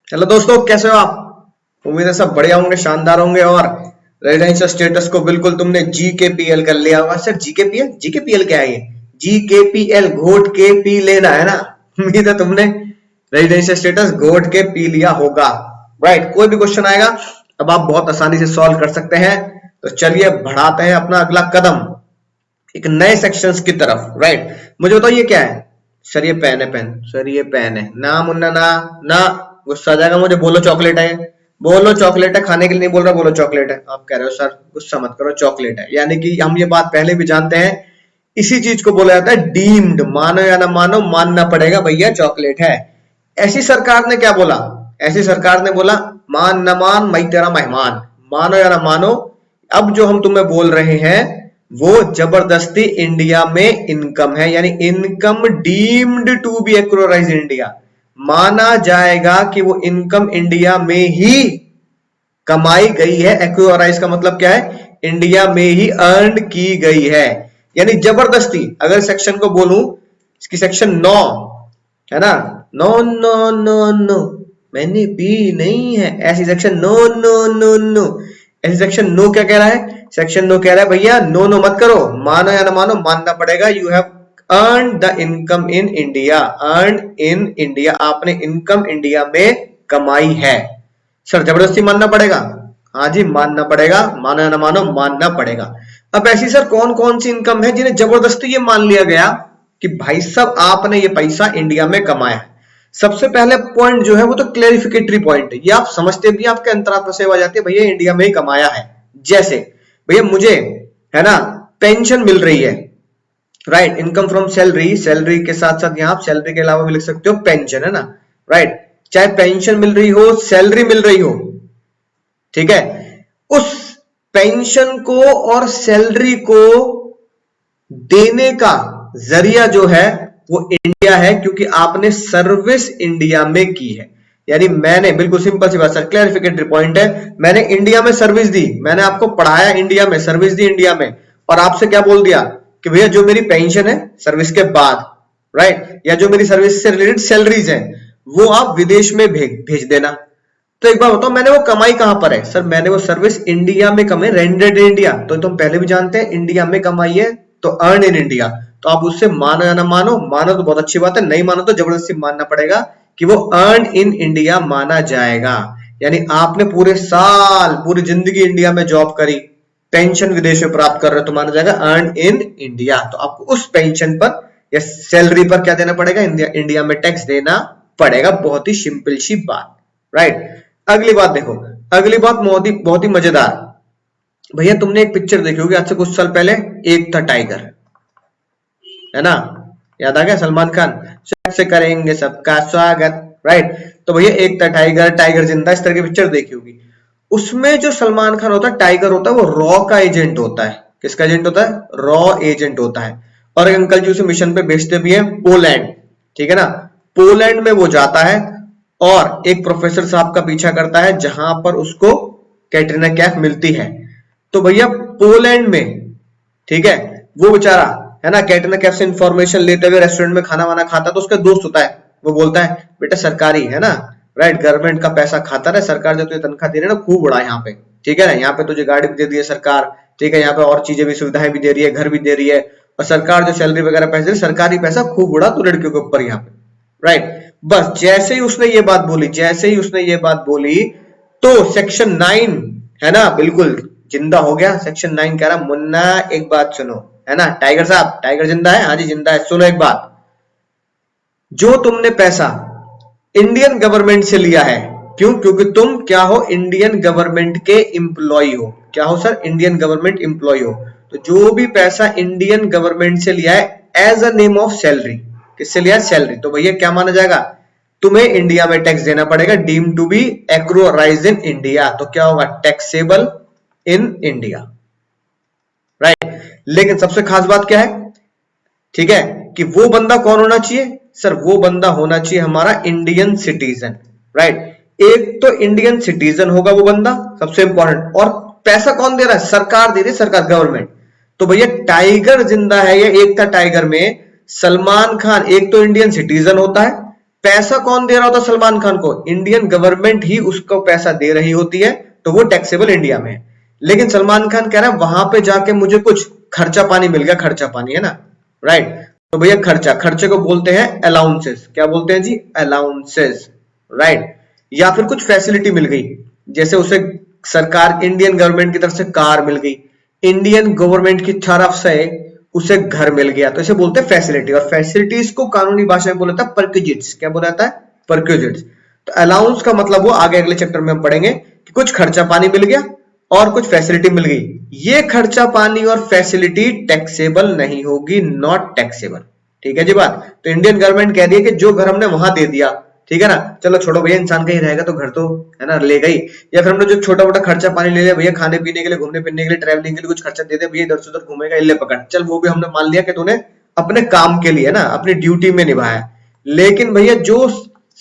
Hello दोस्तों, कैसे हो आप? उम्मीद है सब बढ़िया होंगे, शानदार होंगे। और रेजिडेंशियल स्टेटस को बिल्कुल तुमने जीकेपीएल कर लिया होगा। सर जीकेपीएल जीकेपीएल क्या है? ये जीकेपीएल घोट के पी लेना है ना। उम्मीद है तुमने रेजिडेंशियल स्टेटस घोट के पी लिया होगा। राइट, कोई भी क्वेश्चन आएगा अब आप बहुत आसानी से सॉल्व कर सकते हैं। तो चलिए बढ़ाते हैं अपना अगला कदम एक नए सेक्शंस की तरफ। राइट, मुझे बताओ ये क्या है? सर ये पेन है। पेन? सर ये पेन है ना मुन्ना, ना ना, गुस्सा आ जाएगा मुझे। बोलो चॉकलेट है। बोलो चॉकलेट है, खाने के लिए नहीं बोल रहा, बोलो चॉकलेट है। आप कह रहे हो सर गुस्सा मत करो, चॉकलेट है। यानी कि हम ये बात पहले भी जानते हैं, इसी चीज को बोला जाता है डीम्ड। मानो या ना मानो, मानना पड़ेगा भैया चॉकलेट है। ऐसी सरकार ने क्या बोला? ऐसी सरकार ने बोला मान न मान मैं तेरा मेहमान। मानो या ना मानो, अब जो हम तुम्हें बोल रहे हैं वो जबरदस्ती इंडिया में इनकम है, यानी income deemed to be accrue or arise India. माना जाएगा कि वो इनकम इंडिया में ही कमाई गई है। एक्योराइज का मतलब क्या है? इंडिया में ही अर्न की गई है। यानी जबरदस्ती, अगर सेक्शन को बोलूं, इसकी सेक्शन 9 है ना, नो नो नो नो मैंने पी नहीं है, ऐसी section no no no no. ऐसी सेक्शन नो क्या कह रहा है? सेक्शन नो कह रहा है भैया नो नो मत करो, मानो या ना मानो, मानना पड़ेगा। You have earn the income in India. Earn in India, आपने इनकम इंडिया में कमाई है। सर जबरदस्ती मानना पड़ेगा? हाँ जी, मानना पड़ेगा। मानो या ना मानो, मानना पड़ेगा। अब ऐसी सर कौन कौन सी इनकम है जिन्हें जबरदस्ती ये मान लिया गया कि भाई साहब आपने ये पैसा इंडिया में कमाया है? सबसे पहले पॉइंट जो है वो तो क्लेरिफिकेटरी पॉइंट है, ये आप समझते भी, आपके अंतरात्मा से आ जाती है भैया इंडिया में ही कमाया है। जैसे भैया मुझे, है ना, पेंशन मिल रही है। Right, income from salary, salary के साथ साथ यहां आप सैलरी के अलावा भी लिख सकते हो पेंशन, है ना। राइट, चाहे पेंशन मिल रही हो, सैलरी मिल रही हो, ठीक है, उस पेंशन को और सैलरी को देने का जरिया जो है वो इंडिया है, क्योंकि आपने सर्विस इंडिया में की है। यानी मैंने, बिल्कुल सिंपल सी बात सर, क्लैरिफिकेटरी पॉइंट है, मैंने इंडिया में सर्विस दी, मैंने आपको पढ़ाया इंडिया में, सर्विस दी इंडिया में, और आपसे क्या बोल दिया कि भैया जो मेरी पेंशन है सर्विस के बाद, राइट, या जो मेरी सर्विस से रिलेटेड सैलरीज है वो आप विदेश में भेज देना। तो एक बार बताओ, मैंने वो कमाई कहां पर है? सर मैंने वो सर्विस इंडिया में कमाई, रेंडेड इन इंडिया। तो तुम पहले भी जानते हैं इंडिया में कमाई है तो अर्न इन इंडिया। तो आप उससे मानो या ना मानो, मानो तो बहुत अच्छी बात है, नहीं मानो तो जबरदस्ती मानना पड़ेगा कि वो अर्न इन इंडिया माना जाएगा। यानी आपने पूरे साल, पूरी जिंदगी इंडिया में जॉब करी, पेंशन विदेश में प्राप्त कर रहे हो, तो माना जाएगा अर्न इन इंडिया। तो आपको उस पेंशन पर या सैलरी पर क्या देना पड़ेगा? इंडिया में टैक्स देना पड़ेगा। बहुत ही सिंपल सी बात। राइट, अगली बात देखो, अगली बात बहुत ही मजेदार। भैया तुमने एक पिक्चर देखी होगी आज से कुछ साल पहले, एक था टाइगर, है ना, याद आ गया? सलमान खान, से करेंगे सबका स्वागत। राइट, तो भैया एक था टाइगर, टाइगर जिंदा, इस तरह की पिक्चर देखी होगी। उसमें जो सलमान खान होता है, टाइगर होता है, वो रॉ का एजेंट होता है। किसका एजेंट होता है? रॉ एजेंट होता है। और एक अंकल जी उसे मिशन पे भेजते भी है, पोलैंड, ठीक है ना। पोलैंड में वो जाता है और एक प्रोफेसर साहब का पीछा करता है, जहां पर उसको कैटरीना कैफ मिलती है। तो भैया पोलैंड में, ठीक है, वो बेचारा, है ना, कैटरीना कैफ से इंफॉर्मेशन लेते हुए रेस्टोरेंट में खाना वाना खाता, तो उसका दोस्त होता है, वो बोलता है बेटा सरकारी, है ना, राइट, गवर्नमेंट का पैसा खाता रहे, सरकार जो तुझे तनख्वाह दे रही है ना खूब बड़ा यहाँ पे, ठीक है ना, यहाँ पे तुझे गाड़ी भी दे दी है सरकार, ठीक है, यहाँ पे और चीजें भी, सुविधाएं भी दे रही है, घर भी दे रही है, और सरकार जो सैलरी वगैरह पैसे दे रही है, सरकारी पैसा खूब उड़ा तू लड़कियों के ऊपर यहाँ पे। राइट, बस जैसे ही उसने ये बात बोली, जैसे ही उसने ये बात बोली, तो सेक्शन 9, है ना, बिल्कुल जिंदा हो गया। सेक्शन 9 कह रहा मुन्ना एक बात सुनो, है ना, टाइगर साहब, टाइगर जिंदा है? हाँ जी जिंदा है। सुनो एक बात, जो तुमने पैसा इंडियन गवर्नमेंट से लिया है, क्यों? क्योंकि तुम क्या हो? इंडियन गवर्नमेंट के एम्प्लॉय हो। क्या हो सर? इंडियन गवर्नमेंट एम्प्लॉय हो। तो जो भी पैसा इंडियन गवर्नमेंट से लिया है as a name of salary, किससे लिया है? सैलरी, तो भैया क्या माना जाएगा? तुम्हें इंडिया में टैक्स देना पड़ेगा, deem to be accrue or arise in India. तो क्या होगा? Taxable in India. राइट, लेकिन सबसे खास बात क्या है, ठीक है, कि वो बंदा कौन होना चाहिए? सर वो बंदा होना चाहिए हमारा इंडियन सिटीजन। राइट, एक तो इंडियन सिटीजन होगा वो बंदा, सबसे इंपॉर्टेंट। और पैसा कौन दे रहा है? सरकार दे रही है, सरकार, गवर्नमेंट। तो भैया टाइगर जिंदा है, या एक था टाइगर में सलमान खान, एक तो इंडियन सिटीजन होता है, पैसा कौन दे रहा होता सलमान खान को? इंडियन गवर्नमेंट ही उसको पैसा दे रही होती है, तो वो टैक्सेबल इंडिया में है। लेकिन सलमान खान कह रहा है वहां पे जाके मुझे कुछ खर्चा पानी मिल गया, खर्चा पानी, है ना, राइट। तो भैया खर्चे को बोलते हैं अलाउंसेस। क्या बोलते हैं जी? Allowances, right. या फिर कुछ फैसिलिटी मिल गई, जैसे उसे सरकार, इंडियन गवर्नमेंट की तरफ से कार मिल गई, इंडियन गवर्नमेंट की तरफ से उसे घर मिल गया, तो इसे बोलते हैं फैसिलिटी। और फैसिलिटीज को कानूनी भाषा में बोला जाता है परक्विजिट्स। क्या बोला जाता है? परक्विजिट्स। तो अलाउंस का मतलब वो आगे अगले चैप्टर में हम पढ़ेंगे कि कुछ खर्चा पानी मिल गया और कुछ फैसिलिटी मिल गई। ये खर्चा पानी और फैसिलिटी टैक्सेबल नहीं होगी, नॉट टैक्सेबल। ठीक है जी बात। तो इंडियन गवर्नमेंट कह रही है कि जो घर हमने वहां दे दिया, ठीक है ना, चलो छोड़ो भैया, इंसान कहीं रहेगा तो घर तो, है ना, ले गई। या फिर हमने जो छोटा मोटा खर्चा पानी ले लिया भैया, खाने पीने के लिए, घूमने फिरने के लिए, ट्रैवलिंग के लिए कुछ खर्चा दे दे भैया, इधर से उधर घूमेगा, इले पकड़, चल वो भी हमने मान लिया कि तूने अपने काम के लिए ना, अपनी ड्यूटी में निभाया। लेकिन भैया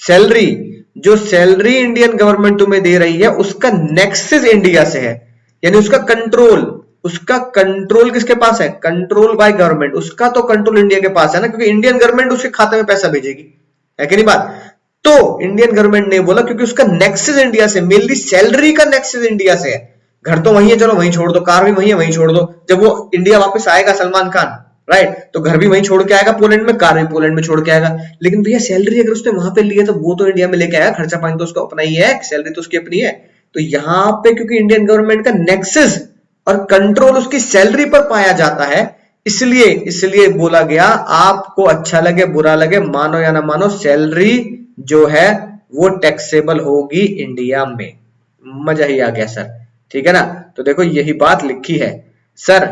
सैलरी जो सैलरी इंडियन गवर्नमेंट तुम्हें दे रही है उसका नेक्सस इंडिया से है, यानी उसका कंट्रोल किसके पास है? Control by government. उसका तो कंट्रोल इंडिया के पास है ना, क्योंकि इंडियन गवर्नमेंट उसके खाते में पैसा भेजेगी, है कि नहीं बात। तो इंडियन गवर्नमेंट ने बोला क्योंकि उसका नेक्सस इंडिया से, मेनली सैलरी का नेक्सस इंडिया से है। घर तो वही है, चलो वहीं छोड़ दो, कार भी वही है, वहीं छोड़ दो। जब वो इंडिया वापस आएगा सलमान खान, राइट, तो घर भी वहीं छोड़ के आएगा पोलैंड में, कार भी पोलैंड में छोड़ के आएगा। लेकिन भैया सैलरी अगर उसने वहां पे ली है तो वो तो इंडिया में लेके आएगा, खर्चा पानी तो उसका अपना ही है, सैलरी तो उसकी अपनी है। तो यहाँ पे क्योंकि इंडियन गवर्नमेंट का नेक्सस और कंट्रोल उसकी सैलरी पर पाया जाता है, इसलिए बोला गया, आपको अच्छा लगे बुरा लगे, मानो या ना मानो, सैलरी जो है वो टैक्सेबल होगी इंडिया में। मजा ही आ गया सर, ठीक है ना। तो देखो यही बात लिखी है सर।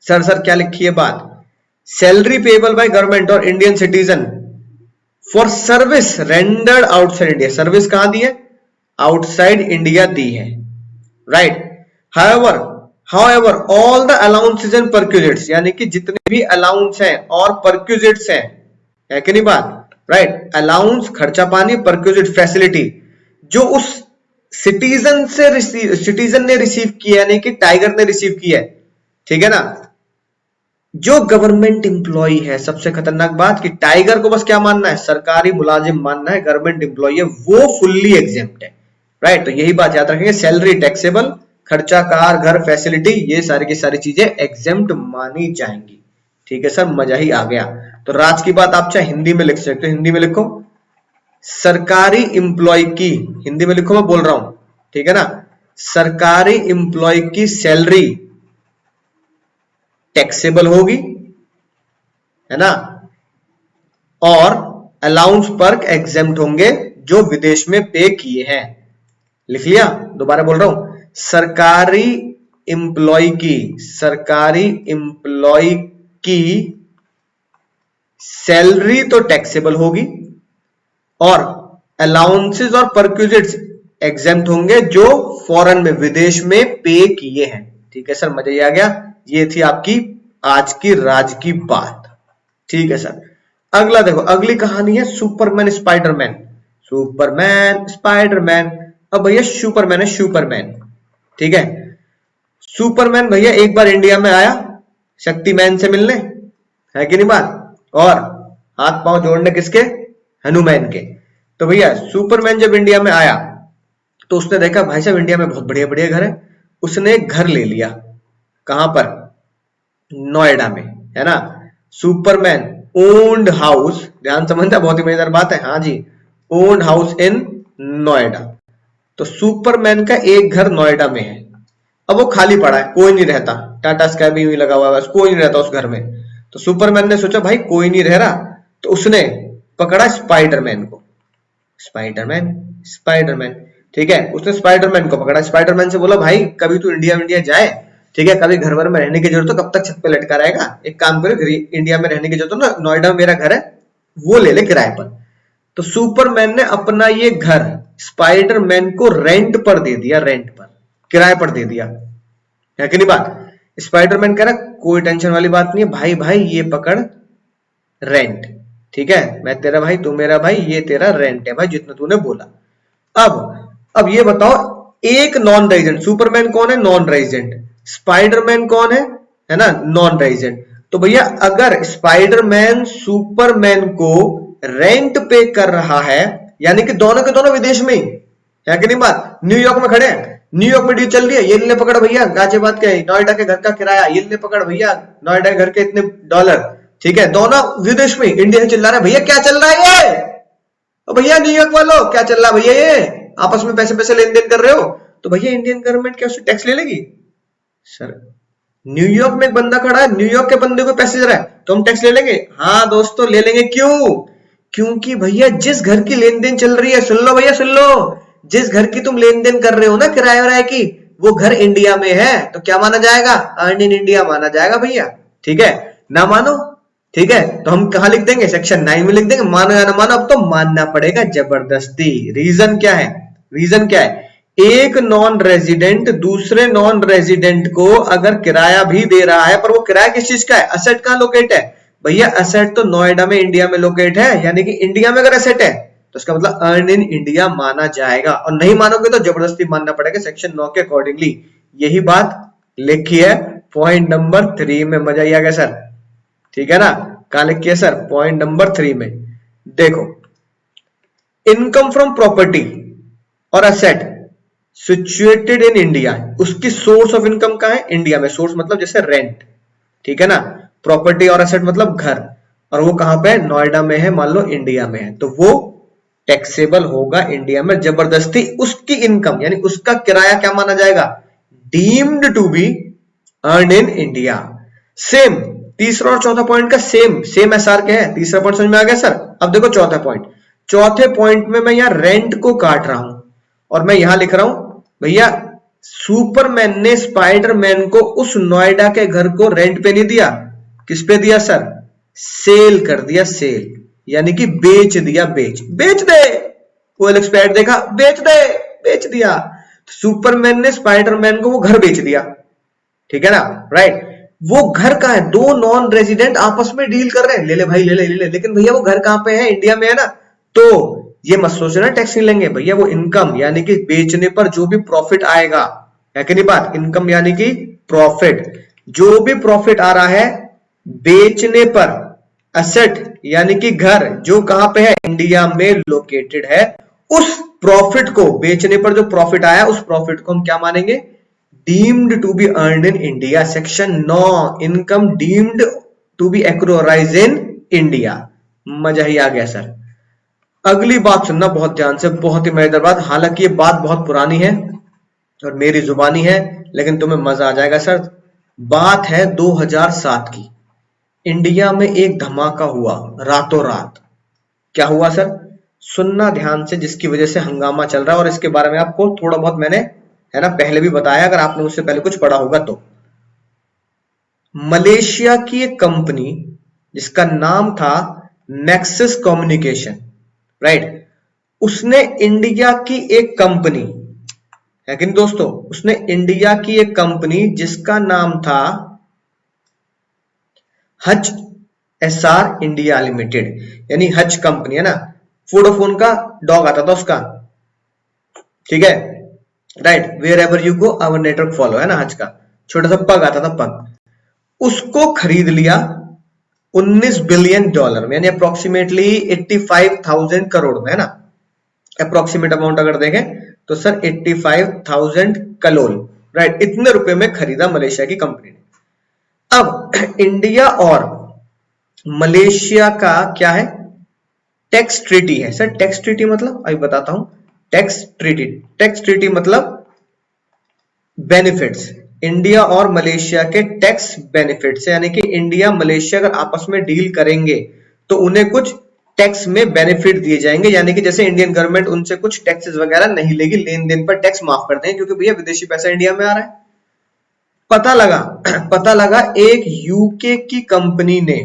क्या लिखी है बात? सैलरी पेबल बाय गवर्नमेंट और Indian citizen for service rendered outside India. Service कहां दी है? आउटसाइड इंडिया दी है, right. However all the allowances and perquisites, यानी कि जितने भी अलाउंस हैं और परक्विजिट्स हैं, है कि नहीं बात, राइट। अलाउंस खर्चा पानी, परक्विजिट फैसिलिटी, जो उस सिटीजन ने रिसीव किया, यानी कि टाइगर ने रिसीव किया है, ठीक है ना। जो गवर्नमेंट एम्प्लॉय है, सबसे खतरनाक बात कि टाइगर को बस क्या मानना है? सरकारी मुलाजिम मानना है, गवर्नमेंट एम्प्लॉय है, वो फुल्ली एग्जेम्प्ट है, राइट। तो यही बात याद रखेंगे, सैलरी टैक्सेबल, खर्चा, कार, घर, फैसिलिटी, ये सारी की सारी चीजें एग्जेम्प्ट मानी जाएंगी। ठीक है सर, मजा ही आ गया। तो राज की बात आप चाहे हिंदी में लिख सकते हो, हिंदी में लिखो, सरकारी एम्प्लॉय की, हिंदी में लिखो, मैं बोल रहा हूं, ठीक है ना, सरकारी एम्प्लॉय की सैलरी टैक्सेबल होगी, है ना, और अलाउंस पर एग्जेम्प्ट होंगे जो विदेश में पे किए हैं। लिख लिया? दोबारा बोल रहा हूं, सरकारी एम्प्लॉय की सैलरी तो टैक्सेबल होगी और अलाउंसेस और परक्विजिट्स एग्जेम्प्ट होंगे जो फॉरेन में, विदेश में पे किए हैं। ठीक है सर, मजा ही आ गया। ये थी आपकी आज की राज की बात, ठीक है सर। अगला देखो, अगली कहानी है सुपरमैन स्पाइडरमैन। सुपरमैन स्पाइडरमैन, अब भैया सुपरमैन है, सुपरमैन, ठीक है। सुपरमैन भैया एक बार इंडिया में आया शक्तिमैन से मिलने, है कि नहीं बात, और हाथ पांव जोड़ने किसके? हनुमान के। तो भैया सुपरमैन जब इंडिया में आया तो उसने देखा भाई साहब इंडिया में बहुत बढ़िया बढ़िया घर है। उसने एक घर ले लिया, कहां पर? नोएडा में, है ना। सुपरमैन ओन्ड हाउस, ध्यान समझना, बहुत ही मजेदार बात है, हाँ जी, ओन्ड हाउस इन नोएडा। तो सुपरमैन का एक घर नोएडा में है, अब वो खाली पड़ा है, कोई नहीं रहता, टाटा स्काई भी लगा हुआ है, कोई नहीं रहता उस घर में। तो सुपरमैन ने सोचा भाई कोई नहीं रह रहा, तो उसने पकड़ा स्पाइडरमैन को। स्पाइडरमैन, ठीक है, उसने स्पाइडरमैन को पकड़ा। स्पाइडरमैन से बोला भाई कभी तू इंडिया जाए, ठीक है, कभी घर भर में रहने की जरूरत हो, कब तक छत पे लटका रहेगा, एक काम करो, इंडिया में रहने की जरूरत हो ना, नोएडा में मेरा घर है, वो ले ले किराए पर। तो सुपरमैन ने अपना ये घर स्पाइडरमैन को रेंट पर दे दिया, रेंट पर, किराए पर दे दिया, है कि नहीं बात। स्पाइडरमैन कह रहा कोई टेंशन वाली बात नहीं है भाई, भाई ये पकड़ रेंट, ठीक है, मैं तेरा भाई तू मेरा भाई, ये तेरा रेंट है भाई जितना तूने बोला। अब ये बताओ, एक नॉन रेजिडेंट, सुपरमैन कौन है? Non resident. स्पाइडरमैन कौन है ना, नॉन रेजिडेंट। तो भैया अगर स्पाइडरमैन सुपरमैन को रेंट पे कर रहा है, यानी कि दोनों के दोनों विदेश में ही है कि नहीं बात, न्यूयॉर्क में खड़े हैं, न्यूयॉर्क में डील चल रही है, ये ले पकड़ भैया गाजियाबाद के नोएडा के घर का किराया, ये ले पकड़ भैया नोएडा के घर के इतने डॉलर, ठीक है, दोनों विदेश में, इंडिया से चिल्ला रहे हैं भैया क्या चल रहा है ये, भैया न्यूयॉर्क वालों क्या चल रहा है भैया, ये आपस में पैसे पैसे लेन देन कर रहे हो, तो भैया इंडियन गवर्नमेंट क्या उससे टैक्स ले लेगी? सर न्यूयॉर्क में एक बंदा खड़ा है, न्यूयॉर्क के बंदे को पैसे दे रहा है, तो हम टैक्स ले लेंगे? हाँ दोस्तों ले लेंगे। क्यों? क्योंकि भैया जिस घर की लेन देन चल रही है, सुन लो भैया सुन लो, जिस घर की तुम लेन देन कर रहे हो ना किराए वराए की, वो घर इंडिया में है, तो क्या माना जाएगा? अर्न इन इंडिया माना जाएगा भैया, ठीक है ना? मानो, ठीक है, तो हम कहा लिख देंगे? सेक्शन 9 में लिख देंगे, मानो या ना मानो, अब तो मानना पड़ेगा जबरदस्ती। रीजन क्या है? रीजन क्या है? एक नॉन रेजिडेंट दूसरे नॉन रेजिडेंट को अगर किराया भी दे रहा है, पर वो किराया किस चीज का है? असेट कहां लोकेट है भैया? असेट तो नोएडा में इंडिया में लोकेट है, यानी कि इंडिया में अगर असेट है तो इसका मतलब अर्न इन इंडिया माना जाएगा, और नहीं मानोगे तो जबरदस्ती मानना पड़ेगा सेक्शन 9 के अकॉर्डिंगली। यही बात लिखी है पॉइंट नंबर 3 में। मजा ही आ गया सर, ठीक है ना? कहां लिखी है सर? पॉइंट नंबर 3 में। देखो, इनकम फ्रॉम प्रॉपर्टी और असेट सिचुएटेड इन इंडिया, उसकी सोर्स ऑफ इनकम कहां है? इंडिया में। सोर्स मतलब जैसे रेंट, ठीक है ना? प्रॉपर्टी और एसेट मतलब घर, और वो कहां पे है? नोएडा में है, मान लो इंडिया में है, तो वो टैक्सेबल होगा इंडिया में जबरदस्ती। उसकी इनकम यानी उसका किराया क्या माना जाएगा? Deemed to be earn in India. Same तीसरा और चौथा पॉइंट का सेम एसआर के है। तीसरा पॉइंट समझ में आ गया सर? अब देखो चौथा पॉइंट, चौथे पॉइंट में मैं यहां रेंट को काट रहा हूं और मैं यहां लिख रहा हूं भैया सुपरमैन ने स्पाइडरमैन को उस नोएडा के घर को रेंट पे नहीं दिया, किस पे दिया सर? सेल कर दिया, सेल, यानी कि बेच दिया। बेच दे, OLX पे ऐड देखा, बेच दे, बेच दिया। सुपरमैन ने स्पाइडरमैन को वो घर बेच दिया, ठीक है ना? राइट। वो घर का है, दो नॉन रेजिडेंट आपस में डील कर रहे हैं, ले ले भाई ले ले, लेकिन भैया वो घर कहां पे है? इंडिया में है ना? तो ये मत सोचना टैक्स नहीं लेंगे भैया, वो इनकम यानी कि बेचने पर जो भी प्रॉफिट आएगा, है कि नहीं बात? इनकम यानी कि प्रॉफिट, जो भी प्रॉफिट आ रहा है बेचने पर, असेट यानी कि घर जो कहां पे है? इंडिया में लोकेटेड है, उस प्रॉफिट को बेचने पर जो प्रॉफिट आया उस प्रॉफिट को हम क्या मानेंगे? Deemed to be earn in India. Section 9, income deemed to be accrue or arise in India. मजा ही आ गया सर। अगली बात सुनना बहुत ध्यान से, बहुत ही मजेदार बात, हालांकि ये बात बहुत पुरानी है और मेरी जुबानी है, लेकिन तुम्हें मजा आ जाएगा सर। बात है 2007 की। इंडिया में एक धमाका हुआ रातों रात। क्या हुआ सर? सुनना ध्यान से, जिसकी वजह से हंगामा चल रहा है, और इसके बारे में आपको थोड़ा बहुत मैंने है ना पहले भी बताया, अगर आपने उससे पहले कुछ पढ़ा होगा तो। मलेशिया की एक कंपनी जिसका नाम था नेक्सस कम्युनिकेशन, राइट, उसने इंडिया की एक कंपनी, है कि नहीं दोस्तों? उसने इंडिया की एक कंपनी जिसका नाम था हच एसआर इंडिया लिमिटेड, यानी हच कंपनी, है ना? वोडाफोन का डॉग आता था उसका, ठीक है, right, wherever you go our network follow, है ना? हच का छोटा सा पग आता था, पग। उसको खरीद लिया $19 बिलियन में, यानी अप्रोक्सीमेटली 85,000 करोड़ में, है ना? अप्रोक्सीमेट अमाउंट अगर देखें तो सर 85,000 करोड़, राइट, इतने रुपए में खरीदा मलेशिया की कंपनी ने। अब इंडिया और मलेशिया का क्या है? टैक्स ट्रीटी है सर। टैक्स ट्रीटी मतलब अभी बताता हूं। टैक्स ट्रीटी मतलब बेनिफिट्स, इंडिया और मलेशिया के टैक्स बेनिफिट्स, यानी कि इंडिया मलेशिया अगर आपस में डील करेंगे तो उन्हें कुछ टैक्स में बेनिफिट दिए जाएंगे, यानी कि जैसे इंडियन गवर्नमेंट उनसे कुछ टैक्सेस वगैरह नहीं लेगी, लेन देन पर टैक्स माफ कर देंगे, क्योंकि भैया विदेशी पैसा इंडिया में आ रहा है। पता लगा एक यूके की कंपनी ने,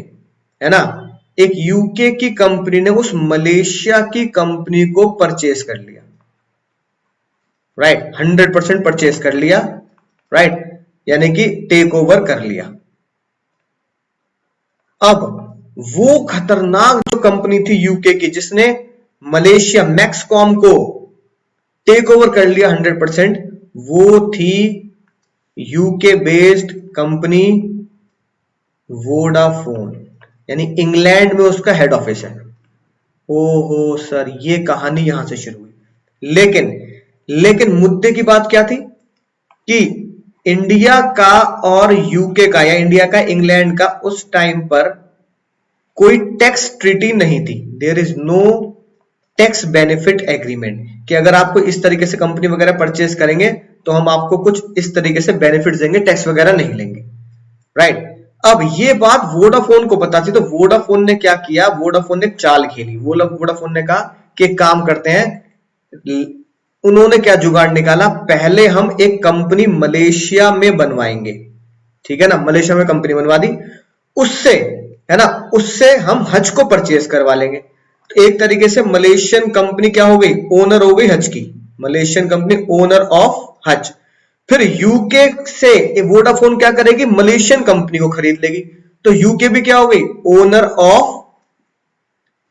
है ना, एक यूके की कंपनी ने उस मलेशिया की कंपनी को परचेज कर लिया, राइट, 100% परचेज कर लिया, राइट, यानी कि टेक ओवर कर लिया। अब वो खतरनाक जो कंपनी थी यूके की जिसने मलेशिया मैक्सकॉम को टेक ओवर कर लिया 100%, वो थी यूके बेस्ड कंपनी वोडाफोन, यानी इंग्लैंड में उसका हेड ऑफिस है। ओहो सर, ये कहानी यहां से शुरू हुई। लेकिन लेकिन मुद्दे की बात क्या थी कि इंडिया का और यूके का, या इंडिया का इंग्लैंड का उस टाइम पर कोई टैक्स ट्रीटी नहीं थी। There is no tax benefit agreement कि अगर आपको इस तरीके से कंपनी वगैरह परचेज करेंगे तो हम आपको कुछ इस तरीके से बेनिफिट देंगे, टैक्स वगैरह नहीं लेंगे, राइट। अब ये बात वोडाफोन को पता थी, तो वोडाफोन ने क्या किया, वोडाफोन ने चाल खेली। वोडाफोन ने कहा कि एक काम करते हैं, उन्होंने क्या जुगाड़ निकाला, पहले हम एक कंपनी मलेशिया में बनवाएंगे, ठीक है ना, मलेशिया में कंपनी बनवा दी, उससे, है ना, उससे हम हज को परचेज करवा लेंगे। तो एक तरीके से मलेशियन कंपनी क्या हो गई, ओनर हो गई हज की, मलेशियन कंपनी ओनर ऑफ हज। फिर यूके से वोडाफोन क्या करेगी, मलेशियन कंपनी को खरीद लेगी, तो यूके भी क्या हो गई, ओनर ऑफ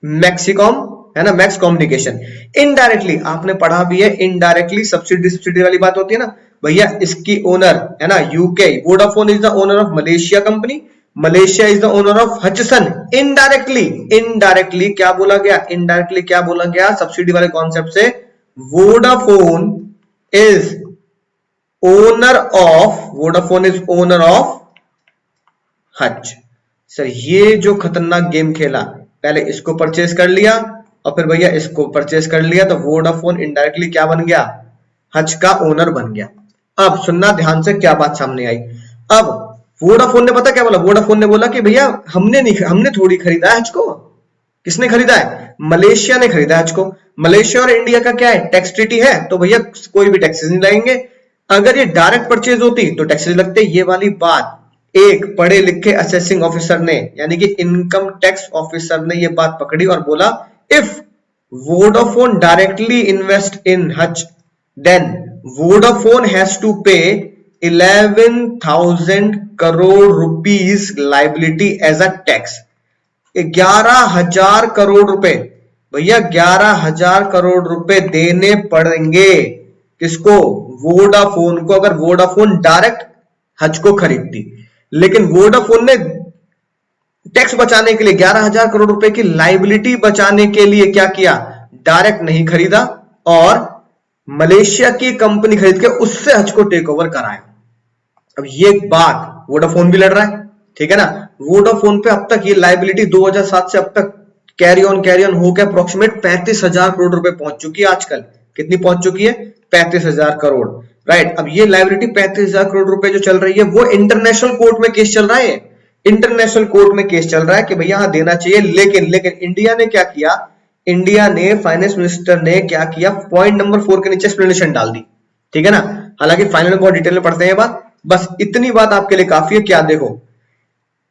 मैक्सिकॉम, है ना, मैक्स कम्युनिकेशन। इनडायरेक्टली आपने पढ़ा भी है, इनडायरेक्टली सब्सिडी वाली बात होती है ना भैया, इसकी ओनर है ना UK, Vodafone is the owner of Malaysia company, Malaysia is the owner of Hutchison. Indirectly क्या बोला गया, इनडायरेक्टली क्या बोला गया, सब्सिडी वाले कॉन्सेप्ट से, Vodafone is Vodafone is owner of हज। सर ये जो खतरनाक गेम खेला, पहले इसको परचेज कर लिया और फिर भैया इसको परचेज कर लिया, तो वोडाफोन इनडायरेक्टली क्या बन गया, हज का ओनर बन गया। अब सुनना ध्यान से क्या बात सामने आई। अब वोडाफोन ने पता क्या बोला, वोडाफोन ने बोला कि भैया हमने थोड़ी खरीदा है हज को, किसने खरीदा है, मलेशिया ने खरीदा है हज को। मलेशिया और इंडिया का क्या है, टैक्स ट्रीटी है, तो भैया कोई भी टैक्सेस नहीं लगेंगे। अगर ये डायरेक्ट परचेज होती तो टैक्सेस लगते। ये वाली बात एक पढ़े लिखे असेसिंग ऑफिसर ने, यानी कि इनकम टैक्स ऑफिसर ने ये बात पकड़ी और बोला, if Vodafone directly invest in Hutch, then Vodafone has to pay 11,000 crore rupees liability as a tax. 11,000 crore रुपए, भैया 11,000 करोड़ रुपए देने पड़ेंगे किसको, वोडाफोन को, अगर वोडाफोन डायरेक्ट हज को खरीदती। लेकिन वोडाफोन ने टैक्स बचाने के लिए 11,000 करोड़ रुपए की लाइबिलिटी बचाने के लिए क्या किया, डायरेक्ट नहीं खरीदा और मलेशिया की कंपनी खरीद के उससे हज को टेक ओवर कराया। अब ये बात वोडाफोन भी लड़ रहा है, ठीक है ना। वोडाफोन पे अब तक ये लाइबिलिटी 2007 से अब तक कैरी ऑन होकर अप्रोक्सीमेट 35,000 करोड़ रुपए पहुंच चुकी है। आजकल कितनी पहुंच चुकी है, 35,000 करोड़, राइट। अब ये लाइबिलिटी 35,000 करोड़ रुपए जो चल रही है, वो इंटरनेशनल कोर्ट में केस चल रहा है, इंटरनेशनल कोर्ट में केस चल रहा है कि भैया हाँ देना चाहिए। लेकिन इंडिया ने क्या किया, इंडिया ने, फाइनेंस मिनिस्टर ने क्या किया, पॉइंट नंबर 4 के नीचे एक्सप्लेनेशन डाल दी, ठीक है ना। हालांकि फाइनल में बहुत डिटेल में पढ़ते हैं बात, बस इतनी बात आपके लिए काफी है। क्या देखो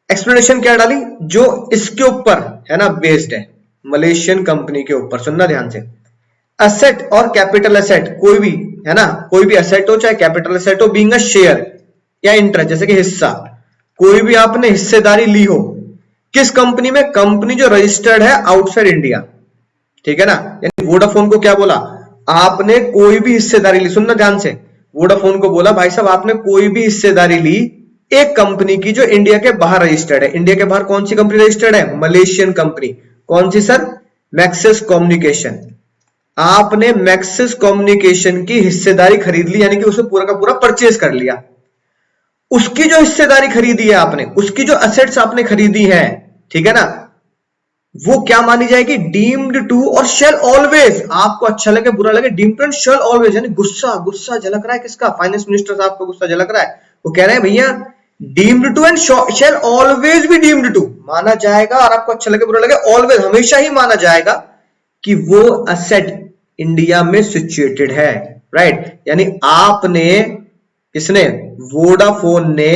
एक्सप्लेनेशन क्या डाली, जो इसके ऊपर है ना बेस्ड है, मलेशियन कंपनी के ऊपर, सुनना ध्यान से। असेट और कैपिटल असेट, कोई भी, है ना, कोई भी असेट हो चाहे कैपिटल असेट हो, बीइंग अ शेयर या इंटरेस्ट, जैसे कि हिस्सा, कोई भी आपने हिस्सेदारी ली हो किस कंपनी में, कंपनी जो रजिस्टर्ड है आउटसाइड इंडिया, ठीक है ना। यानी वोडाफोन को क्या बोला, आपने कोई भी हिस्सेदारी ली, सुनना ध्यान से, वोडाफोन को बोला भाई साहब आपने कोई भी हिस्सेदारी ली एक कंपनी की जो इंडिया के बाहर रजिस्टर्ड है। इंडिया के बाहर कौन सी कंपनी रजिस्टर्ड है, मलेशियन कंपनी, कौन सी सर, मैक्सिस कम्युनिकेशन। आपने मैक्सिस कम्युनिकेशन की हिस्सेदारी खरीद ली, यानी कि उसे पूरा का पूरा परचेज कर लिया। उसकी जो हिस्सेदारी खरीदी है आपने, उसकी जो असेट्स आपने खरीदी है, ठीक है ना, वो क्या मानी जाएगी, डीम्ड टू और शेल ऑलवेज, आपको अच्छा लगे बुरा लगे, deemed to and shall always, यानी गुस्सा झलक रहा है किसका, फाइनेंस मिनिस्टर साहब का गुस्सा झलक रहा है। वो कह रहे हैं भैया deemed to and shall always भी डीम्ड टू माना जाएगा, और आपको अच्छा लगे बुरा लगे ऑलवेज हमेशा ही माना जाएगा कि वो असेट इंडिया में सिचुएटेड है, राइट। यानी आपने, किसने, वोडाफोन ने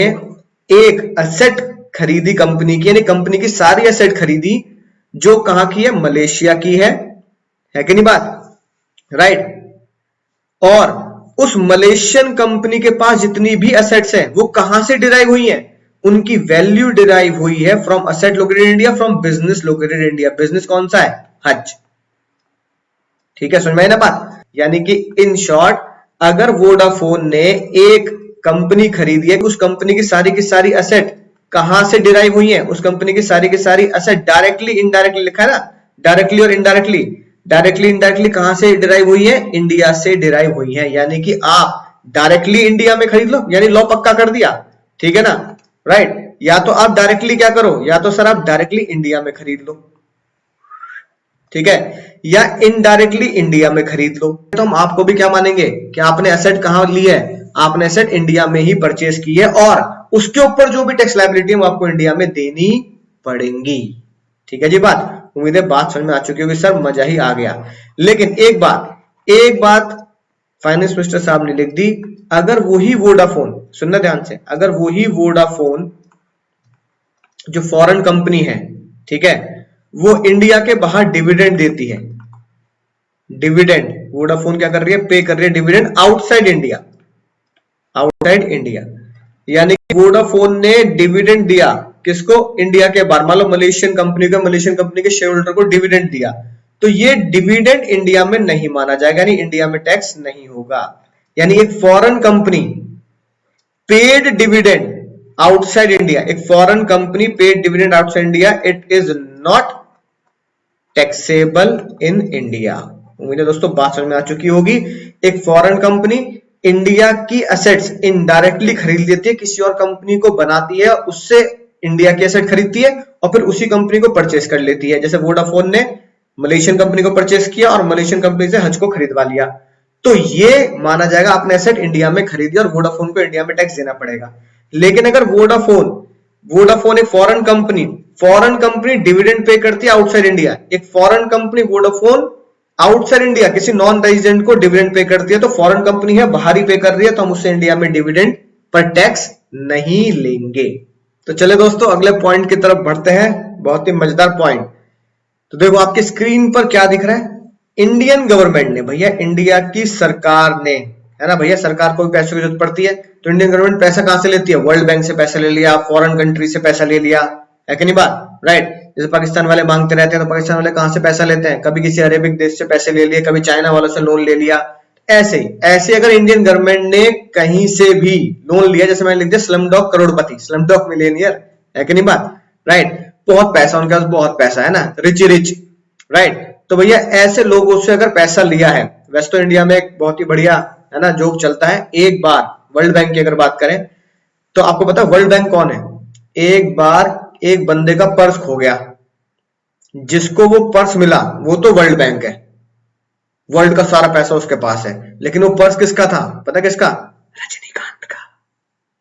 एक असेट खरीदी कंपनी की, यानी कंपनी की सारी असेट खरीदी जो कहां की है, मलेशिया की है कि नहीं बात, राइट। और उस मलेशियन कंपनी के पास जितनी भी असेट्स हैं वो कहां से डिराइव हुई हैं, उनकी वैल्यू डिराइव हुई है from asset located India, from business located India. Business कौन सा है, हज, ठीक है, समझ में आई ना बात। यानी कि इन शॉर्ट, अगर वोडाफोन ने एक कंपनी खरीदी है, उस कंपनी की सारी असेट कहां से डिराइव हुई है, उस कंपनी की सारी एसेट डायरेक्टली इनडायरेक्टली लिखा है ना, डायरेक्टली और इनडायरेक्टली, डायरेक्टली इनडायरेक्टली कहां से डिराइव हुई है, इंडिया से डिराइव हुई है। यानी कि आप डायरेक्टली इंडिया में खरीद लो, यानी लॉ पक्का कर दिया, ठीक है ना, राइट। या तो आप डायरेक्टली क्या करो, या तो सर आप डायरेक्टली इंडिया में खरीद लो, ठीक है, या इनडायरेक्टली इंडिया में खरीद लो। तो हम आपको भी क्या मानेंगे कि आपने एसेट कहां ली है, आपने एसेट इंडिया में ही परचेज की है, और उसके ऊपर जो भी टैक्स लायबिलिटी है वो आपको इंडिया में देनी पड़ेंगी। ठीक है जी बात, उम्मीद है बात समझ में आ चुकी होगी सर, मजा ही आ गया। लेकिन एक बात फाइनेंस मिनिस्टर साहब ने लिख दी, अगर वही वोडाफोन, सुनना ध्यान से, अगर वही वोडाफोन जो फॉरेन कंपनी है, ठीक है, वो इंडिया के बाहर डिविडेंड देती है, डिविडेंड वोडाफोन क्या कर रही है, पे कर रही है dividend outside India, outside India, यानी कि वोडाफोन ने डिविडेंड दिया किसको, इंडिया के बाहर, मान लो मलेशियन कंपनी के शेयर होल्डर को डिविडेंड दिया, तो ये डिविडेंड इंडिया में नहीं माना जाएगा, यानी इंडिया में टैक्स नहीं होगा। यानी एक foreign company paid dividend outside India, एक foreign company paid dividend outside India, it is not taxable in India. उम्मीद है दोस्तों बात समझ में आ चुकी होगी। एक फॉरेन कंपनी इंडिया की एसेट्स इनडायरेक्टली खरीद लेती है, किसी और कंपनी को बनाती है, उससे इंडिया की एसेट खरीदती है और फिर उसी कंपनी को परचेस कर लेती है। जैसे वोडाफोन ने मलेशियन कंपनी को परचेस किया और मलेशियन कंपनी से हज को खरीदवा लिया, तो ये माना जाएगा आपने एसेट इंडिया में खरीदी और वोडाफोन को इंडिया में टैक्स देना पड़ेगा। लेकिन अगर वोडाफोन एक फॉरेन कंपनी डिविडेंड पे करती है आउटसाइड इंडिया, एक foreign company Vodafone outside India किसी नॉन रेजिडेंट को डिविडेंड पे करती है, तो फॉरेन कंपनी है, बाहर ही पे कर रही है, तो हम उससे इंडिया में डिविडेंड पर टैक्स नहीं लेंगे। तो चले दोस्तों अगले पॉइंट की तरफ बढ़ते हैं, बहुत ही मजेदार पॉइंट। तो देखो आपकी स्क्रीन पर क्या दिख रहा है, इंडियन गवर्नमेंट ने, भैया इंडिया की सरकार ने, है ना भैया, सरकार को भी पैसों की जरूरत पड़ती है, तो इंडियन गवर्नमेंट पैसा कहां से लेती है, वर्ल्ड बैंक से पैसा ले लिया, फॉरेन कंट्री से पैसा ले लिया, है कि नहीं बात, राइट। जैसे पाकिस्तान वाले मांगते रहते हैं, तो पाकिस्तान वाले कहां से पैसा लेते हैं, कभी किसी अरेबिक देश से पैसे ले लिए, कभी चाइना वालों से लोन ले लिया। ऐसे अगर इंडियन गवर्नमेंट ने कहीं से भी लोन लिया, जैसे मैंने लिख दिया स्लमडॉग करोड़पति, स्लमडॉग मिलियनियर, है कि नहीं बात, राइट, बहुत पैसा, उनके पास बहुत पैसा है ना, रिच, राइट। तो भैया ऐसे लोगों से अगर पैसा लिया है, वैसे तो इंडिया में एक बहुत ही बढ़िया है ना जोक चलता है, एक बार वर्ल्ड बैंक की अगर बात करें तो आपको पता है वर्ल्ड बैंक कौन है, एक बार एक बंदे का पर्स खो गया, जिसको वो पर्स मिला वो तो वर्ल्ड बैंक है, वर्ल्ड का सारा पैसा उसके पास है, लेकिन वो पर्स किसका था, पता किसका, रजनीकांत का,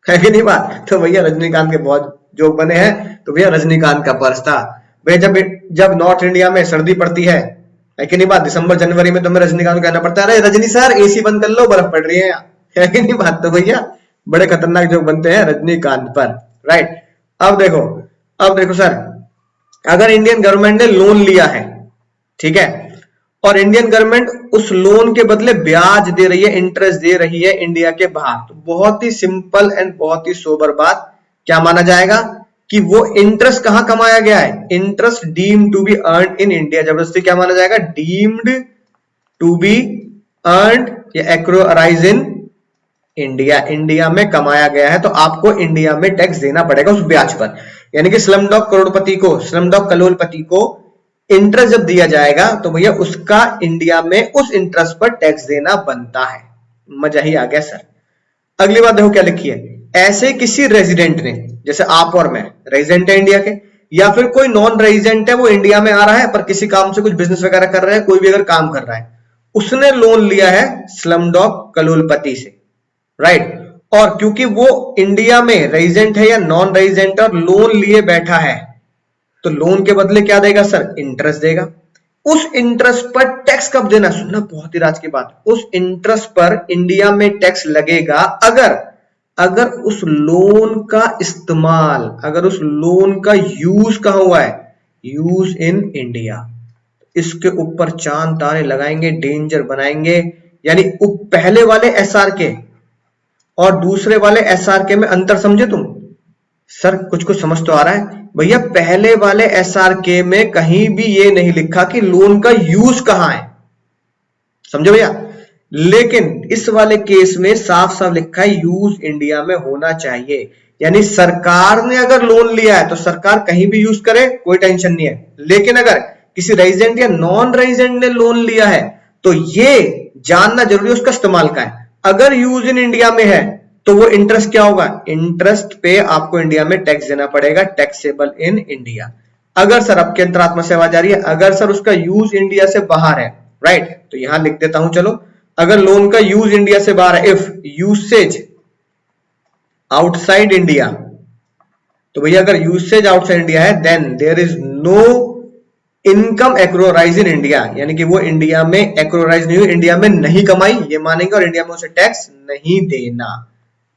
है कि नहीं बात। तो भैया रजनीकांत के बहुत जोक बने हैं, तो भैया रजनीकांत का पर्स था। भैया जब नॉर्थ इंडिया में सर्दी पड़ती है कि नहीं बात, दिसंबर जनवरी में, तो हमें रजनीकांत को कहना पड़ता है, अरे रजनी सर एसी बंद कर लो, बर्फ पड़ रही है कि नहीं बात। तो भैया बड़े खतरनाक जोक बनते हैं रजनीकांत पर, राइट। अब देखो सर, अगर इंडियन गवर्नमेंट ने लोन लिया है, ठीक है, और इंडियन गवर्नमेंट उस लोन के बदले ब्याज दे रही है, इंटरेस्ट दे रही है इंडिया के बाहर, तो बहुत ही सिंपल एंड बहुत ही सोबर बात क्या माना जाएगा कि वो इंटरेस्ट कहां कमाया गया है, interest deemed to be earned in India, जबरदस्ती क्या माना जाएगा, डीम्ड टू बी अर्न्ड या accrue arise in India, India में कमाया गया है, तो आपको इंडिया में टैक्स देना पड़ेगा उस ब्याज पर। यानी कि स्लमडॉग करोड़पति को इंटरेस्ट जब दिया जाएगा, तो भैया उसका इंडिया में उस इंटरेस्ट पर टैक्स देना बनता है। मजा ही आ गया सर। अगली बात देखो क्या लिखी है, ऐसे किसी रेजिडेंट ने, जैसे आप और मैं रेजिडेंट है इंडिया के, या फिर कोई नॉन रेजिडेंट है, वो इंडिया में आ रहा है पर किसी काम से कुछ बिजनेस वगैरह कर रहा है, कोई भी अगर काम कर रहा है, उसने लोन लिया है स्लमडॉग करोड़पति से, राइट। और क्योंकि वो इंडिया में रेजिडेंट है या नॉन रेजिडेंट और लोन लिए बैठा है, तो लोन के बदले क्या देगा सर, इंटरेस्ट देगा। उस इंटरेस्ट पर टैक्स कब देना, सुनना बहुत ही राज की बात, उस इंटरेस्ट पर इंडिया में टैक्स लगेगा अगर उस लोन का इस्तेमाल, अगर उस लोन का यूज कहां हुआ है, यूज इन इंडिया। इसके ऊपर चांद तारे लगाएंगे, डेंजर बनाएंगे। यानी पहले वाले एसआरके और दूसरे वाले एसआरके में अंतर समझे तुम, सर कुछ समझ तो आ रहा है भैया। पहले वाले एसआरके में कहीं भी ये नहीं लिखा कि लोन का यूज कहां है, समझो भैया, लेकिन इस वाले केस में साफ साफ लिखा है यूज इंडिया में होना चाहिए। यानी सरकार ने अगर लोन लिया है तो सरकार कहीं भी यूज करे, कोई टेंशन नहीं है। लेकिन अगर किसी रेजिडेंट या नॉन रेजिडेंट ने लोन लिया है तो ये जानना जरूरी है उसका इस्तेमाल का है। अगर यूज इन इंडिया में है तो वो इंटरेस्ट क्या होगा, इंटरेस्ट पे आपको इंडिया में टैक्स देना पड़ेगा, टैक्सेबल इन इंडिया। अगर सर आपके अंतरात्मा से आवाज आ रही है, अगर सर उसका यूज इंडिया से बाहर है, राइट, तो यहां लिख देता हूं, चलो, अगर लोन का यूज इंडिया से बाहर है, इफ यूसेज आउटसाइड इंडिया, तो भैया अगर यूसेज आउटसाइड इंडिया है then there is no income accrue or arise in India, यानी कि वो इंडिया में एक्रोराइज नहीं हुई, इंडिया में नहीं कमाई, ये मानेंगे और इंडिया में उसे टैक्स नहीं देना,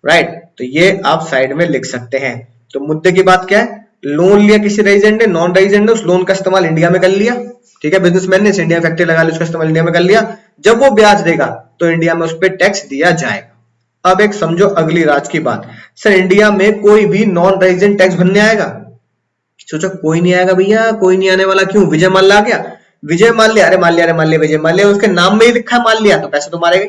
राइट। तो ये आप साइड में लिख सकते हैं। तो मुद्दे की बात क्या है, लोन लिया किसी रेजिडेंट ने, नॉन रेजिडेंट ने, उस लोन का इस्तेमाल इंडिया में कर लिया, ठीक है, बिजनेसमैन ने इंडिया फैक्ट्री लगा ली, उसका इस्तेमाल इंडिया में कर लिया, जब वो ब्याज देगा तो इंडिया में उस पर टैक्स दिया जाएगा। अब एक समझो अगली राज की बात, सर इंडिया में कोई भी नॉन रेजिडेंट टैक्स भरने आएगा? सोचो कोई नहीं आएगा भैया, कोई नहीं आने वाला। क्यों? विजय माल्या आ गया, विजय माल्या, अरे माल्या, अरे माल्या, विजय माल्या, उसके नाम में ही लिखा है माल्या, तो पैसे तो मारेगा।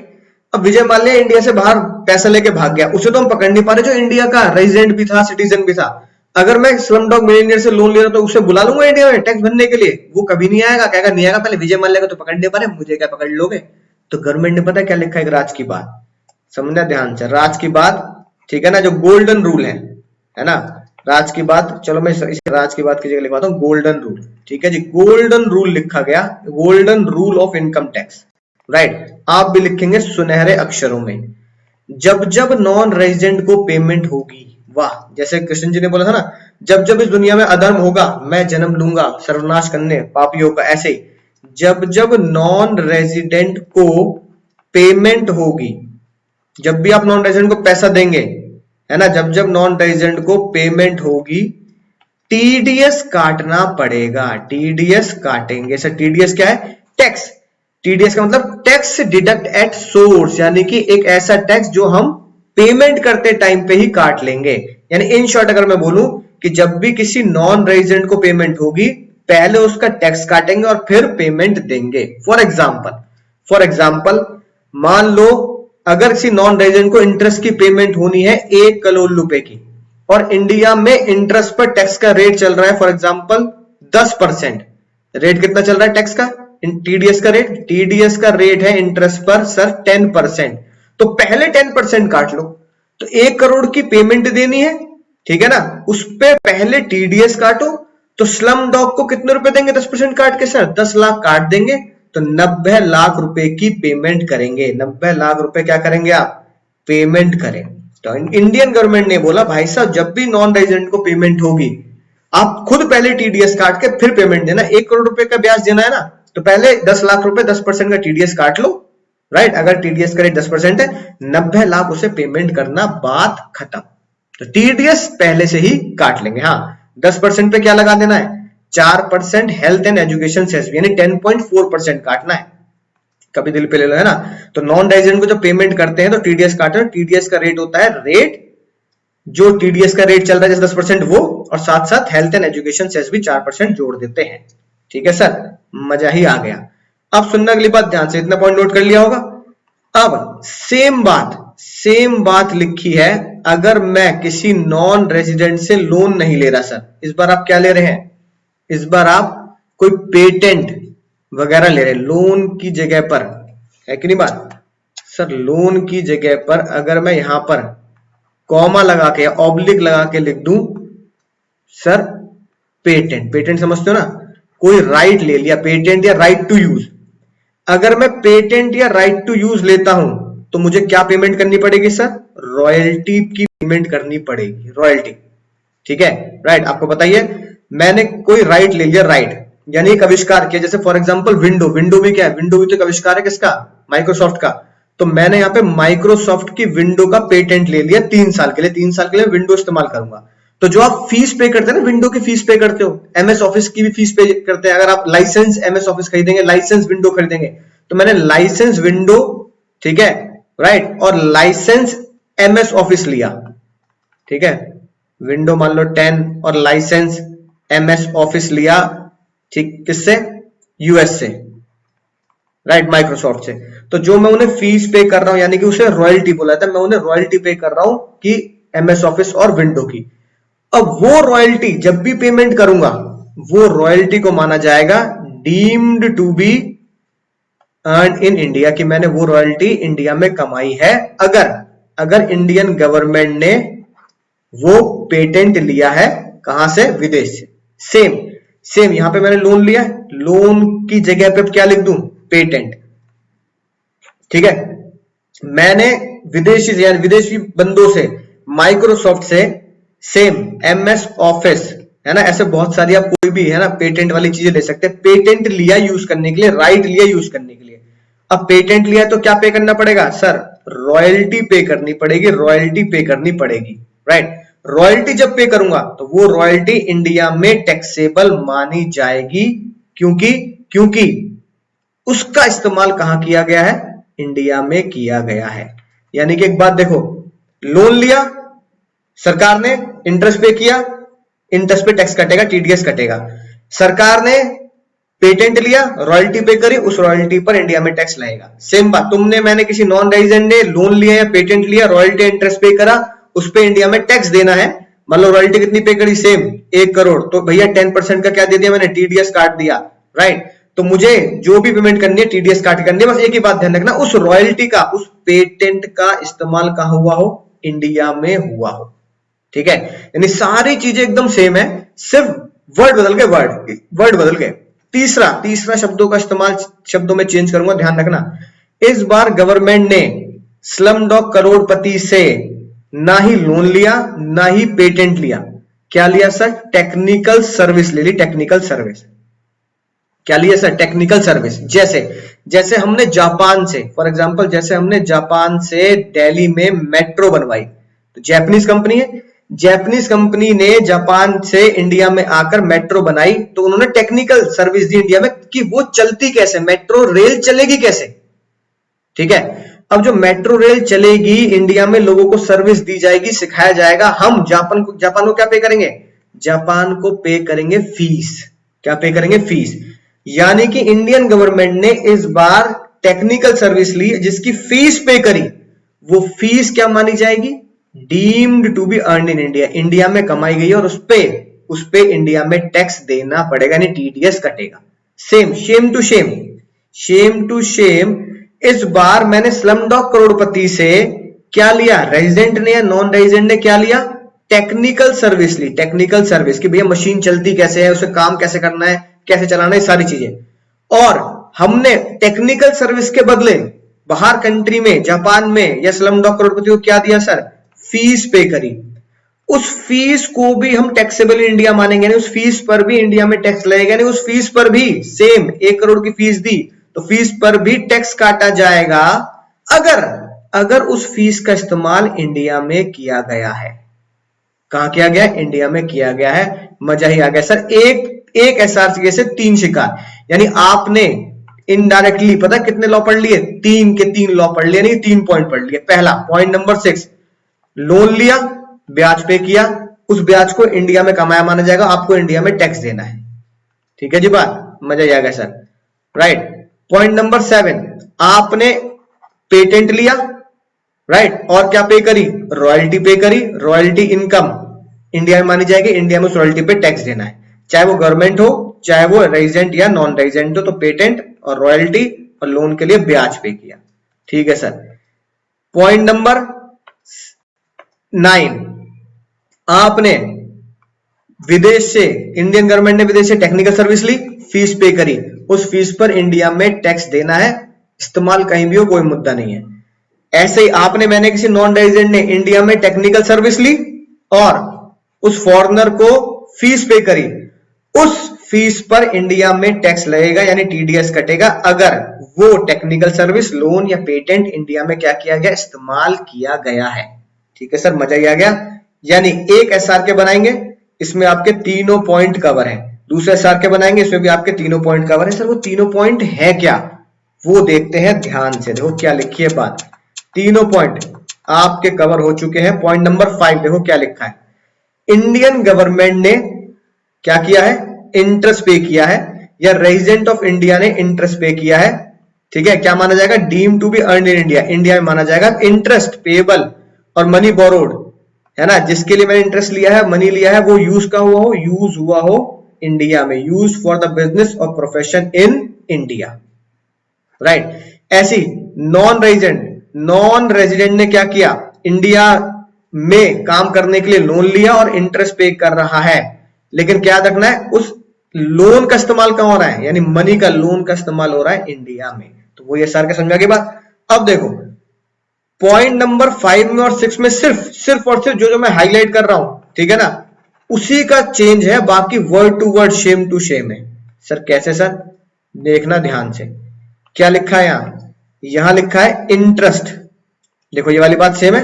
अब विजय माल्या इंडिया से बाहर पैसा लेके भाग गया, उसे तो हम पकड़ नहीं पा रहे, जो इंडिया का रेजिडेंट भी था, सिटीजन भी था। अगर मैं स्लम डॉग मिलियनेयर से लोन ले रहा तो उसे बुला लूंगा इंडिया में टैक्स भरने के लिए, वो कभी नहीं आएगा, कहेगा नहीं आएगा, पहले विजय माल्या को तो पकड़ नहीं पा रहे, मुझे क्या पकड़ लोगे? तो गवर्नमेंट ने पता क्या लिखा है, राज की बात समझना ध्यान से, राज की बात, ठीक है ना, जो गोल्डन रूल है ना, राज की बात, चलो मैं इस राज की बात की जगह लिखवाता हूँ गोल्डन रूल, ठीक है जी, गोल्डन रूल लिखा गया, golden rule of income tax, right. आप भी लिखेंगे सुनहरे अक्षरों में, जब जब नॉन रेजिडेंट को पेमेंट होगी, वाह, जैसे कृष्ण जी ने बोला था ना, जब जब इस दुनिया में अधर्म होगा मैं जन्म लूंगा सर्वनाश करने पापियों का, ऐसे जब जब नॉन रेजिडेंट को पेमेंट होगी, जब भी आप नॉन रेजिडेंट को पैसा देंगे, है ना, जब जब नॉन रेजिडेंट को पेमेंट होगी टीडीएस काटना पड़ेगा, टीडीएस काटेंगे। सर टीडीएस क्या है? टैक्स। टीडीएस का मतलब टैक्स डिडक्ट एट सोर्स, यानी कि एक ऐसा टैक्स जो हम पेमेंट करते टाइम पे ही काट लेंगे। यानी इन शॉर्ट अगर मैं बोलूं कि जब भी किसी नॉन रेजिडेंट को पेमेंट होगी पहले उसका टैक्स काटेंगे और फिर पेमेंट देंगे। फॉर एग्जाम्पल मान लो अगर किसी नॉन रेजिडेंट को इंटरेस्ट की पेमेंट होनी है 1 करोड़ रुपए की, और इंडिया में इंटरेस्ट पर टैक्स का रेट चल रहा है फॉर एग्जांपल 10%। रेट कितना चल रहा है टैक्स का? टीडीएस का रेट, टीडीएस का रेट है इंटरेस्ट पर सर 10%, तो पहले 10% काट लो। तो 1 करोड़ की पेमेंट देनी है, ठीक है ना, उस पे पहले टीडीएस काटो, तो स्लम डॉग को कितने रुपए देंगे 10% काट के? सर 10 लाख काट देंगे, तो 90 लाख रुपए की पेमेंट करेंगे। 90 लाख रुपए क्या करेंगे आप? पेमेंट करें। तो इंडियन गवर्नमेंट ने बोला भाई साहब जब भी नॉन रेजिडेंट को पेमेंट होगी आप खुद पहले टीडीएस काट के फिर पेमेंट देना। 1 करोड़ रुपए का ब्याज देना है ना, तो पहले 10 लाख रुपए 10% का टीडीएस काट लो, राइट। अगर टीडीएस का रेट 10% है, 90 लाख उसे पेमेंट करना, बात खत्म। तो टीडीएस पहले से ही काट लेंगे। हाँ, 10% पे क्या लगा देना है? 4% हेल्थ एंड एजुकेशन सेस, यानी 10.4% काटना है। कभी दिल पे ले लो, है ना। तो नॉन रेजिडेंट को जब पेमेंट करते हैं तो टीडीएस काटो, टीडीएस का रेट होता है रेट, जो टीडीएस का रेट चल रहा है जैसे 10% वो, और साथ साथ हेल्थ एंड एजुकेशन सेस भी 4% जोड़ देते हैं। ठीक है सर, मजा ही आ गया। अब सुनना अगली बात ध्यान से, इतना पॉइंट नोट कर लिया होगा। अब सेम बात लिखी है अगर मैं किसी नॉन रेजिडेंट से लोन नहीं ले रहा। सर इस बार आप क्या ले रहे हैं? इस बार आप कोई पेटेंट वगैरह ले रहे हैं लोन की जगह पर, है कि नहीं बात? सर लोन की जगह पर अगर मैं यहां पर कॉमा लगा के या ऑब्लिक लगा के लिख दूं सर पेटेंट समझते हो ना, कोई राइट ले लिया, पेटेंट या राइट टू यूज। अगर मैं पेटेंट या राइट टू यूज लेता हूं तो मुझे क्या पेमेंट करनी पड़ेगी सर? रॉयल्टी की पेमेंट करनी पड़ेगी, रॉयल्टी। ठीक है, राइट। आपको बताइए मैंने कोई राइट ले लिया, राइट यानी एक आविष्कार किया, जैसे फॉर एग्जांपल विंडो भी क्या है? विंडो भी तो एक आविष्कार है, किसका? माइक्रोसॉफ्ट का। तो मैंने यहाँ पे माइक्रोसॉफ्ट की विंडो का पेटेंट ले लिया 3 साल के लिए, 3 साल के लिए विंडो इस्तेमाल करूंगा। तो जो आप फीस पे करते हैं ना, विंडो की फीस पे करते हो, एमएस ऑफिस की भी फीस पे करते हैं। अगर आप लाइसेंस एमएस ऑफिस खरीदेंगे, लाइसेंस विंडो खरीदेंगे, तो मैंने लाइसेंस विंडो, ठीक है, राइट, और लाइसेंस एमएस ऑफिस लिया। ठीक है, विंडो मान लो 10 और लाइसेंस एमएस ऑफिस लिया, ठीक, किससे? यूएस से, राइट, माइक्रोसॉफ्ट से। तो जो मैं उन्हें फीस पे कर रहा हूं, यानी कि उसे रॉयल्टी बोला था, मैं उन्हें रॉयल्टी पे कर रहा हूं कि MS ऑफिस और विंडो की। अब वो रॉयल्टी जब भी पेमेंट करूंगा वो रॉयल्टी को माना जाएगा deemed to be earn in India, कि मैंने वो रॉयल्टी इंडिया में कमाई है अगर इंडियन गवर्नमेंट ने वो पेटेंट लिया है कहां से, विदेश से। सेम यहां पे मैंने लोन लिया है, लोन की जगह पे क्या लिख दूं, पेटेंट। ठीक है, मैंने विदेशी बंदों से, माइक्रोसॉफ्ट से सेम MS ऑफिस है ना, ऐसे बहुत सारी आप कोई भी है ना पेटेंट वाली चीजें ले सकते हैं। पेटेंट लिया यूज करने के लिए, राइट लिया यूज करने के लिए। अब पेटेंट लिया तो क्या पे करना पड़ेगा सर, रॉयल्टी पे करनी पड़ेगी, रॉयल्टी पे करनी पड़ेगी, राइट। रॉयल्टी जब पे करूंगा तो वो रॉयल्टी इंडिया में टैक्सेबल मानी जाएगी, क्योंकि उसका इस्तेमाल कहां किया गया है, इंडिया में किया गया है। यानी कि एक बात देखो, लोन लिया सरकार ने, इंटरेस्ट पे किया, इंटरेस्ट पे टैक्स कटेगा, TDS कटेगा। सरकार ने पेटेंट लिया, रॉयल्टी पे करी, उस रॉयल्टी पर इंडिया में टैक्स लगेगा। सेम बात, मैंने किसी नॉन रेजिडेंट ने लोन लिया या पेटेंट लिया, रॉयल्टी इंटरेस्ट पे करा, उस पे इंडिया में टैक्स देना है। मतलब रॉयल्टी कितनी पे करी, सेम 1 करोड़, तो भैया 10% का क्या दे दिया मैंने, TDS काट दिया, राइट। तो मुझे जो भी पेमेंट करनी है TDS काट करनी है। बस एक ही बात ध्यान रखना, उस रॉयल्टी का, उस पेटेंट का इस्तेमाल कहां हुआ हो, इंडिया में हुआ हो। ठीक है, यानी सारी चीजें एकदम सेम है, सिर्फ वर्ड बदल गए, वर्ड बदल गए। तीसरा शब्दों का इस्तेमाल शब्दों में चेंज करूंगा, ध्यान रखना। इस बार गवर्नमेंट ने स्लम डॉग करोड़पति से ना ही लोन लिया ना ही पेटेंट लिया, क्या लिया सर, टेक्निकल सर्विस ले ली, टेक्निकल सर्विस। क्या लिया सर, टेक्निकल सर्विस। जैसे हमने जापान से, फॉर एग्जांपल जैसे हमने जापान से दिल्ली में मेट्रो बनवाई, तो जापानीज कंपनी है, जापानीज कंपनी ने जापान से इंडिया में आकर मेट्रो बनाई, तो उन्होंने टेक्निकल सर्विस दी इंडिया में कि वो चलती कैसे, मेट्रो रेल चलेगी कैसे। ठीक है, अब जो मेट्रो रेल चलेगी इंडिया में, लोगों को सर्विस दी जाएगी, सिखाया जाएगा। हम जापान को क्या पे करेंगे, जापान को पे करेंगे फीस। क्या पे करेंगे, फीस। यानी कि इंडियन गवर्नमेंट ने इस बार टेक्निकल सर्विस ली, जिसकी फीस पे करी, वो फीस क्या मानी जाएगी, deemed to be earn in India, India में कमाई गई और उस पे इंडिया में टैक्स देना पड़ेगा, यानी TDS कटेगा। शेम टू शेम इस बार मैंने स्लम डॉग करोड़पति से क्या लिया, रेजिडेंट ने या नॉन रेजिडेंट ने क्या लिया, टेक्निकल सर्विस ली। टेक्निकल सर्विस कि भैया मशीन चलती कैसे है, उसे काम कैसे करना है, कैसे चलाना है, सारी चीजें। और हमने टेक्निकल सर्विस के बदले बाहर कंट्री में, जापान में या स्लम डॉग करोड़पति को क्या दिया सर, फीस पे करी। उस फीस को भी हम टैक्सेबल इंडिया मानेंगे, उस फीस पर भी इंडिया में टैक्स लगेगा, नहीं उस फीस पर भी सेम 1 करोड़ की फीस दी तो फीस पर भी टैक्स काटा जाएगा, अगर उस फीस का इस्तेमाल इंडिया में किया गया है। कहां किया गया, इंडिया में किया गया है। मजा ही आ गया सर, एक SRCA से 3 शिकार, यानी आपने इनडायरेक्टली पता कितने लॉ पढ़ लिए, 3 के 3 लॉ पढ़ लिए, नहीं 3 पॉइंट पढ़ लिए। पहला पॉइंट नंबर 6, लोन लिया, ब्याज पे किया, उस ब्याज को इंडिया में कमाया माना जाएगा, आपको इंडिया में टैक्स देना है। ठीक है जी बात, मजा ही आ गया सर, राइट। पॉइंट नंबर 7, आपने पेटेंट लिया, राइट, और क्या पे करी, रॉयल्टी पे करी, रॉयल्टी इनकम इंडिया में मानी जाएगी, इंडिया में उस रॉयल्टी पे टैक्स देना है, चाहे वो गवर्नमेंट हो, चाहे वो रेजिडेंट या नॉन रेजिडेंट हो। तो पेटेंट और रॉयल्टी और लोन के लिए ब्याज पे किया। ठीक है सर। पॉइंट नंबर 9, आपने विदेश से, इंडियन गवर्नमेंट ने विदेश से टेक्निकल सर्विस ली, फीस पे करी, उस फीस पर इंडिया में टैक्स देना है, इस्तेमाल कहीं भी हो कोई मुद्दा नहीं है। ऐसे ही मैंने किसी नॉन रेजिडेंट ने इंडिया में टेक्निकल सर्विस ली और उस फॉरेनर को फीस पे करी, उस फीस पर इंडिया में टैक्स लगेगा, यानी TDS कटेगा, अगर वो टेक्निकल सर्विस, लोन या पेटेंट इंडिया में क्या किया गया, इस्तेमाल किया गया है। ठीक है सर, मजा ही आ गया। यानी एक SRK बनाएंगे, इसमें आपके तीनों पॉइंट कवर है, दूसरे SRK बनाएंगे, इसमें भी आपके तीनों पॉइंट कवर है। सर वो तीनों पॉइंट है क्या, वो देखते हैं ध्यान से। देखो क्या लिखी है बात, तीनों पॉइंट आपके कवर हो चुके हैं। पॉइंट नंबर 5 देखो क्या लिखा है, इंडियन गवर्नमेंट ने क्या किया है, इंटरेस्ट पे किया है, या रेजिडेंट ऑफ इंडिया ने इंटरेस्ट पे किया है। ठीक है, क्या माना जाएगा, deem to be earn in India, India में माना जाएगा। इंटरेस्ट पेएबल और मनी बोरोड है ना, जिसके लिए मैंने इंटरेस्ट लिया है, मनी लिया है, वो यूज हुआ हो इंडिया में, यूज फॉर द बिजनेस और प्रोफेशन इन इंडिया, राइट। ऐसी नॉन रेजिडेंट ने क्या किया, इंडिया में काम करने के लिए लोन लिया और इंटरेस्ट पे कर रहा है, लेकिन क्या रखना है, उस लोन का इस्तेमाल कहां हो रहा है, यानी मनी का लोन का इस्तेमाल हो रहा है इंडिया में। तो वो ये सर के समझा के बाद। अब देखो पॉइंट नंबर 5 में और 6 में सिर्फ और सिर्फ जो मैं हाईलाइट कर रहा हूं, ठीक है ना, उसी का चेंज है, बाकी word to word same to same है। सर कैसे सर, देखना ध्यान से, क्या लिखा है यहां लिखा है इंटरेस्ट, देखो ये वाली बात सेम है,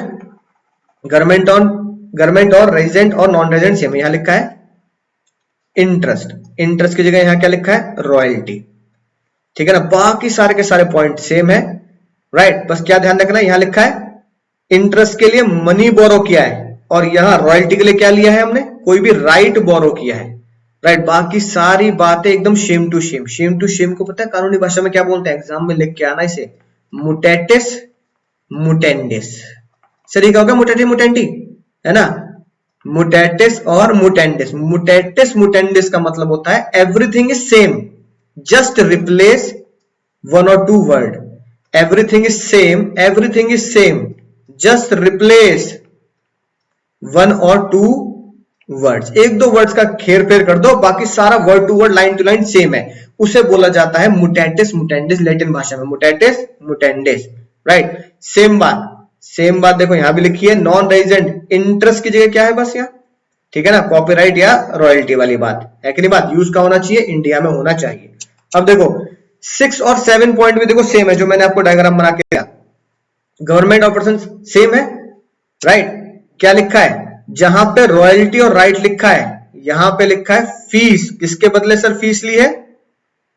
गवर्नमेंट और रेजिडेंट और नॉन रेजिडेंट सेम है, यहां लिखा है इंटरेस्ट की जगह यहां क्या लिखा है, रॉयल्टी, ठीक है ना, बाकी सारे के सारे पॉइंट सेम है, राइट। बस क्या ध्यान रखना है, यहां लिखा है इंटरेस्ट के लिए मनी बोरो किया है, और यहां रॉयल्टी के लिए क्या लिया है हमने, कोई भी राइट बोरो किया है, राइट। बाकी सारी बातें एकदम सेम टू सेम को पता है कानूनी भाषा में क्या बोलते हैं, एग्जाम में लिख के आना इसे, मुटेटिस मुटेंडिस, सही कहा होगा, मुटेटिस मुटेंडी, है ना, मुटेटिस और मुटेंडिस मुटेंडिस का मतलब होता है everything is same, just replace one और two word, everything is same, just replace one और टू वर्ड्स, एक दो वर्ड्स का खेर फेर कर दो, बाकी सारा word to word line to line same है, उसे बोला जाता है मुटेटिस मुटेंडिस, लैटिन भाषा में मुटेटिस मुटेंडिस, राइट। सेम बात देखो यहां भी लिखी है, नॉन रेजिडेंट इंटरेस्ट की जगह क्या है, बस यहाँ, ठीक है ना, कॉपीराइट या रॉयल्टी वाली बात है कि नहीं, बात यूज का होना चाहिए, इंडिया में होना चाहिए। अब देखो 6 और 7 पॉइंट भी देखो सेम है, जो मैंने आपको डायग्राम बना के दिया, गवर्नमेंट ऑपरेशन सेम है, राइट। क्या लिखा है, जहां पे रॉयल्टी और राइट लिखा है, यहां पे लिखा है फीस, किसके बदले सर फीस ली है,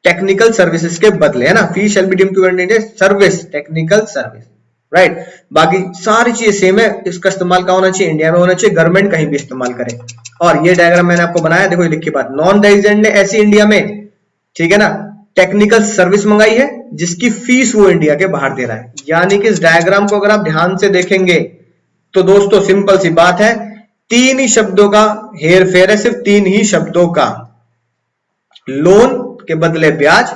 टेक्निकल सर्विसेज के बदले, है ना, fees shall be deemed to be service, technical service, right. बाकी सारी चीजें सेम है, इसका इस्तेमाल कहां होना चाहिए, इंडिया में होना चाहिए, गवर्नमेंट कहीं भी इस्तेमाल करे। और ये डायग्राम मैंने आपको बनाया, देखो ये लिखी बात, नॉन रेजिडेंट ने ऐसी इंडिया में, ठीक है ना, टेक्निकल सर्विस मंगाई है, जिसकी फीस वो इंडिया के बाहर दे रहा है, यानी कि इस डायग्राम को अगर आप ध्यान से देखेंगे तो दोस्तों सिंपल सी बात है, 3 ही शब्दों का हेर फेर है, सिर्फ 3 ही शब्दों का, लोन के बदले ब्याज,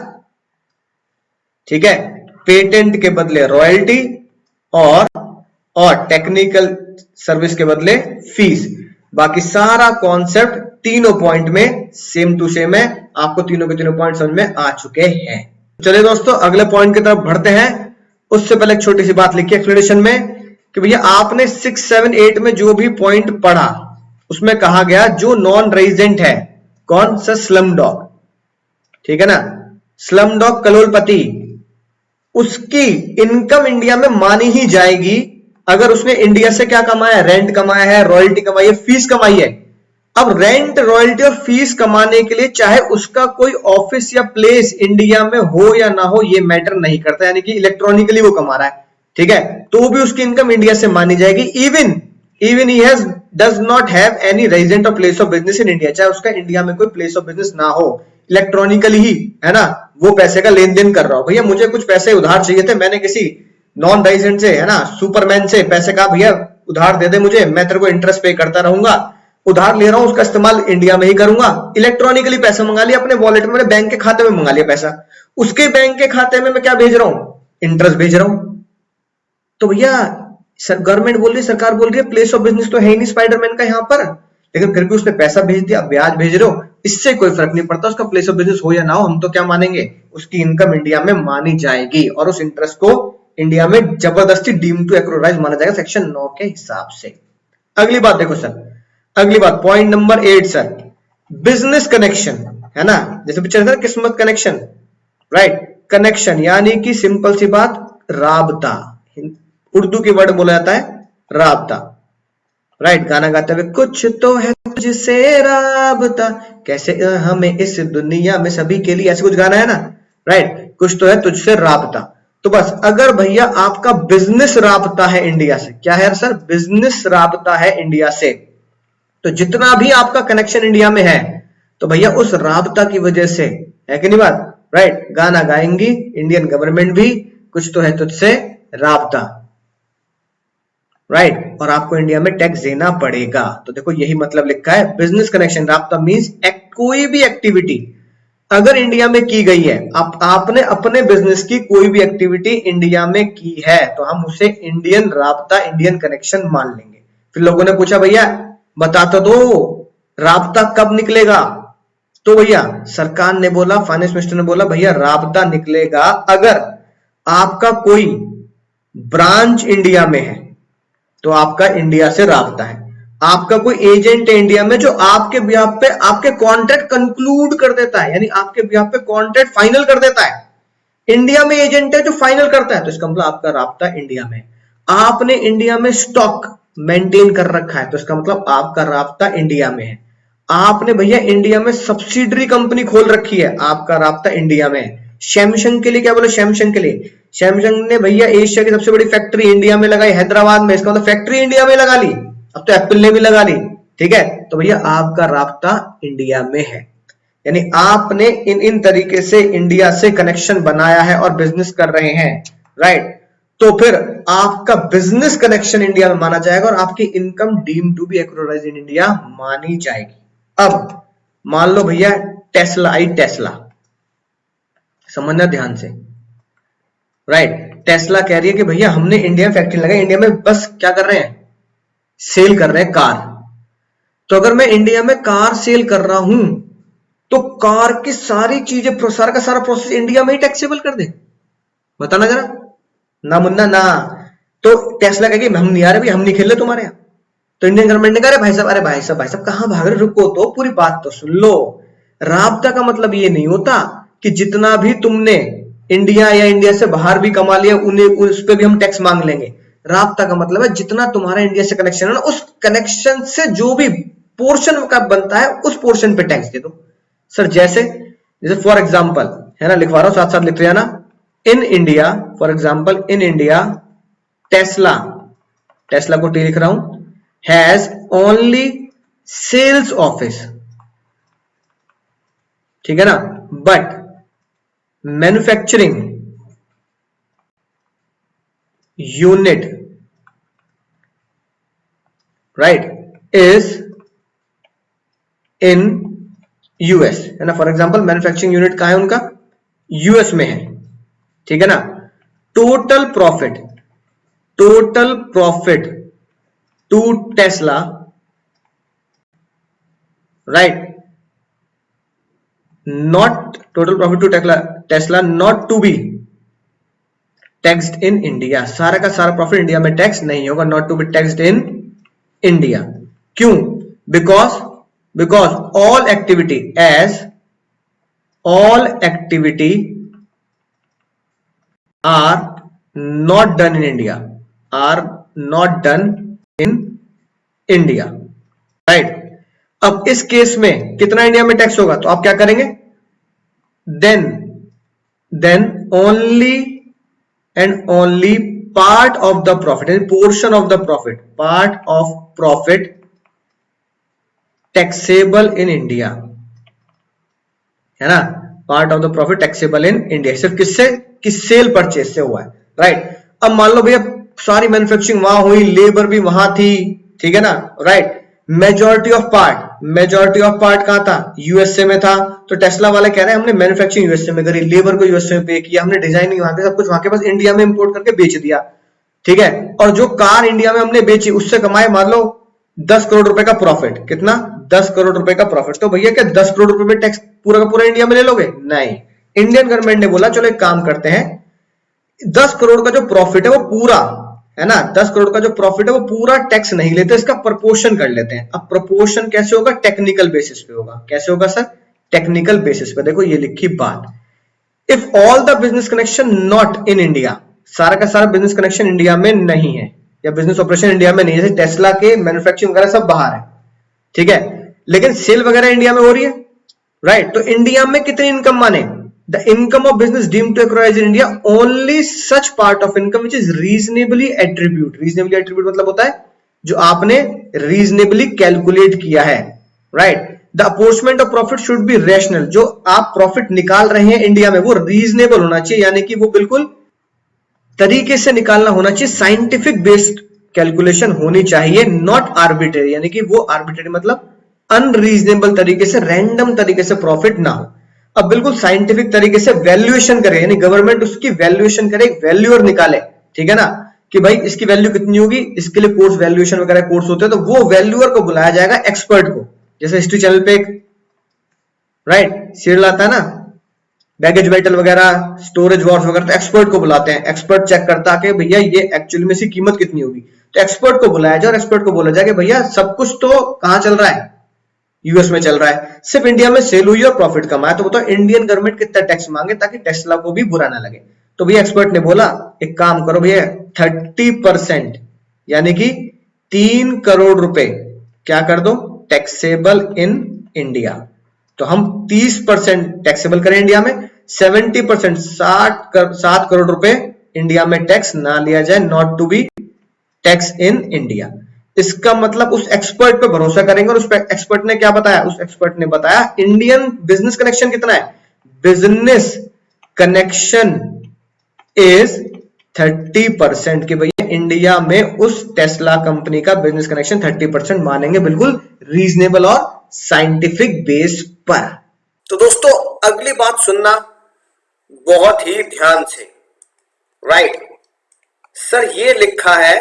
ठीक है, पेटेंट के बदले रॉयल्टी, और टेक्निकल सर्विस के बदले फीस, बाकी सारा कॉन्सेप्ट तीनों पॉइंट में सेम टू सेम है, आपको तीनों के तीनों पॉइंट समझ में आ चुके हैं। चलिए दोस्तों अगले पॉइंट की तरफ बढ़ते हैं, उससे पहले एक छोटी सी बात लिखी एक्सप्लेनेशन में कि भैया आपने 6, 7, 8 में जो भी पॉइंट पढ़ा उसमें कहा गया जो नॉन रेजिडेंट है, कौन सा, स्लम डॉग, ठीक है ना, स्लम डॉग कलोलपति, उसकी इनकम इंडिया में मानी ही जाएगी अगर उसने इंडिया से क्या कमाया है, रेंट कमाया है, रॉयल्टी कमाई है, फीस कमाई है। अब रेंट, रॉयल्टी और फीस कमाने के लिए चाहे उसका कोई ऑफिस या प्लेस इंडिया में हो या ना हो, ये मैटर नहीं करता, यानी कि इलेक्ट्रॉनिकली वो कमा रहा है, ठीक है, तो भी उसकी इनकम इंडिया से मानी जाएगी, even he has does not have any resident और place of business in India, चाहे उसका इंडिया में कोई प्लेस ऑफ बिजनेस ना हो, इलेक्ट्रॉनिकली ही, है ना, वो पैसे का लेन देन कर रहा हो। भैया मुझे कुछ पैसे उधार चाहिए थे, मैंने किसी नॉन रेजिडेंट से, है ना, सुपरमैन से पैसे कहा भैया उधार दे दे मुझे, मैं तेरे को इंटरेस्ट पे करता रहूंगा, उधार ले रहा हूं, उसका इस्तेमाल इंडिया में ही करूंगा, इलेक्ट्रॉनिकली पैसा मंगा लिया अपने वॉलेट में, बैंक के खाते में मंगा लिया पैसा, उसके बैंक के खाते में मैं क्या भेज रहा हूं, इंटरेस्ट भेज रहा हूं। तो भैया गवर्नमेंट बोल रही है, सरकार बोल रही है, प्लेस ऑफ बिजनेस तो है ही नहीं स्पाइडरमैन का यहां पर, लेकिन फिर भी उसने पैसा भेज दिया, ब्याज भेज रहे हो, इससे कोई फर्क नहीं पड़ता उसका प्लेस ऑफ बिजनेस हो या ना हो, हम तो क्या मानेंगे, उसकी इनकम इंडिया में मानी जाएगी और उस इंटरेस्ट को इंडिया में जबरदस्ती डीम टू एक्रोराइज माना जाएगा सेक्शन 9 के हिसाब से। अगली बात देखो सर, अगली बात point number 8 sir, business connection, है ना, जैसे पिक्चर था किस्मत कनेक्शन, राइट, कनेक्शन यानी कि सिंपल सी बात राबता, उर्दू की वर्ड बोला जाता है राबता, राइट, गाना गाते हुए कुछ तो है तुझसे राबता, कैसे हमें इस दुनिया में सभी के लिए, ऐसे कुछ गाना है ना, राइट, कुछ तो है तुझसे राबता। तो बस अगर भैया आपका बिजनेस राबता है इंडिया से, क्या है सर, बिजनेस राबता है इंडिया से, तो जितना भी आपका कनेक्शन इंडिया में है, तो भैया उस राबता की वजह से, है कि नहीं बात, राइट, गाना गाएंगी इंडियन गवर्नमेंट भी, कुछ तो है तुझसे राबता, राइट, और आपको इंडिया में टैक्स देना पड़ेगा। तो देखो यही मतलब लिखा है बिजनेस कनेक्शन राब्ता मींस कोई भी एक्टिविटी अगर इंडिया में की गई है, आपने अपने बिजनेस की कोई भी एक्टिविटी इंडिया में की है तो हम उसे इंडियन राब्ता, इंडियन कनेक्शन मान लेंगे। फिर लोगों ने पूछा भैया बता तो दो राब्ता कब निकलेगा, तो भैया सरकार ने बोला, फाइनेंस मिनिस्टर ने बोला भैया राब्ता निकलेगा अगर आपका कोई ब्रांच इंडिया में है तो आपका इंडिया से राब्ता है, आपका कोई एजेंट है इंडिया में जो आपके बिहाफ पे आपके कॉन्ट्रैक्ट कंक्लूड कर देता है, यानी आपके बिहाफ पे कॉन्ट्रैक्ट फाइनल कर देता है, इंडिया में एजेंट है जो फाइनल करता है, तो इसका मतलब आपका राब्ता इंडिया में। आपने इंडिया में स्टॉक मेंटेन कर रखा है तो इसका मतलब आपका राब्ता इंडिया में है। आपने भैया इंडिया में सब्सिडरी कंपनी खोल रखी है, आपका राब्ता इंडिया में है। सैमसंग के लिए क्या बोले, सैमसंग के लिए, सैमसंग ने भैया एशिया की सबसे बड़ी फैक्ट्री इंडिया में लगाई हैदराबाद में, इसका मतलब फैक्ट्री इंडिया में लगा ली, अब तो एप्पल ने भी लगा ली, ठीक है, तो भैया आपका राब्ता इंडिया में है। यानी आपने इन तरीके से इंडिया से कनेक्शन बनाया है और बिजनेस कर रहे हैं, राइट, तो फिर आपका बिजनेस कनेक्शन इंडिया में माना जाएगा और आपकी income deem to be accrue or arised in India मानी जाएगी। अब मान लो भैया टेस्ला आई, टेस्ला समझना ध्यान से, राइट, टेस्ला कह रही है कि भैया हमने इंडिया में फैक्ट्री लगाई, इंडिया में बस क्या कर रहे हैं, सेल कर रहे हैं कार। तो अगर मैं इंडिया में कार सेल कर रहा हूं तो कार की सारी चीजें, सारा का सारा प्रोसेस इंडिया में ही टैक्सेबल कर दे, बताना जरा, ना मुन्ना ना। तो टेस्ला कहेगी हम नहीं आ रहे भाई, हम नहीं खेल रहे तुम्हारे यहाँ। तो इंडियन गवर्नमेंट ने कहा भाई साहब, अरे भाई साहब कहां भाग रहे, रुको तो पूरी बात तो सुन लो। राब्ता का मतलब ये नहीं होता कि जितना भी तुमने इंडिया या इंडिया से बाहर भी कमा लिया उन्हें उस पर भी हम टैक्स मांग लेंगे। राब्ता का मतलब है जितना तुम्हारा इंडिया से कनेक्शन है ना, उस कनेक्शन से जो भी पोर्शन का बनता है उस पोर्शन पे टैक्स दे दो। सर जैसे फॉर एग्जाम्पल है ना, लिखवा रहा हूं साथ साथ लिख रहे ना, in India, for example in India Tesla, Tesla को टी लिख रहा हूं, हैज ओनली सेल्स ऑफिस, ठीक है ना, but manufacturing unit, right, is in US, है ना, फॉर एग्जांपल मैन्युफैक्चरिंग यूनिट कहां है उनका, यूएस में है, ठीक है ना। Total profit to Tesla, right, not total profit to Tesla not to be taxed in India, सारा का सारा प्रॉफिट इंडिया में टैक्स नहीं होगा, not to be taxed in India. क्यों, because all activity are not done in India, right। अब इस case में कितना इंडिया में टैक्स होगा, तो आप क्या करेंगे, then only and only part of the profit, portion of the profit, part of profit taxable in India, है ना, part of the profit taxable in India, सिर्फ किससे, किस सेल परचेज से हुआ है, राइट। अब मान लो भैया सारी मैन्युफैक्चरिंग वहां हुई, लेबर भी वहां थी, ठीक है ना, राइट, मेजॉरिटी ऑफ पार्ट कहां था, यूएसए में था। तो टेस्ला वाले कह रहे हैं हमने मैन्युफैक्चरिंग यूएसए में करी, लेबर को यूएसए में पे किया, हमने डिजाइनिंग वहां के सब कुछ वहां के पास इंडिया में इंपोर्ट करके बेच दिया, ठीक है, और जो कार इंडिया में हमने बेची उससे कमाए मान लो 10 करोड़ रुपए का प्रॉफिट, कितना, 10 करोड़ रुपए का प्रॉफिट। तो भैया क्या 10 करोड़ रुपए में टैक्स पूरा का पूरा इंडिया में ले लोगे, नहीं, इंडियन गवर्नमेंट ने बोला चलो एक काम करते हैं, 10 करोड़ का जो प्रॉफिट है वो पूरा, है ना, 10 करोड़ का जो प्रॉफिट है वो पूरा टैक्स नहीं लेते, इसका प्रपोर्शन कर लेते हैं। अब प्रपोर्शन कैसे होगा, टेक्निकल बेसिस पे होगा, कैसे होगा सर, टेक्निकल बेसिस पे। देखो ये लिखी बात, if all the business connection not in India, सारा का सारा बिजनेस कनेक्शन इंडिया में नहीं है या बिजनेस ऑपरेशन इंडिया में नहीं है, जैसे टेस्ला के मैन्युफैक्चरिंग वगैरह सब बाहर है, ठीक है, लेकिन सेल वगैरह इंडिया में हो रही है, राइट। तो इंडिया में कितनी इनकम माने, the income of business deemed to acquired in India only such part of income which is reasonably attribute, reasonably attribute मतलब होता है जो आपने रीजनेबली कैलकुलेट किया है, right. The apportionment of profit should be rational, जो आप प्रॉफिट निकाल रहे हैं इंडिया में वो रीजनेबल होना चाहिए, यानी कि वो बिल्कुल तरीके से निकालना होना चाहिए, साइंटिफिक बेस्ड कैलकुलेशन होनी चाहिए, नॉट आर्बिट्रेरी, यानी कि वो आर्बिट्रेरी मतलब अनरीजनेबल तरीके से, रैंडम तरीके से प्रॉफिट ना हो। अब बिल्कुल साइंटिफिक तरीके से वैल्यूएशन करे, यानी गवर्नमेंट उसकी वैल्यूएशन करे, एक वैल्यूअर निकाले, ठीक है ना, कि भाई इसकी वैल्यू कितनी होगी, इसके लिए कोर्स वैल्यूएशन वगैरह कोर्स होते हैं, तो वो वैल्यूअर को बुलाया जाएगा, एक्सपर्ट को। जैसे हिस्ट्री चैनल पे एक राइट सीरियल आता है ना, बैगेज बैटल वगैरह, स्टोरेज वॉर्स वगैरह, तो एक्सपर्ट को बुलाते हैं, एक्सपर्ट चेक करता है कि भैया ये एक्चुअली में इसकी कीमत कितनी होगी, तो एक्सपर्ट को बुलाया जाए और एक्सपर्ट को बोला जाए कि भैया सब कुछ तो कहां चल रहा है, यूएस में चल रहा है, सिर्फ इंडिया में सेल हुई और प्रॉफिट कमाया, तो बताओ इंडियन गवर्नमेंट कितना टैक्स मांगे ताकि टेस्ला को भी बुरा ना लगे। तो भैया एक्सपर्ट ने बोला एक काम करो भैया 30%, यानी कि 3 करोड़ रुपए क्या कर दो, टैक्सेबल इन इंडिया। तो हम 30% टैक्सेबल करें इंडिया में, 70% 7 करोड़ रुपए इंडिया में टैक्स ना लिया जाए, not to be tax in India. इसका मतलब उस एक्सपर्ट पे भरोसा करेंगे, और उस एक्सपर्ट ने क्या बताया, उस एक्सपर्ट ने बताया इंडियन बिजनेस कनेक्शन कितना है, बिजनेस कनेक्शन इज 30%, कि भैया इंडिया में उस टेस्ला कंपनी का बिजनेस कनेक्शन 30% मानेंगे, बिल्कुल रीजनेबल और साइंटिफिक बेस पर। तो दोस्तों अगली बात सुनना बहुत ही ध्यान से, राइट। सर ये लिखा है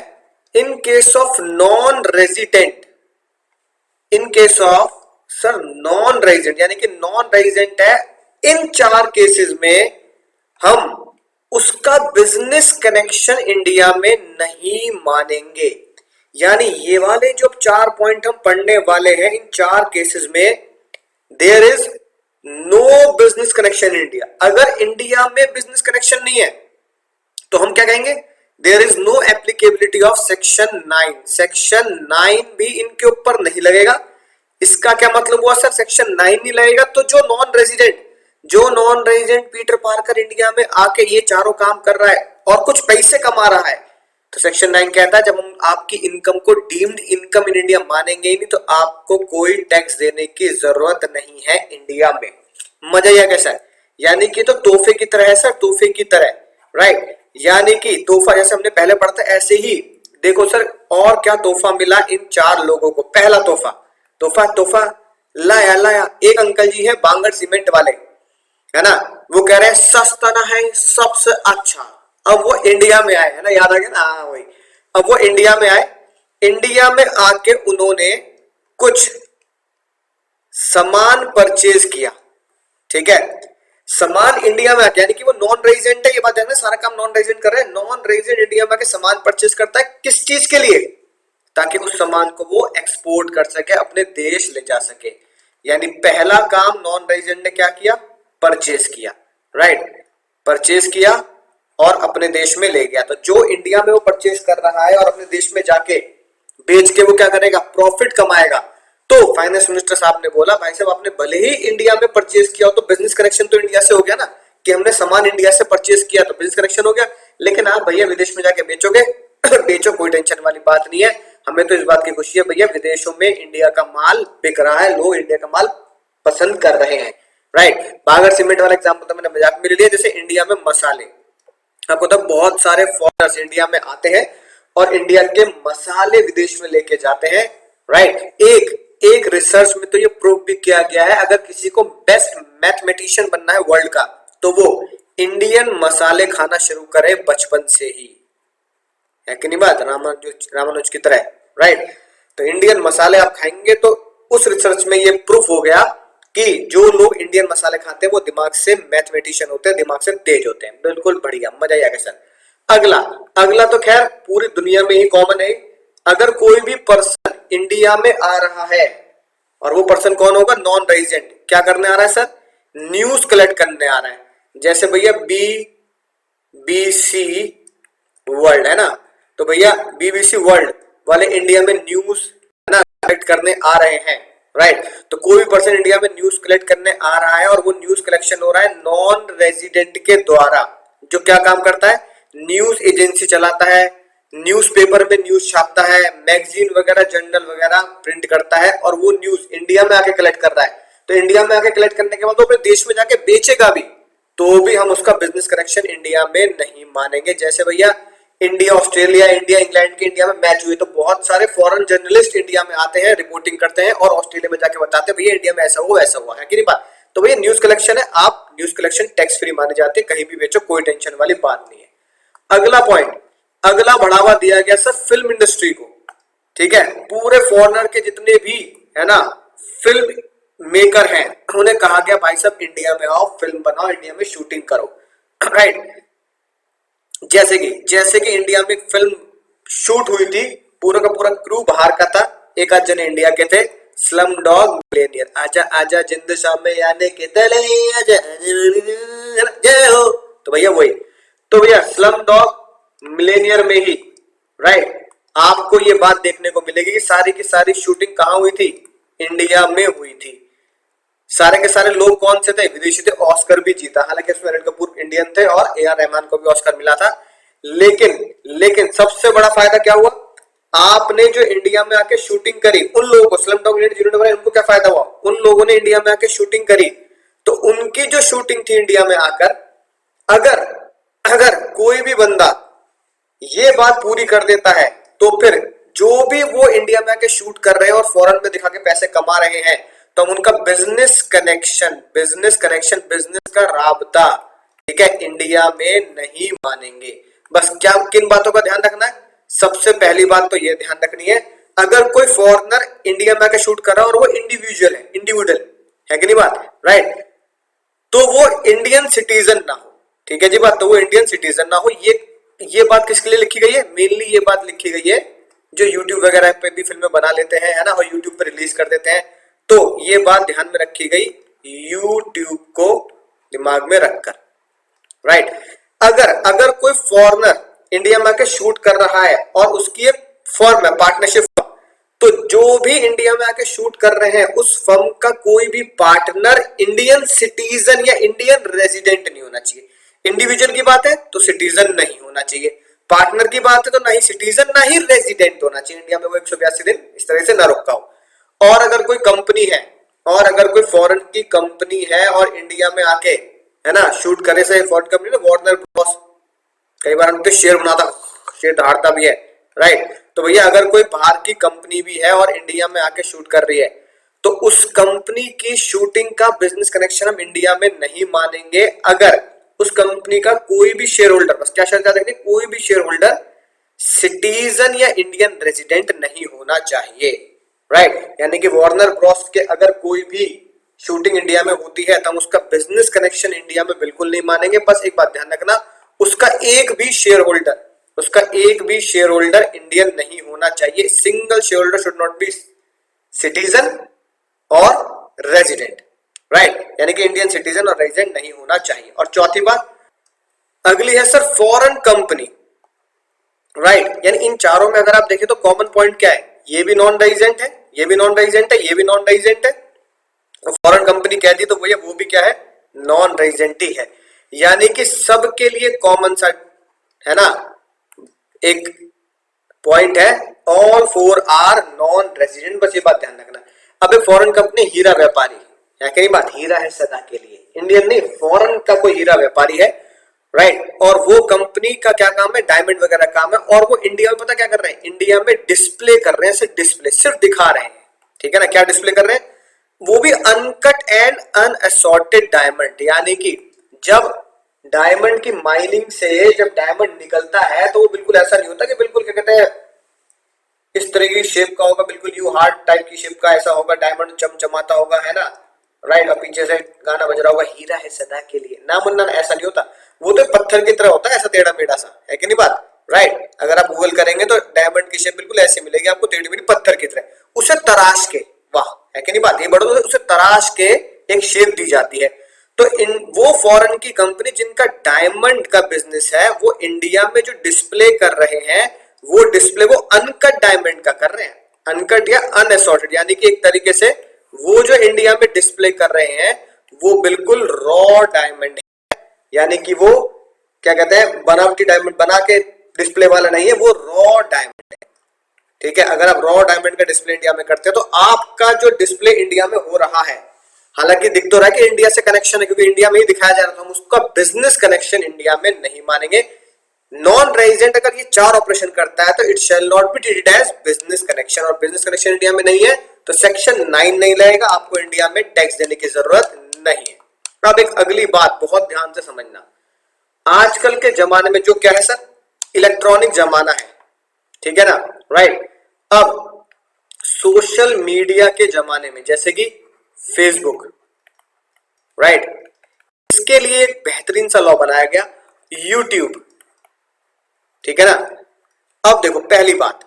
in case of non resident, in case of sir non resident, यानी कि नॉन रेजिडेंट है, इन 4 केसेस में हम उसका बिजनेस कनेक्शन इंडिया में नहीं मानेंगे। यानी ये वाले जो 4 पॉइंट हम पढ़ने वाले हैं, इन 4 केसेस में there is no business connection India. अगर इंडिया में बिजनेस कनेक्शन नहीं है तो हम क्या कहेंगे, there is no applicability of section 9, section 9 भी इनके ऊपर नहीं लगेगा। इसका क्या मतलब हुआ सर, सेक्शन 9 नहीं लगेगा तो जो non resident Peter Parker India में आके ये चारों काम कर रहा है और कुछ पैसे कमा रहा है, तो सेक्शन 9 कहता है जब हम आपकी इनकम को डीम्ड इनकम इन इंडिया मानेंगे ही नहीं, तो आपको कोई टैक्स देने की जरूरत नहीं है इंडिया में। मजा यह कैसा है, यानी कि तो तोहफे की तरह है सर, तोहफे की तरह, राइट। यानी कि तोहफा जैसे हमने पहले पढ़ा था, ऐसे ही देखो सर और क्या तोहफा मिला इन 4 लोगों को। पहला तोहफा लाया एक अंकल जी है बांगड़ सीमेंट वाले, है ना, वो कह रहे हैं सस्ता ना है सबसे अच्छा। अब वो इंडिया में आए, है ना, याद आ गया ना, हाँ वही। अब वो इंडिया में आए, इंडिया में आके उन्होंने कुछ सामान परचेज किया, ठीक है, सामान इंडिया में आके, यानी कि वो नॉन रेजिडेंट है, ये बात है ना, सारा काम नॉन रेजिडेंट कर रहे हैं, नॉन रेजिडेंट इंडिया में आके सामान परचेज करता है, किस चीज के लिए, ताकि उस सामान को वो एक्सपोर्ट कर सके, अपने देश ले जा सके। यानी पहला काम नॉन रेजिडेंट ने क्या किया, परचेज किया, राइट, परचेज किया और अपने देश में ले गया। तो जो इंडिया में वो परचेज कर रहा है और अपने देश में जाके बेच के वो क्या करेगा, प्रॉफिट कमाएगा। तो फाइनेंस मिनिस्टर साहब ने बोला भाई साहब आपने भले ही इंडिया में परचेज किया हो, तो बिजनेस कनेक्शन तो इंडिया से हो गया ना, कि हमने सामान इंडिया से परचेज किया तो बिजनेस कनेक्शन हो गया, लेकिन आप भैया विदेश में जाके बेचोगे बेचो, कोई टेंशन वाली बात नहीं है, हमें तो इस बात की खुशी है भैया विदेशों में इंडिया का माल बिक रहा है, लोग इंडिया का माल पसंद कर रहे हैं, राइट। बांगड़ सीमेंट वाला एग्जांपल तो मैंने मजाक में ले लिया। जैसे इंडिया में मसाले, आपको तो बहुत सारे फॉरेनर्स इंडिया में आते हैं और इंडिया के मसाले विदेश में लेके जाते हैं, राइट। एक रिसर्च में तो ये प्रूव भी किया गया है, अगर किसी को बेस्ट मैथमेटिशियन बनना है वर्ल्ड का, तो वो इंडियन मसाले खाना शुरू करे बचपन से ही, है कि नहीं बात, रामानुज की तरह, राइट। तो इंडियन मसाले आप खाएंगे तो उस रिसर्च में ये प्रूफ हो गया कि जो लोग इंडियन मसाले खाते हैं वो दिमाग से मैथमेटिशियन होते हैं, दिमाग से तेज होते हैं। बिल्कुल बढ़िया, मजा आएगा सर। अगला तो खैर पूरी दुनिया में ही कॉमन है, अगर कोई भी पर्सन इंडिया में आ रहा है और वो पर्सन कौन होगा, नॉन रेजिडेंट, क्या करने आ रहा है सर, न्यूज कलेक्ट करने आ रहा है। जैसे भैया BBC वर्ल्ड है ना, तो भैया BBC वर्ल्ड वाले इंडिया में न्यूज है ना कलेक्ट करने आ रहे हैं, राइट। तो कोई भी पर्सन इंडिया में न्यूज कलेक्ट करने आ रहा है और वो न्यूज कलेक्शन हो रहा है नॉन रेजिडेंट के द्वारा, जो क्या काम करता है, न्यूज एजेंसी चलाता है, न्यूज़पेपर में न्यूज छापता है, मैगजीन वगैरह जर्नल वगैरह प्रिंट करता है, और वो न्यूज इंडिया में आके कलेक्ट कर रहा है। तो इंडिया में आके कलेक्ट करने के बाद वो अपने देश में जाके बेचेगा भी, तो भी हम उसका बिजनेस कनेक्शन इंडिया में नहीं मानेंगे। जैसे भैया इंडिया ऑस्ट्रेलिया, इंडिया इंग्लैंड के इंडिया में मैच हुए, तो बहुत सारे फॉरेन जर्नलिस्ट इंडिया में आते हैं, रिपोर्टिंग करते हैं और ऑस्ट्रेलिया में जाके बताते हैं भैया इंडिया में ऐसा हुआ ऐसा हुआ, है कि नहीं बात। तो भैया न्यूज कलेक्शन है, आप न्यूज कलेक्शन टैक्स फ्री माने जाते हैं, कहीं भी बेचो, कोई टेंशन वाली बात नहीं है। अगला पॉइंट, अगला बढ़ावा दिया गया सर फिल्म इंडस्ट्री को, ठीक है। पूरे फॉरेनर के जितने भी है ना फिल्म मेकर हैं, उन्हें कहा गया भाई साहब इंडिया में आओ, फिल्म बनाओ, इंडिया में शूटिंग करो, राइट। जैसे कि इंडिया में एक फिल्म शूट हुई थी, पूरा का पूरा क्रू बाहर का था, एक आध जने इंडिया के थे, स्लम डॉग मिलेनियर, आजा आजा जिंद शाम में आने के तले आजा जय हो, तो भैया वही, तो भैया स्लम डॉग मिलेनियर में ही, राइट, आपको ये बात देखने को मिलेगी कि सारी की सारी शूटिंग कहां हुई थी, इंडिया में हुई थी। सारे के सारे लोग कौन से थे, विदेशी थे, ऑस्कर भी जीता, हालांकि उसमें रणबीर कपूर इंडियन थे और ए आर रहमान को भी ऑस्कर मिला था। लेकिन सबसे बड़ा फायदा क्या हुआ, आपने जो इंडिया में आके शूटिंग करी, उन लोगों को स्लमडॉग मिलियनेयर जिन्होंने बनाया उनको क्या फायदा हुआ, उन लोगों ने इंडिया में आके शूटिंग करी, तो उनकी जो शूटिंग थी इंडिया में आकर, अगर अगर कोई भी बंदा ये बात पूरी कर देता है, तो फिर जो भी वो इंडिया में आके शूट कर रहे हैं और फॉरेन में दिखा के पैसे कमा रहे हैं, तो हम उनका बिजनेस कनेक्शन, बिजनेस का राबता, ठीक है, इंडिया में नहीं मानेंगे। बस क्या किन बातों का ध्यान रखना है, सबसे पहली बात तो ये ध्यान रखनी है, अगर कोई फॉरेनर इंडिया में आके शूट कर रहा है और वो इंडिविजुअल है कि नहीं बात, राइट, तो वो इंडियन सिटीजन ना हो, ठीक है जी बात, तो वो इंडियन सिटीजन ना हो। ये बात किसके लिए लिखी गई है, मेनली ये बात लिखी गई है जो यूट्यूब वगैरह पे भी फिल्में बना लेते हैं, है ना, और यूट्यूब पे रिलीज कर देते हैं, तो ये बात ध्यान में रखी गई, यूट्यूब को दिमाग में रखकर, राइट। अगर कोई फॉरेनर इंडिया में आके शूट कर रहा है और उसकी एक फर्म है, पार्टनरशिप, तो जो भी इंडिया में आके शूट कर रहे हैं उस फर्म का कोई भी पार्टनर इंडियन सिटीजन या इंडियन रेजिडेंट नहीं होना चाहिए। इंडिविजुअल की बात है तो सिटीजन नहीं होना चाहिए, पार्टनर की बात है तो ना ही सिटीजन ना ही रेजिडेंट होना चाहिए, इंडिया में वो 182 दिन इस तरह से ना रुका हो। और अगर कोई कंपनी है, और अगर कोई फॉरेन की कंपनी है और इंडिया में आके, है ना, शूट करे, से फॉरेन कंपनी ना, वार्नर ब्रॉस, कई बार उनके शेयर बनाता, शेयर धारता भी है, राइट। तो भैया अगर कोई बाहर की कंपनी भी है और इंडिया में आके शूट कर रही है, तो उस कंपनी की शूटिंग का बिजनेस कनेक्शन हम इंडिया में नहीं मानेंगे, अगर उस कंपनी का कोई भी शेयर होल्डर, बस क्या शर्त याद रखनी, कोई भी शेयर होल्डर सिटीजन या इंडियन रेजिडेंट नहीं होना चाहिए, राइट। यानी कि वार्नर ब्रॉस के अगर कोई भी शूटिंग इंडिया में होती है तो हम उसका बिजनेस कनेक्शन इंडिया में बिल्कुल नहीं मानेंगे। बस एक बात ध्यान रखना, उसका एक भी शेयर होल्डर इंडियन नहीं होना चाहिए, single share holder should not be citizen और रेजिडेंट, राइट, यानी कि इंडियन सिटीजन और रेजिडेंट नहीं होना चाहिए। और चौथी बात अगली है सर फॉरेन कंपनी, राइट, यानी इन चारों में अगर आप देखें तो कॉमन पॉइंट क्या है, ये भी नॉन रेजिडेंट है, ये भी नॉन रेजिडेंट है, ये भी नॉन रेजिडेंट है, और फॉरेन कंपनी कह दी तो भैया वो भी क्या है, नॉन रेजिडेंट ही है। यानी कि सबके लिए कॉमन सा, है ना, एक पॉइंट है, all four are non resident, बस ये बात ध्यान रखना। अब एक फॉरेन कंपनी हीरा व्यापारी है, क्या बात, हीरा है सदा के लिए, इंडियन नहीं, फॉरेन का कोई हीरा व्यापारी है, राइट, और वो कंपनी का क्या काम है, डायमंड वगैरह काम है, और वो इंडिया में पता क्या कर रहे हैं, इंडिया में डिस्प्ले कर रहे हैं, सिर्फ दिखा रहे हैं, ठीक है ना, क्या डिस्प्ले कर रहे हैं, वो भी अनकट एंड अनअसॉर्टेड डायमंड, यानी कि जब डायमंड की माइनिंग से जब डायमंड निकलता है तो वो बिल्कुल ऐसा नहीं होता कि बिल्कुल क्या कहते हैं इस तरह की शेप का होगा, बिल्कुल यू हार्ट टाइप की शेप का ऐसा होगा, डायमंड चमचमाता होगा, है ना, राइट, और पीछे से गाना बज रहा होगा, हीरा है सदा के लिए, ना मुन्ना, ऐसा नहीं होता, वो तो पत्थर की तरह होता है, ऐसा टेढ़ा मेढ़ा सा, है कि नहीं बात, राइट। अगर आप गूगल करेंगे तो डायमंड की शेप बिल्कुल ऐसी मिलेगी आपको, टेढ़ी मेढ़ी पत्थर की तरह, उसे तराश के, वाह, है कि नहीं बात, ये बड़ो उसे तराश के एक शेप दी जाती है। तो वो फॉरेन की कंपनी जिनका डायमंड का बिजनेस है, वो इंडिया में जो डिस्प्ले कर रहे हैं, वो डिस्प्ले वो अनकट डायमंड का कर रहे हैं, अनकट या अनअसॉर्टेड, यानी कि एक तरीके से वो जो इंडिया में डिस्प्ले कर रहे हैं वो बिल्कुल रॉ डायमंड है, यानी कि वो क्या कहते हैं बनावटी डायमंड बना के डिस्प्ले वाला नहीं है, वो रॉ डायमंड है, ठीक है। अगर आप रॉ डायमंड का डिस्प्ले इंडिया में करते हैं तो आपका जो डिस्प्ले इंडिया में हो रहा है, हालांकि दिख तो रहा है कि इंडिया से कनेक्शन है क्योंकि इंडिया में ही दिखाया जा रहा था, हम उसका बिजनेस कनेक्शन इंडिया में नहीं मानेंगे। नॉन रेजिडेंट अगर ये 4 ऑपरेशन करता है तो it shall not be treated as business connection, और बिजनेस कनेक्शन इंडिया में नहीं है तो सेक्शन 9 नहीं लगेगा, आपको इंडिया में टैक्स देने की जरूरत नहीं है। अब एक अगली बात बहुत ध्यान से समझना, आजकल के जमाने में जो क्या है सर, इलेक्ट्रॉनिक जमाना है, ठीक है ना, राइट। अब सोशल मीडिया के जमाने में जैसे कि फेसबुक, राइट, इसके लिए एक बेहतरीन सा लॉ बनाया गया, यूट्यूब, ठीक है ना। अब देखो पहली बात,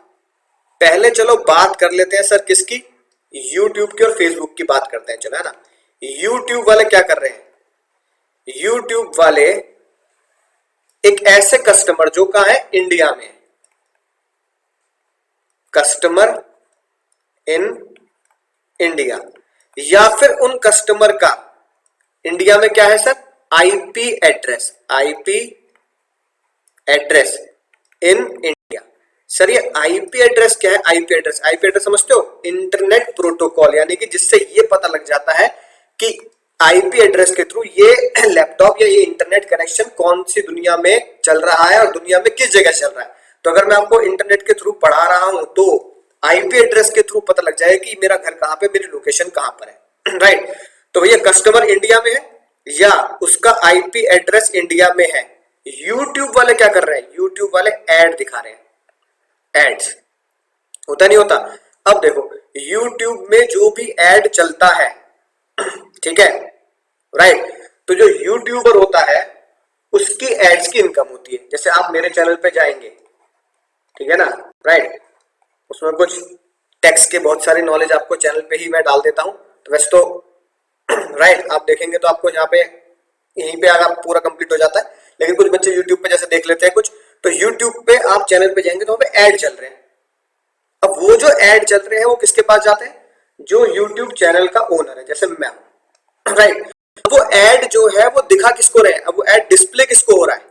पहले चलो बात कर लेते हैं सर किसकी, यूट्यूब की और फेसबुक की बात करते हैं, चलो, है ना। यूट्यूब वाले क्या कर रहे हैं, यूट्यूब वाले एक ऐसे कस्टमर जो कहां है, इंडिया में, कस्टमर इन इंडिया, या फिर उन कस्टमर का इंडिया में क्या है sir, IP address, IP address in India. Sir ये आईपी एड्रेस क्या है, आईपी एड्रेस, आईपी एड्रेस समझते हो, इंटरनेट प्रोटोकॉल, यानी कि जिससे ये पता लग जाता है कि आईपी एड्रेस के थ्रू ये लैपटॉप या ये इंटरनेट कनेक्शन कौन सी दुनिया में चल रहा है और दुनिया में किस जगह चल रहा है। तो अगर मैं आपको इंटरनेट के थ्रू पढ़ा रहा हूं तो आईपी एड्रेस के थ्रू पता लग जाएगा कि मेरा घर कहां पे, मेरी लोकेशन कहां पर है, राइट। तो भैया कस्टमर इंडिया में है या उसका आईपी एड्रेस इंडिया में है, यूट्यूब वाले क्या कर रहे हैं, यूट्यूब वाले एड दिखा रहे हैं, एड्स, होता नहीं होता। अब देखो यूट्यूब में जो भी एड चलता है, ठीक है, राइट, तो जो यूट्यूबर होता है उसकी एड्स की इनकम होती है। जैसे आप मेरे चैनल पे जाएंगे, ठीक है ना, राइट, उसमें कुछ टैक्स के बहुत सारी नॉलेज आपको चैनल पे ही मैं डाल देता हूं, तो वैसे तो राइट आप देखेंगे तो आपको यहाँ पे यहीं पे अगर पूरा कंप्लीट हो जाता है, लेकिन कुछ बच्चे यूट्यूब पे जैसे देख लेते हैं कुछ, तो यूट्यूब पे आप चैनल पे जाएंगे तो वहां पे ऐड चल रहे हैं। अब वो जो ऐड चल रहे हैं वो किसके पास जाते हैं, जो यूट्यूब चैनल का ओनर है, जैसे मैं हूं, राइट। वो ऐड जो है वो दिखा किसको रहे हैं, अब वो ऐड डिस्प्ले किसको हो रहा है,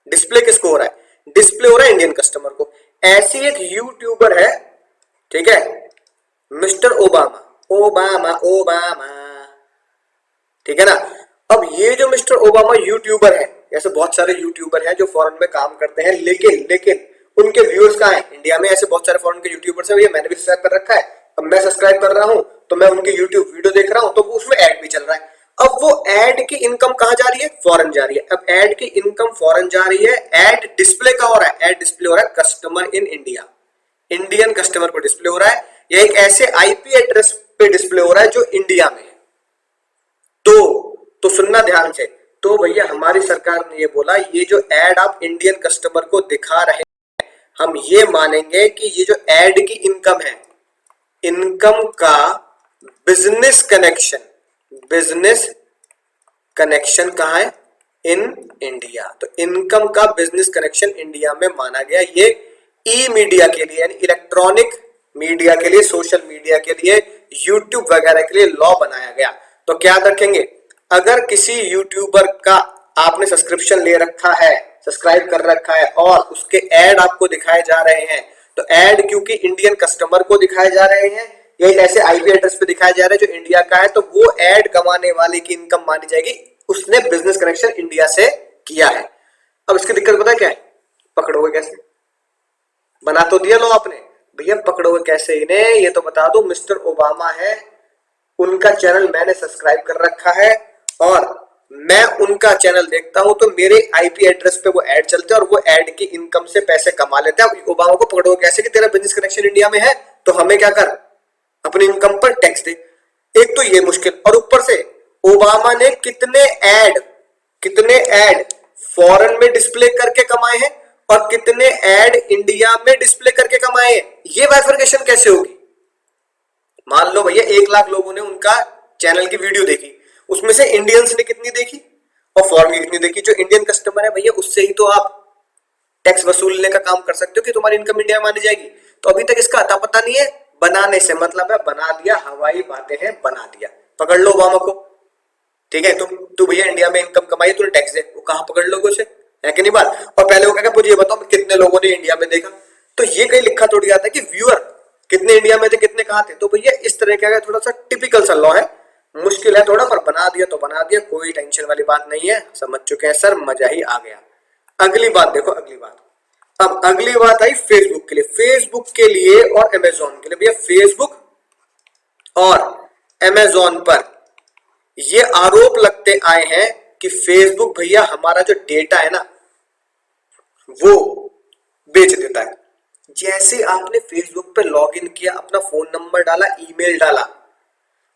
डिस्प्ले किसको हो रहा है, डिस्प्ले हो रहा है इंडियन कस्टमर को। ऐसी एक यूट्यूबर है, ठीक है, मिस्टर ओबामा, ओबामा ओबामा, ठीक है ना। अब ये जो मिस्टर ओबामा यूट्यूबर है, ऐसे बहुत सारे यूट्यूबर हैं जो फॉरेन में काम करते हैं, लेकिन लेकिन उनके व्यूअर्स कहां हैं, इंडिया में। ऐसे बहुत सारे फॉरेन के यूट्यूबर्स हैं, ये मैंने भी सब्सक्राइब कर रखा है, अब मैं सब्सक्राइब कर रहा हूं तो मैं उनके यूट्यूब वीडियो देख रहा हूं तो उसमें ऐड भी चल रहा है। अब वो ऐड की इनकम कहां जा रही है, फॉरेन जा रही है। अब ऐड की इनकम फॉरेन जा रही है, ऐड डिस्प्ले का हो रहा है, ऐड डिस्प्ले हो रहा है customer in India, Indian customer को डिस्प्ले हो रहा है, या एक ऐसे आईपी एड्रेस पे डिस्प्ले हो रहा है जो इंडिया में है। तो सुनना ध्यान से, तो भैया हमारी सरकार ने ये बोला, ये जो ऐड आप इंडियन कस्टमर को दिखा रहे हैं, हम ये मानेंगे कि ये जो ऐड की इनकम है, इनकम का बिजनेस कनेक्शन, बिजनेस कनेक्शन कहां है, इन इंडिया। तो इनकम का बिजनेस कनेक्शन इंडिया में माना गया। ये ई मीडिया के लिए, यानी इलेक्ट्रॉनिक मीडिया के लिए, सोशल मीडिया के लिए, यूट्यूब वगैरह के लिए लॉ बनाया गया। तो क्या रखेंगे, अगर किसी यूट्यूबर का आपने सब्सक्रिप्शन ले रखा है, सब्सक्राइब कर रखा है, और उसके ऐड आपको दिखाए जा रहे हैं, तो ऐड क्योंकि इंडियन कस्टमर को दिखाए जा रहे हैं या ऐसे आईपी एड्रेस पे दिखाया जा रहा है जो इंडिया का है, तो वो ऐड कमाने वाले की इनकम मानी जाएगी, उसने बिजनेस कनेक्शन इंडिया से किया है। अब इसकी दिक्कत पता क्या है, पकड़ोगे कैसे, बना तो दिया लो आपने, भैया पकड़ोगे कैसे इन्हें, ये तो बता दो। मिस्टर ओबामा है, उनका चैनल मैंने सब्सक्राइब कर रखा है और मैं उनका चैनल देखता हूं, तो मेरे आईपी एड्रेस पे वो ऐड चलते हैं और वो ऐड की इनकम से पैसे कमा लेते हैं। अब ओबामा को पकड़ोगे कैसे कि तेरा बिजनेस कनेक्शन इंडिया में है, तो हमें क्या कर, अपनी इनकम पर टैक्स दे। एक तो ये मुश्किल, और ऊपर से ओबामा ने कितने ऐड फॉरेन में डिस्प्ले करके कमाए हैं और कितने ऐड इंडिया में डिस्प्ले करके कमाए हैं, ये बाइफरकेशन कैसे होगी। मान लो भैया 1 लाख लोगों ने उनका चैनल की वीडियो देखी, उसमें से इंडियंस ने कितनी देखी और फॉरेन की कितनी देखी। जो इंडियन कस्टमर है भैया उससे ही तो आप टैक्स वसूलने का काम कर सकते हो कि तुम्हारी इनकम इंडिया में मानी जाएगी। तो अभी तक इसका अता पता नहीं है, बनाने से मतलब है बना दिया, हवाई बातें हैं, बना दिया। पकड़ लो ओबामा को, ठीक है, तू भैया इंडिया में इनकम कमाई, तूने टैक्स दे, वो कहां पकड़ लोगे उसे, है कि नहीं बात। और पहले वो कहेगा मुझे ये बताओ कितने लोगों ने इंडिया में देखा, तो ये कहीं लिखा थोड़ी आता है कि व्यूअर कितने इंडिया में थे कितने कहां थे। तो भैया इस तरह का थोड़ा सा टिपिकल सा लॉ है, मुश्किल है थोड़ा, पर बना दिया तो बना दिया, कोई टेंशन वाली बात नहीं है। समझ चुके हैं सर, मजा ही आ गया। अगली बात देखो, अगली बात, अब अगली बात आई फेसबुक के लिए, फेसबुक के लिए और अमेजोन के लिए। भैया फेसबुक और अमेजोन पर ये आरोप लगते आए हैं कि फेसबुक भैया हमारा जो डेटा है ना वो बेच देता है। जैसे आपने फेसबुक पे लॉगिन किया, अपना फोन नंबर डाला, ईमेल डाला,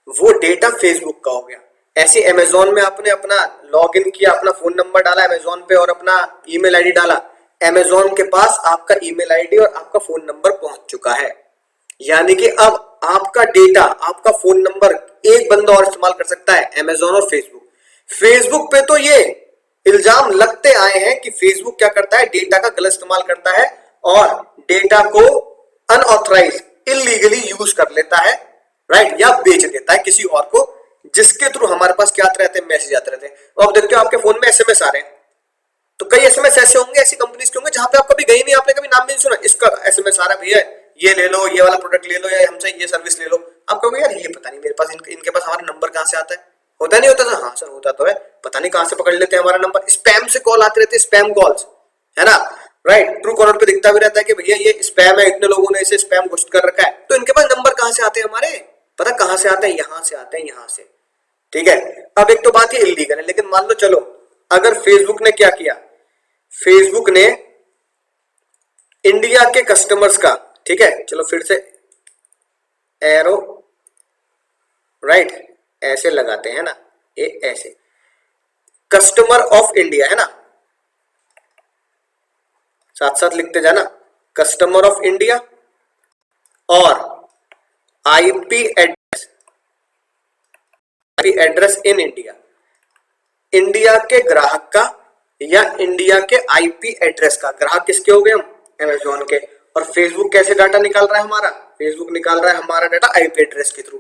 वो डेटा फेसबुक का हो गया। ऐसे अमेजोन में आपने अपना लॉगिन किया, अपना फोन नंबर डाला अमेजोन पे और अपना ईमेल आईडी डाला, अमेजोन के पास आपका ईमेल आईडी और आपका फोन नंबर पहुंच चुका है। यानी कि अब आपका डेटा, आपका फोन नंबर एक बंदा और इस्तेमाल कर सकता है, अमेजोन और फेसबुक। फेसबुक पे तो ये इल्जाम लगते आए हैं कि फेसबुक क्या करता है, डेटा का गलत इस्तेमाल करता है और डेटा को अनऑथराइज, इलीगली यूज कर लेता है, राइट, या बेच देता है किसी और को, जिसके थ्रू हमारे पास क्या आते रहते हैं, मैसेज आते रहते हैं। और अब देखते हो आपके फोन में एसएमएस आ रहे हैं, तो कई एसएमएस ऐसे होंगे, ऐसी कंपनीज के होंगे जहां पे आप कभी गए नहीं, आपने कभी नाम भी नहीं सुना, इसका एसएमएस आ रहा है, भैया ये ले लो, ये वाला प्रोडक्ट ले लो, या हमसे ये सर्विस ले लो। आप कहोगे यार ये पता नहीं मेरे पास, इनके पास हमारा नंबर कहां से आता है, होता नहीं होता था, हाँ सर होता तो है, पता नहीं कहां से पकड़ लेते हैं हमारा नंबर। स्पैम से कॉल आते रहते हैं, स्पैम कॉल्स, है ना, राइट। ट्रू कॉलर पे दिखता भी रहता है कि भैया ये स्पैम है, इतने लोगों ने इसे स्पैम घोषित कर रखा है। तो इनके पास नंबर कहां से आते हैं हमारे, पता कहां से आते हैं, यहां से आते हैं, यहां से, ठीक है। अब एक तो बात ये इलीगल है, लेकिन मान लो चलो अगर फेसबुक ने क्या किया, फेसबुक ने इंडिया के कस्टमर्स का, ठीक है, चलो फिर से एरो, राइट, ऐसे लगाते हैं ना, ये ऐसे, कस्टमर ऑफ इंडिया है ना, साथ साथ लिखते जाना, कस्टमर ऑफ इंडिया और IP address in India, India के ग्राहक का या इंडिया के आईपी एड्रेस का, ग्राहक किसके हो गए हम, अमेजोन के। और फेसबुक कैसे डाटा निकाल रहा है हमारा, फेसबुक निकाल रहा है हमारा डाटा आईपी एड्रेस के थ्रू।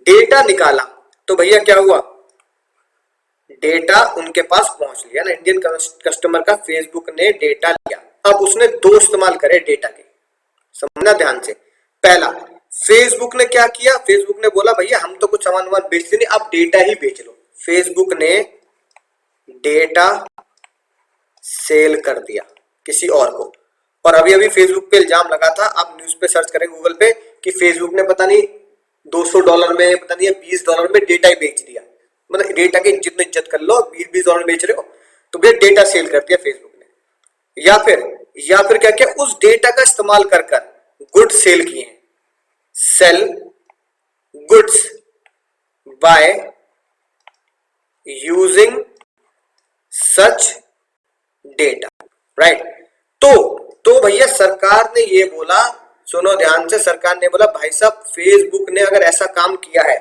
डेटा निकाला तो भैया क्या हुआ, डेटा उनके पास पहुंच लिया ना, इंडियन कस्टमर का फेसबुक ने डेटा लिया। अब उसने दो इस्तेमाल करे डेटा के, समझना ध्यान से। पहला, फेसबुक ने क्या किया, फेसबुक ने बोला भैया हम तो कुछ सामान वामान बेचते नहीं, आप डेटा ही बेच लो। फेसबुक ने डेटा सेल कर दिया किसी और को। और अभी अभी फेसबुक पे इल्जाम लगा था, आप न्यूज पे सर्च करें गूगल पे, कि फेसबुक ने पता नहीं $200 में, पता नहीं $20 में डेटा ही बेच दिया। मतलब डेटा की जितनी इज्जत कर लो, $20 बेच रहे हो, तो भैया डेटा सेल कर दिया फेसबुक ने। या फिर क्या किया, उस डेटा का इस्तेमाल कर कर गुड्स सेल किए हैं, sell goods by using such data, right. तो भैया सरकार ने ये बोला, सुनो ध्यान से, सरकार ने बोला भाई साहब फेसबुक ने अगर ऐसा काम किया है,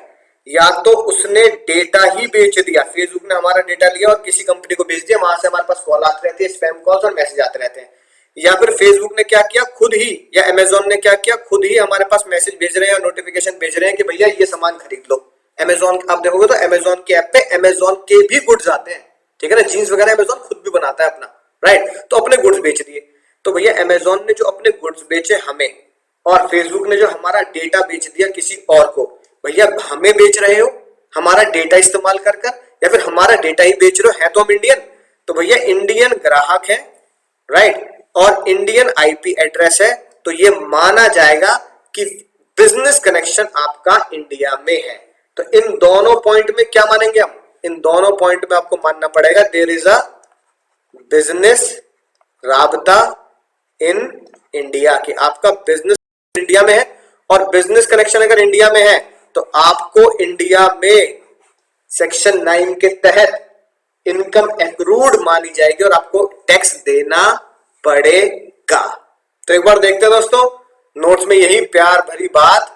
या तो उसने डेटा ही बेच दिया, फेसबुक ने हमारा डेटा लिया और किसी कंपनी को बेच दिया, वहां से हमारे पास कॉल आते रहते हैं, स्पैम कॉल्स और मैसेज आते रहते हैं। या फिर फेसबुक ने क्या किया खुद ही, या अमेजोन ने क्या किया खुद ही हमारे पास मैसेज भेज रहे हैं, नोटिफिकेशन भेज रहे हैं कि भैया ये सामान खरीद लो। अमेजोन आप देखोगे तो अमेजोन के ऐप पे अमेजोन के भी गुड्स आते हैं, ठीक है ना, जीन्स वगैरह अमेजोन खुद भी बनाता है अपना, राइट। तो अपने गुड्स बेच दिए। तो भैया अमेजोन ने जो अपने गुड्स बेचे हमें, और फेसबुक ने जो हमारा डेटा बेच दिया किसी और को, भैया हमें बेच रहे हो हमारा डेटा इस्तेमाल कर कर, या फिर हमारा डेटा ही बेच रहे हो, है तो हम इंडियन, तो भैया इंडियन ग्राहक है, राइट, और इंडियन आईपी एड्रेस है, तो ये माना जाएगा कि बिजनेस कनेक्शन आपका इंडिया में है। तो इन दोनों पॉइंट में क्या मानेंगे हम, इन दोनों पॉइंट में आपको मानना पड़ेगा देयर इज अ बिजनेस राबता इन इंडिया, की आपका बिजनेस इंडिया में है, और बिजनेस कनेक्शन अगर इंडिया में है तो आपको इंडिया में सेक्शन 9 के तहत इनकम एक्रूड मानी जाएगी और आपको टैक्स देना पड़ेगा। तो एक बार देखते हैं दोस्तों, नोट्स में यही प्यार भरी बात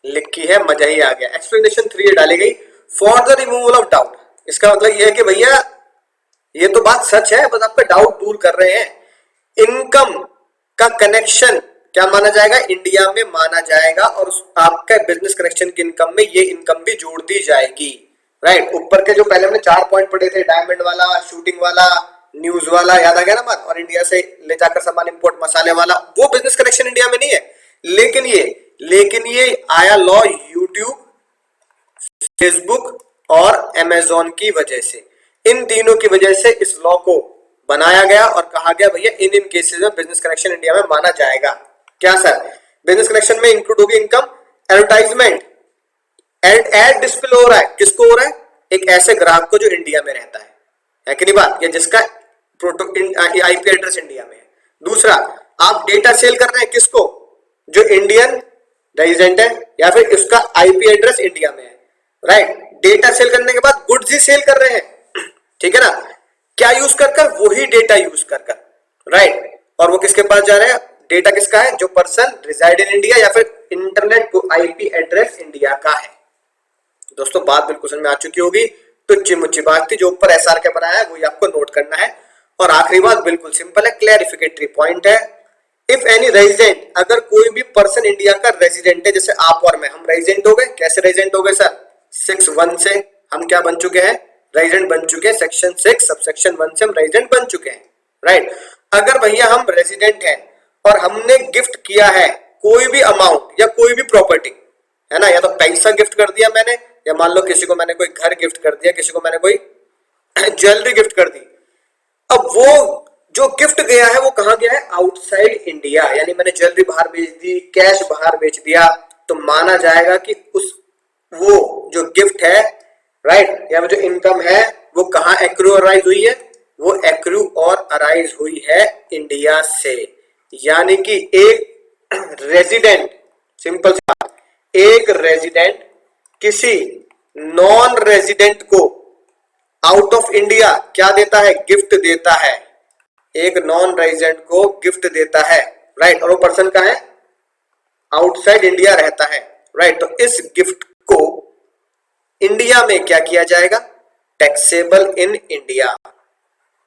लिखी है, मजा ही आ गया। एक्सप्लेनेशन 3 डाली गई, for the removal of doubt. इसका मतलब यह है कि भैया ये तो बात सच है, बस आपका डाउट दूर कर रहे हैं। इनकम का कनेक्शन क्या माना जाएगा, इंडिया में माना जाएगा, और आपका बिजनेस कनेक्शन की इनकम में ये इनकम भी जोड़ दी जाएगी, राइट। ऊपर के जो पहले हमने 4 पॉइंट पढ़े थे, डायमंड वाला, शूटिंग वाला, न्यूज वाला, याद आ गया ना बात, और इंडिया से ले जाकर सामान इंपोर्ट, मसाले वाला, वो बिजनेस कनेक्शन इंडिया में नहीं है। लेकिन ये आया लॉ यूट्यूब, फेसबुक और अमेजोन की वजह से, इन तीनों की वजह से इस लॉ को बनाया गया और कहा गया भैया इन केसेस में बिजनेस कनेक्शन इंडिया में माना जाएगा। क्या सर? बिजनेस कनेक्शन में इंक्लूड होगी income, advertisement and ad display हो रहा है, किसको हो रहा है? एक ऐसे ग्राहक को जो इंडिया में रहता है कि नहीं बात, या जिसका आईपी एड्रेस इंडिया में है। दूसरा, आप डेटा सेल कर रहे हैं किसको? जो इंडियन रेजिडेंट है या फिर उसका आईपी एड्रेस इंडिया में है, राइट। डेटा सेल करने के बाद गुड्स ही सेल कर रहे हैं, ठीक है ना। क्या यूज कर कर? वही डेटा यूज कर कर, राइट। और वो किसके पास जा रहे हैं? डेटा किसका है? जो पर्सन रिजाइड इन इंडिया या फिर इंटरनेट आईपी एड्रेस इंडिया का है। दोस्तों बात बिल्कुल समझ में आ चुकी होगी। टुच्ची मुच्ची बात थी, जो ऊपर एसआर के बनाया है वही आपको नोट करना है। और आखिरी बात बिल्कुल सिंपल है, क्लैरिफिकेटरी पॉइंट है। इफ एनी रेजिडेंट, अगर कोई भी पर्सन इंडिया का रेजिडेंट है, जैसे आप और मैं, हम रेजिडेंट हो गए। कैसे रेजिडेंट हो गए सर? 6(1) से हम क्या बन चुके हैं? रेजिडेंट बन चुके हैं। सेक्शन 6 सबसेक्शन 1 से हम रेजिडेंट बन चुके हैं, राइट। अगर भैया हम रेजिडेंट हैं और हमने गिफ्ट किया है कोई भी अमाउंट या कोई भी प्रॉपर्टी, है ना, या तो पैसा गिफ्ट कर दिया मैंने, या मान लो किसी को मैंने कोई घर गिफ्ट कर दिया, किसी को मैंने कोई ज्वेलरी गिफ्ट कर दी। अब वो जो गिफ्ट गया है वो कहां गया है? Outside India. यानी मैंने ज्वेलरी बाहर बेच दी, कैश बाहर बेच दिया, तो माना जाएगा कि उस वो जो गिफ्ट है, राइट, या जो इनकम है वो कहां एक्रू अराइज हुई है? वो एक्रू और अराइज हुई है इंडिया से। यानी कि एक रेजिडेंट, सिंपल सा, एक रेजिडेंट किसी नॉन रेजिडेंट को आउट ऑफ इंडिया क्या देता है? गिफ्ट देता है। एक नॉन रेजिडेंट को गिफ्ट देता है, राइट, और वो पर्सन का है आउटसाइड इंडिया रहता है, राइट। तो इस गिफ्ट को इंडिया में क्या किया जाएगा? Taxable in India,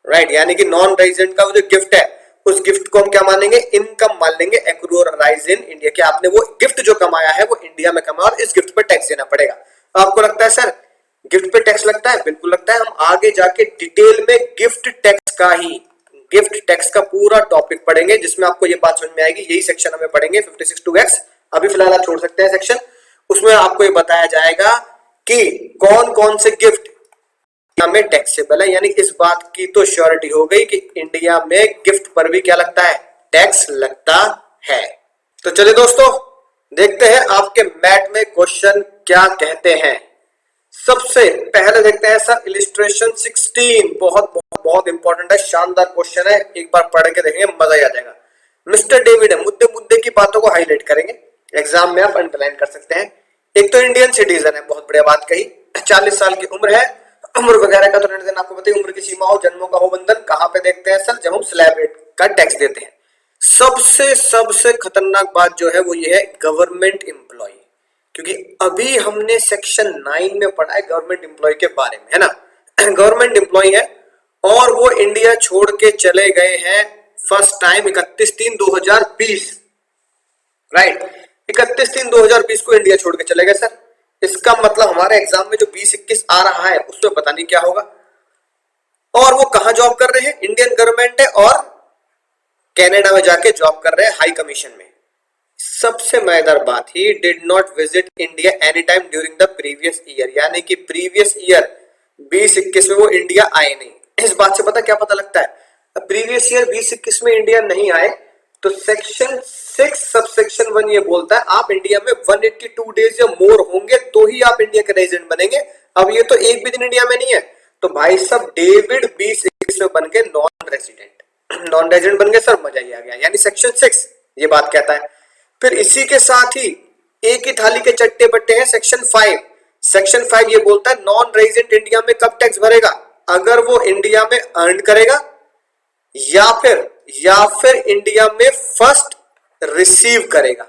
right. यानी कि नॉन रेजिडेंट का वो जो गिफ्ट है, उस गिफ्ट को हम क्या मानेंगे? इनकम मान लेंगे, एक्रू और अराइज इन इंडिया। कि आपने वो गिफ्ट जो कमाया है वो इंडिया में कमाया और इस गिफ्ट पर टैक्स देना पड़ेगा। आपको लगता है सर गिफ्ट पे टैक्स लगता है? बिल्कुल लगता है। हम आगे जाके डिटेल में गिफ्ट टैक्स का पूरा टॉपिक पढ़ेंगे, जिसमें आपको ये बात समझ में आएगी। यही सेक्शन हमें पढ़ेंगे 56(2)(x। अभी फिलहाल आप छोड़ सकते हैं सेक्शन। उसमें आपको ये बताया जाएगा कि कौन कौन से गिफ्ट में टैक्सेबल है। यानी इस बात की तो श्योरिटी हो गई कि इंडिया में गिफ्ट पर भी क्या लगता है? टैक्स लगता है। तो चलिए दोस्तों देखते हैं आपके मैथ में क्वेश्चन क्या कहते हैं। सबसे पहले देखते हैं सर इलिस्ट्रेशन 16। बहुत बहुत बहुत इंपॉर्टेंट है, शानदार क्वेश्चन है। एक बार पढ़ के देखेंगे, मजा ही आ जाएगा। मिस्टर डेविड है, मुद्दे मुद्दे की बातों को हाईलाइट करेंगे, एग्जाम में आप अंडरलाइन कर सकते हैं। एक तो इंडियन सिटीजन है, बहुत बढ़िया बात कही। 40 साल की उम्र है। उम्र वगैरह का तो निर्णय आपको बताइए, उम्र की सीमा हो, जन्मों का हो बंधन। कहां पे देखते हैं सर? जब हम स्लैब रेट का टैक्स देते हैं। सबसे खतरनाक बात जो है वो ये है गवर्नमेंट एम्प्लॉय, क्योंकि अभी हमने सेक्शन 9 में पढ़ा है गवर्नमेंट एम्प्लॉय के बारे में, है ना। गवर्नमेंट एम्प्लॉय है और वो इंडिया छोड़ के चले गए हैं फर्स्ट टाइम 31/3/2020, राइट। 31/3/2020 को इंडिया छोड़ के चले गए सर। इसका मतलब हमारे एग्जाम में जो 20-21 आ रहा है उसमें पता नहीं क्या होगा। और वो कहां जॉब कर रहे हैं? इंडियन गवर्नमेंट है और कनाडा में जाके जॉब कर रहे हैं हाई कमीशन में। सबसे मजेदार बात, he did not visit India any time during the previous year. यानी कि प्रीवियस ईयर 20-21 में वो इंडिया आए नहीं। इस बात से पता लगता है? प्रीवियस ईयर 20-21 में इंडिया नहीं आए तो सेक्शन 6 सबसेक्शन 1 ये बोलता है आप इंडिया में 182 डेज या मोर होंगे तो ही आप इंडिया के रेजिडेंट बनेंगे। अब ये तो एक भी दिन इंडिया में नहीं है, तो भाई साहब डेविड 20-21 में बन के नॉन रेजिडेंट बन गए सर, मजा ही आ गया। यानी सेक्शन 6 ये बात कहता है। फिर इसी के साथ ही एक ही थाली के चट्टे बट्टे हैं सेक्शन 5। सेक्शन 5 ये बोलता है नॉन रेजिडेंट इंडिया में कब टैक्स भरेगा? अगर वो इंडिया में अर्न करेगा या फिर इंडिया में फर्स्ट रिसीव करेगा,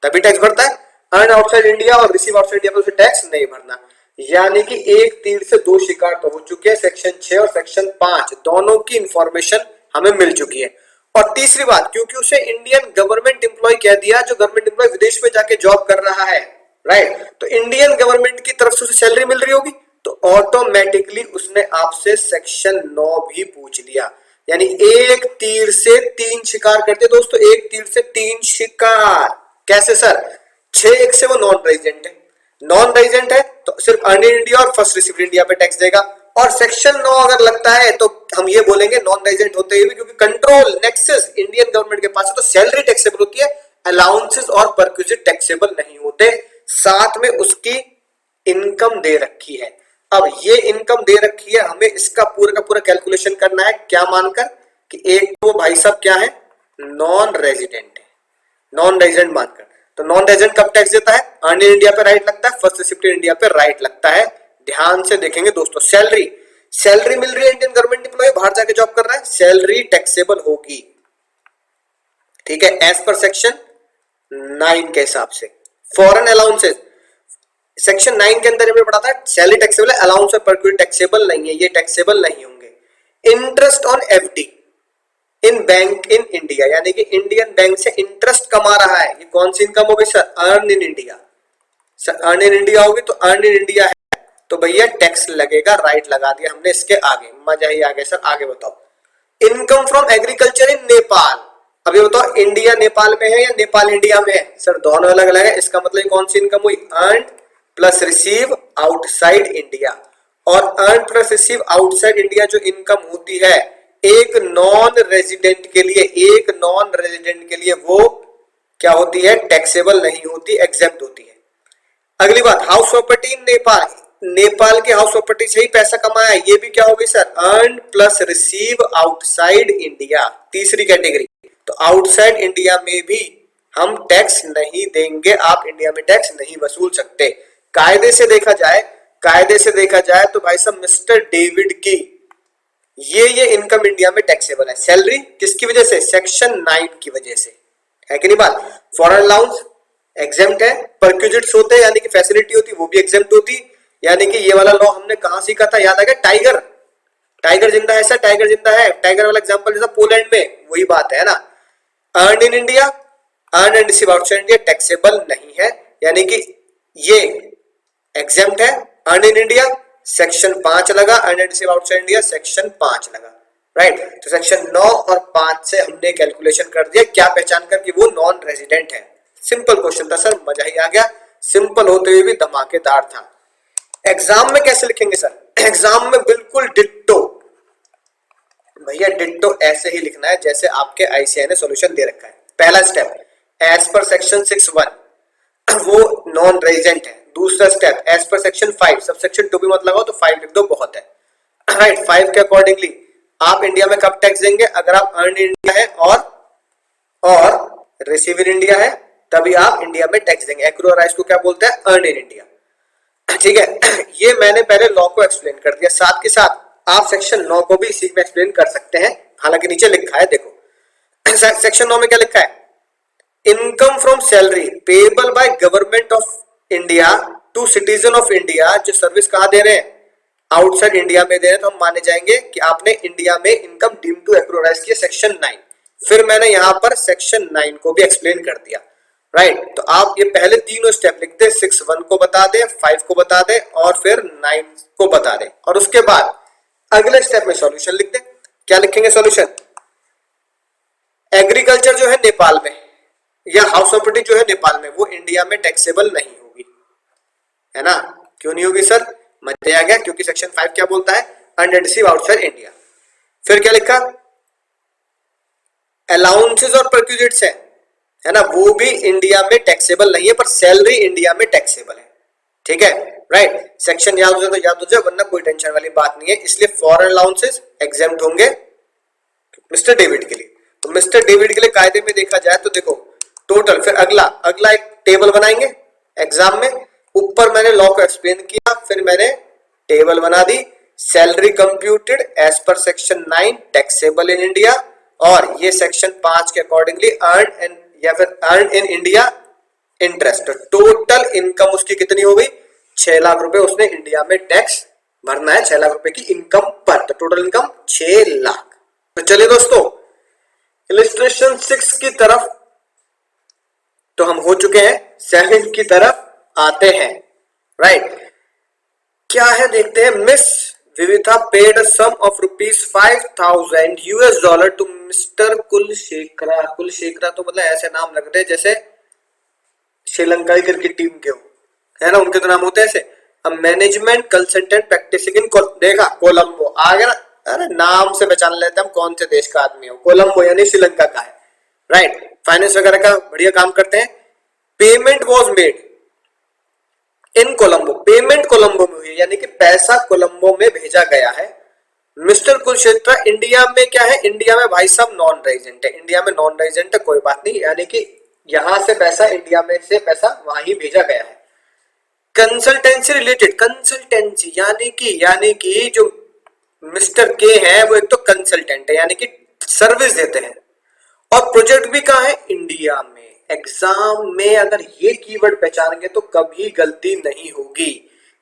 तभी टैक्स भरता है। अर्न आउटसाइड इंडिया और रिसीव आउटसाइड इंडिया पर उसे टैक्स नहीं भरना। यानी कि एक तीर से दो शिकार तो हो चुके हैं। सेक्शन 6 और सेक्शन 5 दोनों की इंफॉर्मेशन हमें मिल चुकी है। और तीसरी बात, क्योंकि उसे इंडियन गवर्नमेंट एम्प्लॉय कह दिया, जो गवर्नमेंट एम्प्लॉय विदेश में जाके जॉब कर रहा है, राइट, तो इंडियन गवर्नमेंट की तरफ से उसे सैलरी मिल रही होगी, तो ऑटोमेटिकली उसने आपसे सेक्शन 9 भी पूछ लिया। यानी एक तीर से 3 शिकार करते दोस्तों, एक तीर से 3 शिकार। कैसे सर? 6 से वो नॉन रेजिडेंट है तो सिर्फ अर्न इन इंडिया और फर्स्ट रिसीव्ड इंडिया पे टैक्स देगा। और सेक्शन 9 अगर लगता है तो हम ये बोलेंगे नॉन रेजिडेंट होते हुए भी, क्योंकि कंट्रोल नेक्सस इंडियन गवर्नमेंट के पास है, तो सैलरी टैक्सेबल होती है, अलाउंसेस और परक्विजिट टैक्सेबल नहीं होते, साथ में उसकी इनकम दे रखी है। अब ये इनकम दे रखी है, हमें इसका पूरा का पूरा कैलकुलेशन करना है, क्या मानकर कि एक तो भाई साहब क्या है, नॉन रेजिडेंट है, नॉन रेजिडेंट मानकर। तो नॉन रेजिडेंट कब टैक्स देता है, अर्न इन इंडिया पे राइट लगता है, फर्स्ट रिसिप्ट इन इंडिया पे राइट लगता है। ध्यान से देखेंगे दोस्तों, सैलरी सैलरी मिल रही है इंडियन गवर्नमेंट एम्प्लॉय, बाहर जाके जॉब कर रहा है, सैलरी टैक्सेबल होगी, ठीक है, एज पर सेक्शन 9 के हिसाब से। फॉरेन अलाउंसेस सेक्शन 9 के अंदर हमने पढ़ा था सैलरी टैक्सेबल है, अलाउंस और परक्विजिट टैक्सेबल नहीं है, ये टैक्सेबल नहीं होंगे। Interest on FD in bank in India, यानी कि इंडियन बैंक से इंटरेस्ट कमा रहा है, ये कौन सी इनकम होगी sir, earn in India. Sir earn in India होगी तो अर्न इन इंडिया है तो भैया टैक्स लगेगा, राइट लगा दिया हमने इसके आगे, मजा ही आ गया सर। आगे बताओ, income from agriculture in Nepal, अभी बताओ इंडिया नेपाल में है या नेपाल इंडिया में है, सर दोनों अलग अलग है, इसका मतलब कौन सी इनकम हुई, earn plus receive outside India. और earn plus receive outside India जो इनकम होती है एक नॉन रेजिडेंट के लिए, एक नॉन रेजिडेंट के लिए वो क्या होती है, टैक्सेबल नहीं होती, एग्जेम्प्ट होती है। अगली बात, house property in Nepal, Nepal के हाउस प्रॉपर्टी से ही पैसा कमाया, ये भी क्या होगी sir, earn plus receive outside India, तीसरी कैटेगरी। तो आउटसाइड इंडिया में भी हम टैक्स नहीं देंगे, आप इंडिया में टैक्स नहीं वसूल सकते। कायदे से देखा जाए, कायदे से देखा जाए तो भाई साहब मिस्टर डेविड की ये इनकम इंडिया में टैक्सेबल है, सैलरी किसकी वजह से, सेक्शन 9 की वजह से, है कि नहीं बात। फॉरेन अलाउंस एग्जेम्प्ट है, परक्विजिट्स होते हैं यानी कि फैसिलिटी होती वो भी एग्जेम्प्ट होती, यानी कि ये वाला लॉ हमने कहां सीखा था, याद आ गया, टाइगर, टाइगर जिंदा है सर, टाइगर जिंदा है, टाइगर वाला एग्जांपल जैसा पोलैंड में, वही बात है ना। Earn in India, earn and receive outside India taxable नहीं है, यानी कि ये एग्जेम्प्ट है, अर्न इन इंडिया सेक्शन 5 लगा, earn and receive outside India section 5 लगा, राइट। तो सेक्शन 9 और 5 से हमने कैलकुलेशन कर दिया, क्या पहचान कर कि वो नॉन रेजिडेंट है। सिंपल क्वेश्चन था सर, मजा ही आ गया, सिंपल होते हुए भी धमाकेदार था। एग्जाम में कैसे लिखेंगे सर, एग्जाम में बिल्कुल डिट्टो, भैया डिट्टो ऐसे ही लिखना है जैसे आपके आईसीआई ने सॉल्यूशन दे रखा है। पहला स्टेप, एज पर सेक्शन 6(1) वो नॉन रेजिडेंट है। दूसरा step, as per section 5, sub section 2 भी मत लगाओ तो 5 लिख दो, बहुत है, राइट। 5 के अकॉर्डिंगली आप इंडिया में कब टैक्स देंगे, अगर आप अर्न इन इंडिया है और रिसीव इन इंडिया है तभी आप इंडिया में टैक्स देंगे। एक्रोराइज को क्या बोलते हैं, अर्न इन इंडिया, ठीक है। ये मैंने पहले लॉ को एक्सप्लेन कर दिया, साथ के साथ आप सेक्शन 9 को भी इसी में एक्सप्लेन कर सकते हैं, हालांकि नीचे लिखा है देखो सेक्शन 9 में क्या लिखा है, income from salary payable by government of India to citizen of India, जो सर्विस कहां दे रहे हैं, आउटसाइड इंडिया में दे रहे हैं, तो हम माने जाएंगे कि आपने इंडिया में इनकम डीम टू एक्रोराइज किया, सेक्शन 9। फिर मैंने यहां पर सेक्शन 9 को भी एक्सप्लेन कर दिया, राइट। तो आप ये पहले तीनों स्टेप लिख दे, 6(1) को बता दे, 5 को बता दे और फिर 9 को बता दे, और उसके बाद अगले स्टेप में सॉल्यूशन लिख दे। क्या लिखेंगे सॉल्यूशन, एग्रीकल्चर जो है नेपाल में या हाउस प्रॉपर्टी जो है नेपाल में वो इंडिया में टैक्सेबल नहीं होगी, है ना। क्यों नहीं होगी सर, मजा आ गया, क्योंकि सेक्शन 5 क्या बोलता है, earn and receive outside India. फिर क्या लिखा, अलाउंसेस और परक्विजिट्स है ना, वो भी इंडिया में टैक्सेबल नहीं है, पर सैलरी इंडिया में टैक्सेबल है, ठीक है, राइट। सेक्शन याद हो जाए तो याद हो जाए, वरना कोई टेंशन वाली बात नहीं है। इसलिए फॉरेन अलाउंसेस एग्जेम्प्ट होंगे मिस्टर डेविड के लिए। तो मिस्टर डेविड के लिए कायदे में देखा जाए तो देखो टोटल, फिर अगला एक टेबल बनाएंगे एग्जाम में, ऊपर मैंने लॉ को एक्सप्लेन किया, फिर मैंने टेबल बना दी, salary computed as per section 9 taxable in India, और ये सेक्शन 5 के अकॉर्डिंगली अर्न एंड या फिर earn in India interest. Total income उसकी कितनी हो गई, 6 लाख रुपए उसने इंडिया में टैक्स भरना है, 6 लाख रुपए की इनकम पर, तो टोटल इनकम 6 लाख। तो चलिए दोस्तों इलस्ट्रेशन 6 की तरफ तो हम हो चुके हैं, 7 की तरफ आते हैं, राइट। क्या है देखते हैं, miss Vividha paid sum of $5,000 to mister Kulashekhara. Kulashekhara तो मतलब ऐसे नाम लग रहे हैं जैसे श्रीलंका की क्रिकेट टीम के हो, है ना, उनके तो नाम होते हैं ऐसे। मैनेजमेंट कंसल्टेंट प्रैक्टिसिंग इन देखा कोलंबो आ गया ना। अरे नाम से पहचान लेते हम कौन से देश का आदमी हो। कोलंबो यानी श्रीलंका का है, राइट। फाइनेंस वगैरह का बढ़िया काम करते हैं। Payment was made in Colombo, payment Colombo में हुई यानी कि पैसा कोलंबो में भेजा गया है। मिस्टर कुलक्षेत्र इंडिया में क्या है, इंडिया में भाई साहब नॉन रेजिडेंट है, इंडिया में नॉन रेजिडेंट है, कोई बात नहीं, यानी कि यहां से पैसा इंडिया में से पैसा वहां ही भेजा गया है। कंसल्टेंसी रिलेटेड, कंसल्टेंसी यानी कि जो मिस्टर के हैं वो एक तो कंसल्टेंट है यानी कि सर्विस देते हैं, और प्रोजेक्ट भी कहाँ है, इंडिया में। एग्जाम में अगर ये कीवर्ड पहचानेंगे तो कभी गलती नहीं होगी।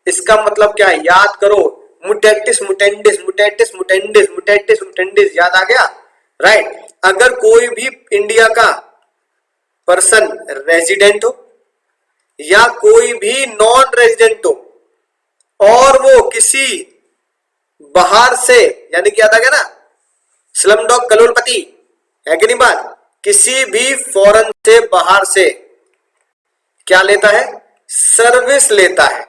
इसका मतलब क्या है, याद करो, मुटेटिस मुटेंडिस मुटेटिस मुटेंडिस मुटेटिस मुटेंडिस, याद आ गया, राइट। अगर कोई भी इंडिया का पर्सन रेजिडेंट हो या कोई भी नॉन रेजिडेंट हो और वो किसी बाहर से, यानी कि याद आ गया ना स्लमडॉग करोड़पति, है कि नहीं बात, किसी भी फॉरेन से बाहर से क्या लेता है, सर्विस लेता है,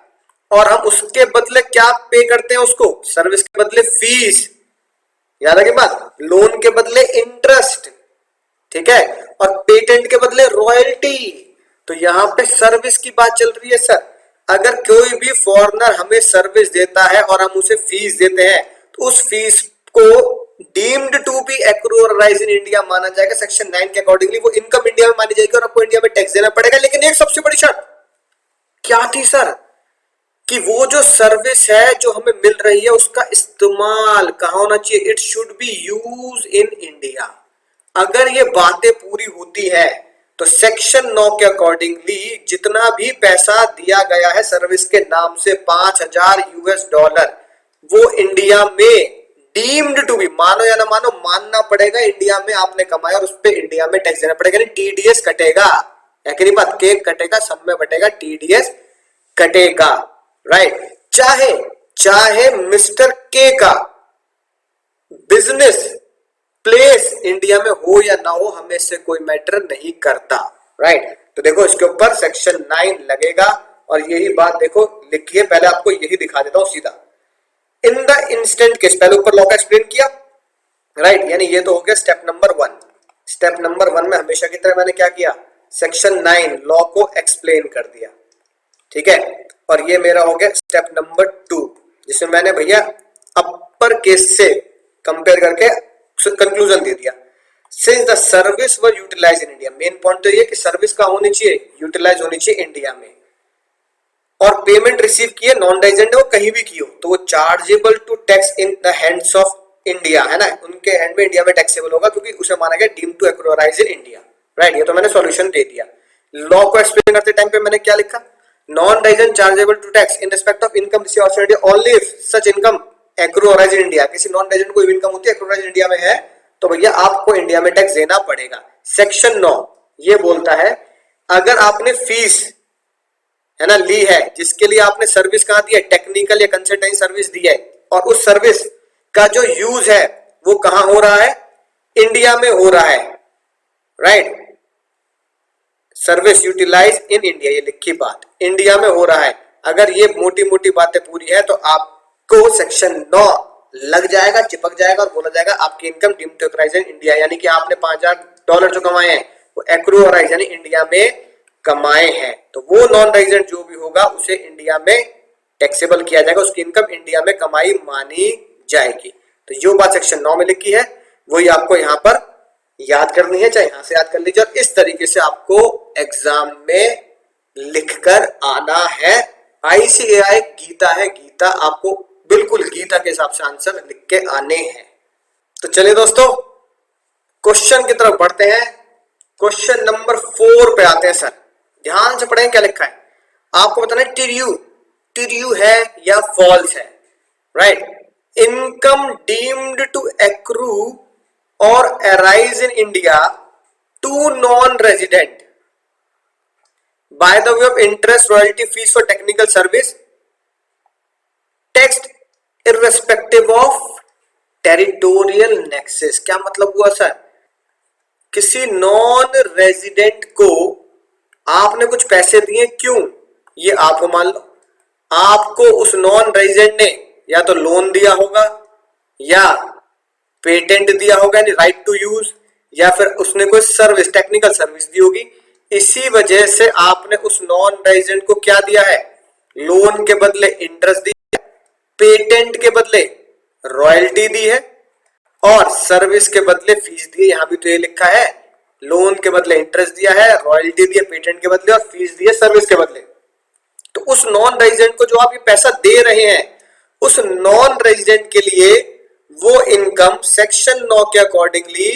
और हम उसके बदले क्या पे करते हैं उसको, सर्विस के बदले फीस, याद आ गई बात, लोन के बदले इंटरेस्ट, ठीक है, और पेटेंट के बदले रॉयल्टी। तो यहां पे सर्विस की बात चल रही है सर। अगर कोई भी फॉरेनर हमें सर्विस देता है और हम उसे फीस देते हैं तो उस फीस को deemed to be accrue arise in India माना जाएगा। सेक्शन 9 के अकॉर्डिंगली वो इनकम इंडिया में मानी जाएगी और आपको इंडिया में टैक्स देना पड़ेगा। लेकिन एक सबसे बड़ी शर्त क्या थी सर, कि वो जो सर्विस है जो हमें मिल रही है उसका इस्तेमाल कहां होना चाहिए, it should be use in India. अगर ये बातें पूरी होती है तो सेक्शन 9 के अकॉर्डिंगली जितना भी पैसा दिया गया है सर्विस के नाम से $5000 वो इंडिया में डीम्ड टू बी, मानो या ना मानो मानना पड़ेगा, इंडिया में आपने कमाया और उस पर इंडिया में टैक्स देना पड़ेगा, टीडीएस कटेगा, है बात, केक कटेगा, सब में बटेगा, टीडीएस कटेगा, राइट। चाहे मिस्टर के का बिजनेस प्लेस इंडिया में हो या ना हो, हमें से कोई मैटर नहीं करता, राइट। तो देखो इसके ऊपर सेक्शन 9 लगेगा और यही बात देखो लिखी है। पहले आपको यही दिखा देता हूं सीधा, इन द इंस्टेंट केस, पहले ऊपर लॉ का एक्सप्लेन किया, राइट, यानी ये तो हो गया स्टेप नंबर 1। स्टेप नंबर 1 में हमेशा की तरह मैंने क्या किया, सेक्शन 9 लॉ को एक्सप्लेन कर दिया, ठीक है। और ये मेरा हो गया स्टेप नंबर 2 जिसमें मैंने भैया अपर केस से कंपेयर करके कंक्लूजन दे दिया। Since the service were utilise in India, main point तो ये कि सर्विस कहां होनी चाहिए, यूटिलाइज होनी चाहिए इंडिया में, और पेमेंट रिसीव किए नॉन रेजिडेंट हो कहीं भी की हो तो वो chargeable to tax in the hands of India, है ना, उनके हैंड में इंडिया में टैक्सेबल होगा क्योंकि उसे माना गया deem to accrue arise in India, right. ये तो मैंने सॉल्यूशन दे दिया। लॉ को एक्सप्लेन करते टाइम पे मैंने क्या लिखा, non resident chargeable to tax in respect of income received outside India only if such income accrue arise in India. किसी नॉन रेजिडेंट को इनकम होती है एक्रूअराइज इंडिया में है तो भैया आपको इंडिया में टैक्स देना पड़ेगा। सेक्शन 9 ये बोलता है अगर आपने फीस, है ना, ली है, जिसके लिए आपने सर्विस कहां दी है, टेक्निकल या कंसल्टेंसी सर्विस दी है, और उस सर्विस का जो यूज है वो कहां हो रहा है, इंडिया में हो रहा है, right. Service utilise in India, ये लिखी बात, इंडिया में हो रहा है। अगर ये मोटी मोटी बातें पूरी है तो आपको सेक्शन 9 लग जाएगा, चिपक जाएगा और बोला जाएगा आपकी income deemed to accrue arise in India, यानी कि आपने $5000 जो कमाए हैं वो एक्रूअराइज यानी इंडिया में कमाए हैं, तो वो नॉन रेजिडेंट जो भी होगा उसे इंडिया में टैक्सेबल किया जाएगा, उसकी इनकम इंडिया में कमाई मानी जाएगी। तो जो बात सेक्शन 9 में लिखी है वही आपको यहाँ पर याद करनी है, चाहे यहां से याद कर लीजिए, और इस तरीके से आपको एग्जाम में लिखकर आना है। ICAI गीता है, गीता आपको बिल्कुल गीता के हिसाब से आंसर लिख के आने हैं। तो चलिए दोस्तों क्वेश्चन की तरफ बढ़ते हैं। क्वेश्चन नंबर 4 पे आते हैं सर, ध्यान से पढ़ें क्या लिखा है। आपको बताना है टिर्यू है या फॉल्स है, right. Income deemed to accrue और arise in India to non resident by the way of interest, royalty, fees for technical service, taxed irrespective of territorial nexus. क्या मतलब हुआ सर, किसी नॉन रेजिडेंट को आपने कुछ पैसे दिए, क्यों, ये आप मान लो, आपको उस नॉन रेजिडेंट ने या तो लोन दिया होगा या पेटेंट दिया होगा यानी राइट टू यूज, या फिर उसने कोई सर्विस टेक्निकल सर्विस दी होगी। इसी वजह से आपने उस नॉन रेजिडेंट को क्या दिया है, लोन के बदले इंटरेस्ट दिया, पेटेंट के बदले रॉयल्टी दी है और सर्विस के बदले फीस दी है। यहां भी तो ये लिखा है, लोन के बदले इंटरेस्ट दिया है, रॉयल्टी दी है पेटेंट के बदले और फीस दी है सर्विस के बदले। तो उस नॉन रेजिडेंट को जो आप ये पैसा दे रहे हैं, उस नॉन रेजिडेंट के लिए वो इनकम सेक्शन 9 के accordingly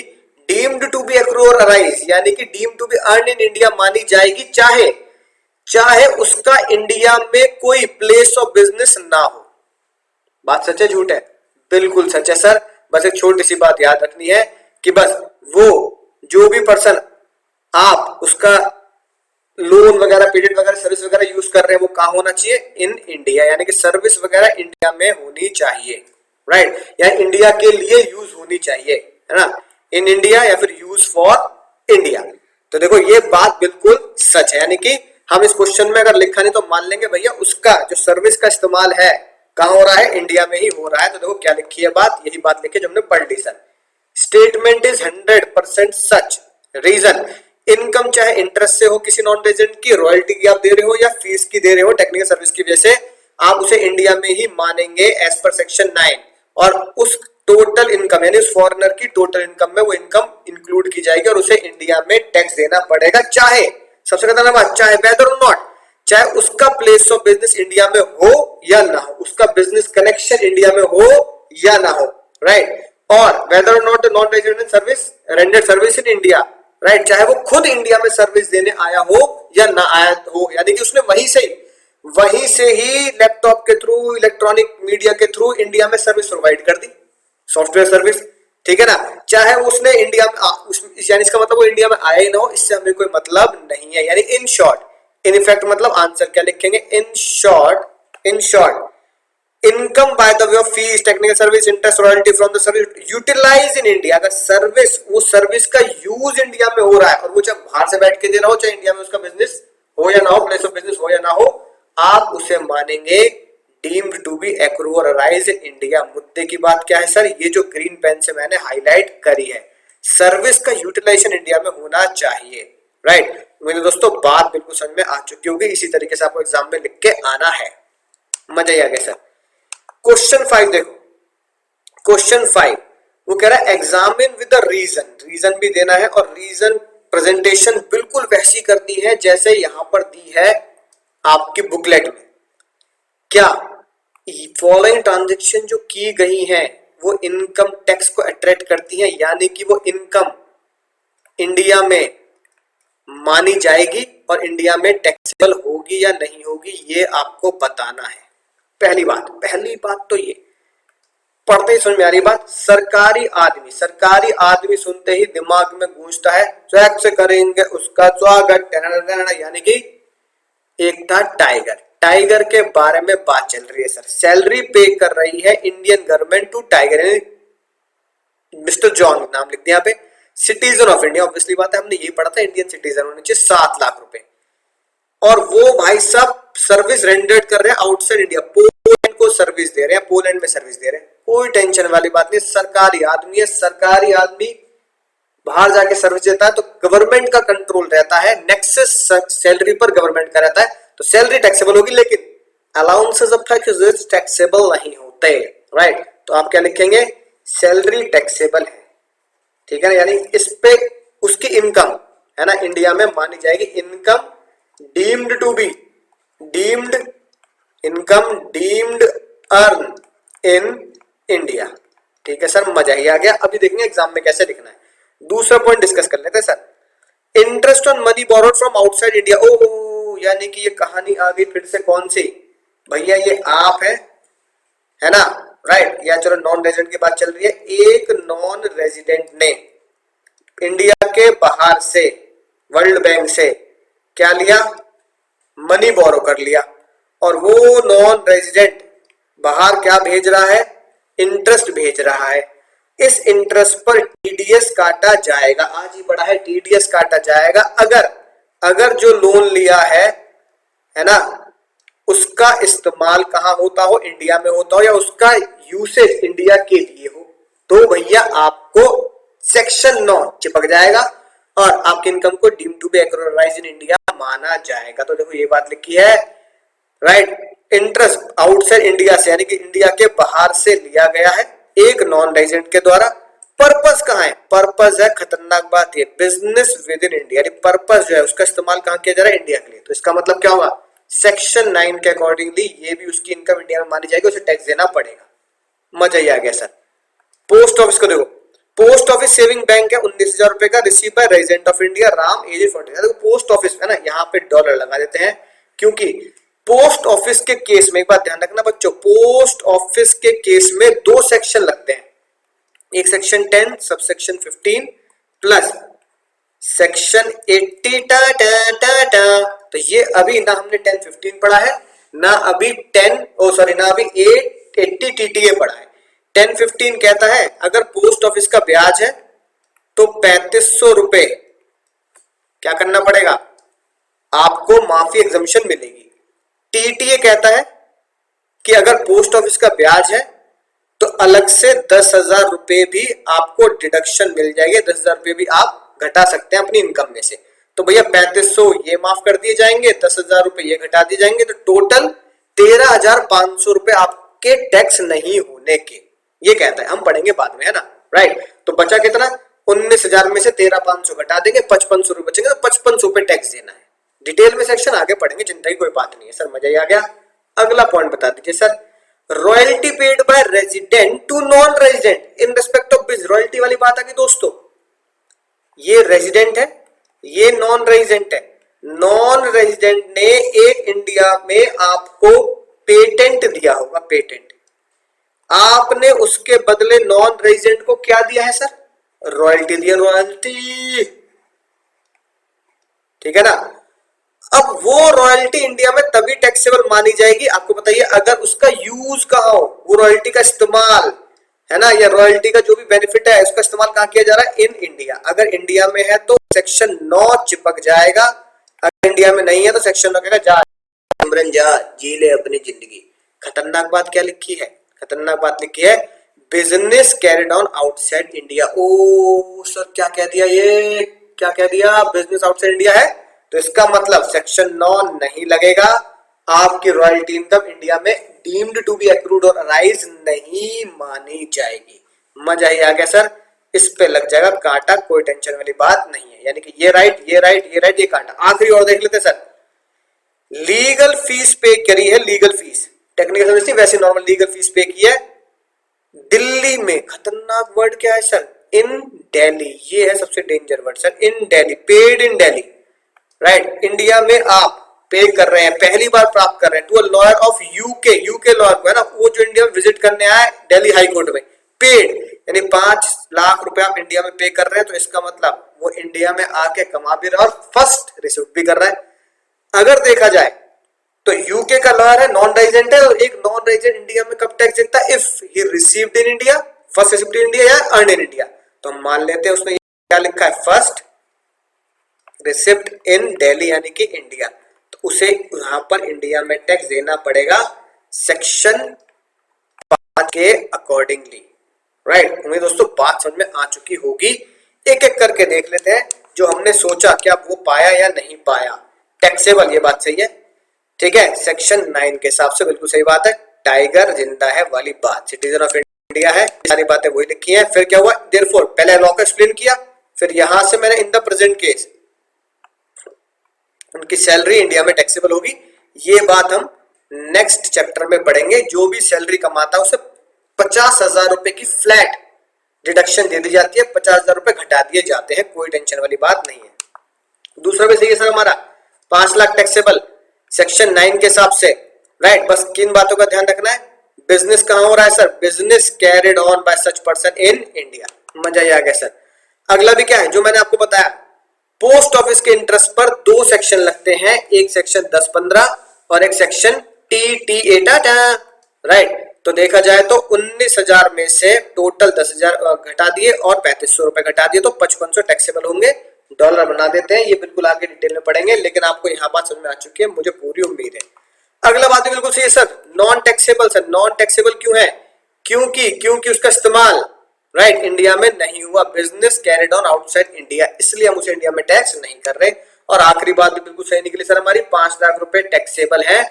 deemed to be accrue और अराइज यानी कि deemed to be earn in India मानी जाएगी, चाहे चाहे उसका इंडिया में कोई प्लेस ऑफ बिजनेस ना हो। बात सच है झूठ है? बिल्कुल सच है सर। बस एक छोटी सी बात याद रखनी है कि बस वो जो भी पर्सन आप उसका लोन वगैरह पेटेंट वगैरह सर्विस वगैरह यूज कर रहे हैं वो कहां होना चाहिए, इन इंडिया, यानी कि सर्विस वगैरह इंडिया में होनी चाहिए, राइट, या इंडिया के लिए यूज होनी चाहिए, है ना, इन इंडिया या फिर यूज फॉर इंडिया। तो देखो ये बात बिल्कुल सच है, यानी कि हम इस क्वेश्चन में अगर लिखा नहीं तो मान लेंगे भैया उसका जो सर्विस का इस्तेमाल है कहां हो रहा है, इंडिया में ही हो रहा है। तो देखो क्या लिखी है बात, यही बात लिखी जो हमने पढ़ ली सर। स्टेटमेंट इज 100% सच। रीजन, इनकम चाहे इंटरेस्ट से हो किसी नॉन रेजिडेंट की, रॉयल्टी की आप दे रहे हो या फीस की दे रहे हो टेक्निकल सर्विस की वजह से, आप उसे इंडिया में ही मानेंगे एज पर सेक्शन 9 और उस टोटल इनकम यानी उस फॉरेनर की टोटल इनकम में वो इनकम इंक्लूड की जाएगी और उसे इंडिया में टैक्स देना पड़ेगा, चाहे सबसे खतरनाक बात, चाहे वेदर और नॉट, चाहे उसका प्लेस ऑफ बिजनेस इंडिया में हो या ना हो, उसका बिजनेस कनेक्शन इंडिया में हो या ना हो, राइट, और वेदर और not non resident service rendered service in India, right, चाहे वो खुद इंडिया में सर्विस देने आया हो या ना आया हो, यानी कि उसने वहीं से ही लैपटॉप के थ्रू इलेक्ट्रॉनिक मीडिया के थ्रू इंडिया में सर्विस प्रोवाइड कर दी, सॉफ्टवेयर सर्विस, ठीक है ना, चाहे उसने इंडिया में यानी इसका मतलब वो इंडिया में आया ही ना हो, इससे हमें कोई मतलब नहीं है। यानी इन शॉर्ट, इन इफेक्ट मतलब आंसर क्या लिखेंगे, in short income by the way of fees technical service interest royalty from the service utilise in India. अगर सर्विस वो सर्विस का यूज इंडिया में हो रहा है और वो चाहे बाहर से बैठ के दे रहा हो चाहे इंडिया में उसका बिजनेस हो या ना हो, प्लेस ऑफ बिजनेस हो या ना हो, आप उसे मानेंगे डीम्ड टू बी एक्रू और अराइज इन इंडिया। मुद्दे की बात क्या है सर, ये जो ग्रीन पेन से मैंने हाईलाइट करी है, सर्विस का यूटिलाइजेशन इंडिया में होना चाहिए, राइट। मेरे दोस्तों बात बिल्कुल समझ में आ चुकी होगी, इसी तरीके से आपको एग्जाम में लिख के आना है। मजा ही आ गया सर। क्वेश्चन 5 देखो, क्वेश्चन 5 वो कह रहा है examine with the reason, reason भी देना है और रीजन प्रेजेंटेशन बिल्कुल वैसी करनी है जैसे यहां पर दी है आपकी बुकलेट में। क्या फॉलोइंग ट्रांजैक्शन जो की गई हैं वो इनकम टैक्स को अट्रैक्ट करती हैं, यानी कि वो इनकम इंडिया में मानी जाएगी और इंडिया में टैक्सेबल होगी या नहीं होगी, ये आपको बताना है। पहली बात तो ये पढ़ते ही समझ में आ रही बात, सरकारी आदमी सुनते ही दिमाग में गूंजता है ट्रैक से करेंगे उसका स्वागत, यानी कि एक था टाइगर के बारे में बात चल रही है सर। सैलरी पे कर रही है Indian government to tiger, mister John नाम लिख दिया यहाँ पे, सिटीजन ऑफ इंडिया, ऑब्वियसली बात है हमने यही पढ़ा था, इंडियन सिटीजन होने चाहिए, 7 लाख रुपए, और वो भाई साहब सर्विस रेंडर्ड कर रहे हैं आउटसाइड इंडिया, पोलैंड को सर्विस दे रहे हैं, पोलैंड में सर्विस दे रहे हैं, कोई टेंशन वाली बात नहीं, सरकारी आदमी है, सरकारी आदमी बाहर जाके सर्विस देता है तो गवर्नमेंट का कंट्रोल रहता है, नेक्सस सैलरी पर गवर्नमेंट का रहता है, तो सैलरी टैक्सेबल होगी, लेकिन अलाउंसेस ऑफ टैक्स टैक्सेबल नहीं होते, राइट। तो आप क्या लिखेंगे, सैलरी टैक्सेबल है, ठीक है ना, यानी इस पे उसकी इनकम है ना इंडिया में मानी जाएगी, income deemed to be deemed earn in India, ठीक है सर, मजा ही आ गया। अभी देखेंगे एग्जाम में कैसे लिखना है। दूसरा पॉइंट डिस्कस कर लेते हैं sir, interest on money borrowed from outside India. Oh, यानी कि ये कहानी आ गई फिर से कौन सी भैया, ये आप है ना, राइट, या चलो नॉन रेजिडेंट की बात चल रही है। एक नॉन रेजिडेंट ने इंडिया के बाहर से वर्ल्ड बैंक से क्या लिया, मनी बोरो कर लिया, और वो नॉन रेजिडेंट बाहर क्या भेज रहा है, इंटरेस्ट भेज रहा है। इस इंटरेस्ट पर टीडीएस काटा जाएगा, आज ही पढ़ा है, टीडीएस काटा जाएगा अगर जो लोन लिया है ना उसका इस्तेमाल कहाँ होता हो, इंडिया में होता हो, या उसका यूसेज इंडिया के लिए हो, तो भैया आपको सेक्शन 9 चिपक जाएगा और आपकी इनकम को deem to be accrue or arise in India माना जाएगा। तो देखो ये बात लिखी है, राइट, इंटरेस्ट आउटसाइड इंडिया से यानी कि इंडिया के बाहर से लिया गया है एक नॉन रेजिडेंट के द्वारा। पर्पस कहाँ है, पर्पस है खतरनाक बात ये, बिजनेस विद इन इंडिया, यानी पर्पस जो है उसका इस्तेमाल कहाँ किया जा रहा है, इंडिया के लिए। तो इसका मतलब क्या होगा, सेक्शन 9 के अकॉर्डिंगली ये भी उसकी इनकम इंडिया में मानी जाएगी, उसे टैक्स देना पड़ेगा। मजा ही आ गया सर। पोस्ट ऑफिस को देखो, पोस्ट ऑफिस सेविंग बैंक है 19,000 रुपए का, receive by resident of India, Ram age 40। देखो पोस्ट ऑफिस है ना, यहाँ पे डॉलर लगा देते हैं क्योंकि पोस्ट ऑफिस के केस में एक बात ध्यान रखना बच्चों, पोस्ट ऑफिस के केस में दो सेक्शन लगते हैं, एक section 10 sub section 15 plus section 80 टा टा टा टा। तो ये अभी ना हमने 10-15 पढ़ा है, ना अभी 10 ओ सॉरी ना अभी 80 टीटीए पढ़ा है। 10-15 कहता है अगर पोस्ट ऑफिस का ब्याज है तो 3500 रुपए क्या करना पड़ेगा, आपको माफी एग्जम्पशन मिलेगी। टीटीए कहता है कि अगर पोस्ट ऑफिस का ब्याज है तो अलग से 10,000 रुपए भी आपको डिडक्शन मिल जाएगी, 10,000 रुपए भी आप घटा सकते हैं अपनी इनकम में से। तो भैया 3500 ये माफ कर दिए जाएंगे, 10,000 रुपए ये घटा दिए जाएंगे, तो टोटल 13,500 रुपए आपके टैक्स नहीं होने के, ये कहता है। हम पढ़ेंगे बाद में, है ना, राइट। तो बचा कितना, 19,000 में से 13,500 घटा देंगे, 5,500 रुपए बचेंगे, तो 5,500 रुपए टैक्स देना है। डिटेल में सेक्शन आगे पढ़ेंगे, चिंता की कोई बात नहीं है सर, मजा ही आ गया। अगला पॉइंट बता दीजिए sir, royalty paid by resident to non resident in respect of biz. Royalty वाली बात आ गई दोस्तों, ये रेजिडेंट है, ये नॉन रेजिडेंट है। नॉन रेजिडेंट ने एक इंडिया में आपको पेटेंट दिया होगा, पेटेंट, आपने उसके बदले नॉन रेजिडेंट को क्या दिया है सर, रॉयल्टी दिया, रॉयल्टी, ठीक है ना। अब वो रॉयल्टी इंडिया में तभी टैक्सेबल मानी जाएगी, आपको बताइए, अगर उसका यूज कहां हो, वो रॉयल्टी का इस्तेमाल है ना, या रॉयल्टी का जो भी बेनिफिट है उसका इस्तेमाल कहां किया जा रहा है, इन इंडिया। अगर इंडिया में है तो सेक्शन 9 चिपक जाएगा, अगर इंडिया में नहीं है तो सेक्शन 9 कहेगा जा सिमरन जा जी ले अपनी जिंदगी। खतरनाक बात क्या लिखी है, खतरनाक बात लिखी है, business carried on outside India. ओ सर क्या कह दिया, ये क्या कह दिया, बिजनेस आउटसाइड इंडिया है, तो इसका मतलब सेक्शन 9 नहीं लगेगा, आपकी रॉयल्टी इनकम इंडिया में डीम्ड टू बी एक्रूड और राइज नहीं मानी जाएगी। मजा ही आ गया सर, इस पे लग जाएगा कांटा, कोई टेंशन वाली बात नहीं है, यानी कि ये राइट ये राइट ये राइट ये कांटा। आखिरी और देख लेते सर, लीगल फीस पे करी है, लीगल फीस, टेक्निकल समझती वैसे नॉर्मल लीगल फीस पे की है दिल्ली में। खतरनाक वर्ड क्या है सर, इन दिल्ली, ये है सबसे danger word sir, in Delhi, paid in Delhi, right. India में आप पे कर रहे हैं, पहली बार प्राप्त कर रहे हैं, to a lawyer of UK, UK lawyer को, है ना, वो जो इंडिया में विजिट करने आया दिल्ली हाई कोर्ट में, पेड यानी 5 लाख रुपए आप इंडिया में पे कर रहे हैं, तो इसका मतलब वो इंडिया में आके कमा भी रहा है और फर्स्ट रिसीव भी कर रहा है। अगर देखा जाए तो यूके का लॉयर है, नॉन रेजिडेंट है, और एक नॉन रेजिडेंट इंडिया में कब टैक्स देता है, if he received in India, first received in India या अर्न इन इंडिया। तो हम मान लेते हैं उसने क्या लिखा है, फर्स्ट रिसिप्ट इन दिल्ली यानी कि इंडिया, तो उसे यहां पर इंडिया में टैक्स देना पड़ेगा सेक्शन 5 के अकॉर्डिंगली, राइट। उम्मीद दोस्तों बात समझ में आ चुकी होगी, एक एक करके देख लेते हैं जो हमने सोचा क्या वो पाया या नहीं पाया। टैक्सेबल, ये बात सही है, ठीक है, सेक्शन 9 के हिसाब से बिल्कुल सही बात है, टाइगर जिंदा है वाली बात, सिटीजन ऑफ इंडिया है, सारी बातें वही लिखी हैं। फिर क्या हुआ, देयरफॉर पहले लॉ को एक्सप्लेन किया, फिर यहां से मैंने इन द प्रेजेंट केस उनकी सैलरी इंडिया में टैक्सेबल होगी, ये बात हम नेक्स्ट चैप्टर में पढ़ेंगे। जो भी सैलरी कमाता है उसे 50,000 रुपए की फ्लैट डिडक्शन दे दी जाती है, 50,000 रुपए घटा दिए जाते हैं, कोई टेंशन वाली बात नहीं है। दूसरा भी सही है सर हमारा, 5 लाख टैक्सेबल सेक्शन 9 के हिसाब से, राइट। बस किन बातों का ध्यान रखना है, बिजनेस कहां हो रहा है sir, business carried on by such person in India. मजा ही आ गया सर। अगला भी क्या है जो मैंने आपको बताया, पोस्ट ऑफिस के इंटरेस्ट पर 2 सेक्शन लगते हैं, एक सेक्शन 10-15 और एक सेक्शन टीटीए टाटा, राइट। तो देखा जाए तो 19,000 में से टोटल 10,000 घटा दिए और 3500 रुपए घटा दिए, तो 5500 टैक्सेबल होंगे, डॉलर बना देते हैं, ये बिल्कुल आगे डिटेल में पढ़ेंगे, लेकिन आपको यहाँ बात समझ में आ चुकी है मुझे पूरी उम्मीद है। अगला बात भी बिल्कुल सही है sir, non taxable. Sir non taxable क्यों है? क्योंकि उसका इस्तेमाल राइट इंडिया में नहीं हुआ, business carried on outside India, इसलिए हम उसे इंडिया में टैक्स नहीं कर रहे। और आखिरी बात भी बिल्कुल सही निकली सर हमारी, 5 लाख रुपए टैक्सेबल है,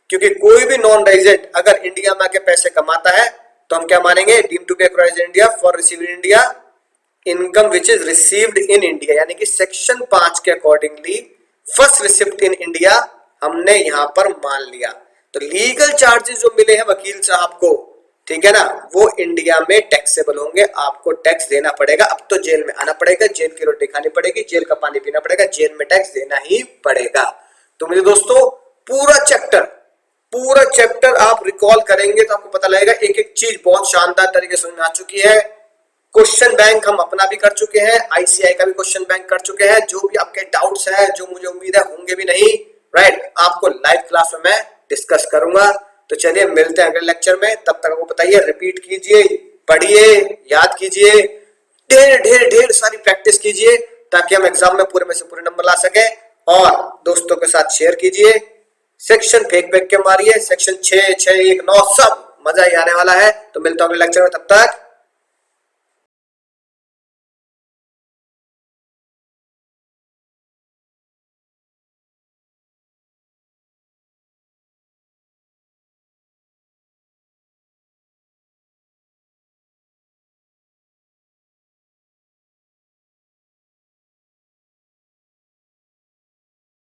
क्योंकि कोई भी नॉन रेजिडेंट अगर इंडिया में आके पैसे कमाता है तो हम क्या मानेंगे, deem to be resident India for receive in India income which is received in India, यानी कि सेक्शन 5 के accordingly first receipt in India हमने यहां पर मान लिया। तो लीगल चार्जेस जो मिले हैं वकील साहब को, ठीक है ना, वो इंडिया में टैक्सेबल होंगे, आपको टैक्स देना पड़ेगा। अब तो जेल में आना पड़ेगा, जेल की रोटी खानी पड़ेगी, जेल का पानी पीना पड़ेगा, जेल में टैक्स देना ही पड़ेगा। तो मेरे दोस्तों पूरा चैप्टर आप रिकॉल करेंगे तो आपको पता लगेगा, एक एक चीज बहुत शानदार तरीके से समझ में आ चुकी है। क्वेश्चन बैंक हम अपना भी कर चुके हैं, आईसीआई का भी क्वेश्चन बैंक कर चुके हैं। जो भी आपके डाउट्स है, जो मुझे उम्मीद है होंगे भी नहीं, राइट, आपको लाइव क्लास में मैं डिस्कस करूंगा। तो चलिए मिलते हैं अगले लेक्चर में, तब तक आपको बताइए, रिपीट कीजिए, पढ़िए, याद कीजिए, ढेर ढेर ढेर सारी प्रैक्टिस कीजिए, ताकि हम एग्जाम में पूरे में से पूरे नंबर ला सके। और दोस्तों के साथ शेयर कीजिए, सेक्शन फेंक के मारिए, सेक्शन 6, 6, 1, 9 सब मजा ही आने वाला है। तो मिलता हूँ अगले लेक्चर में, तब तक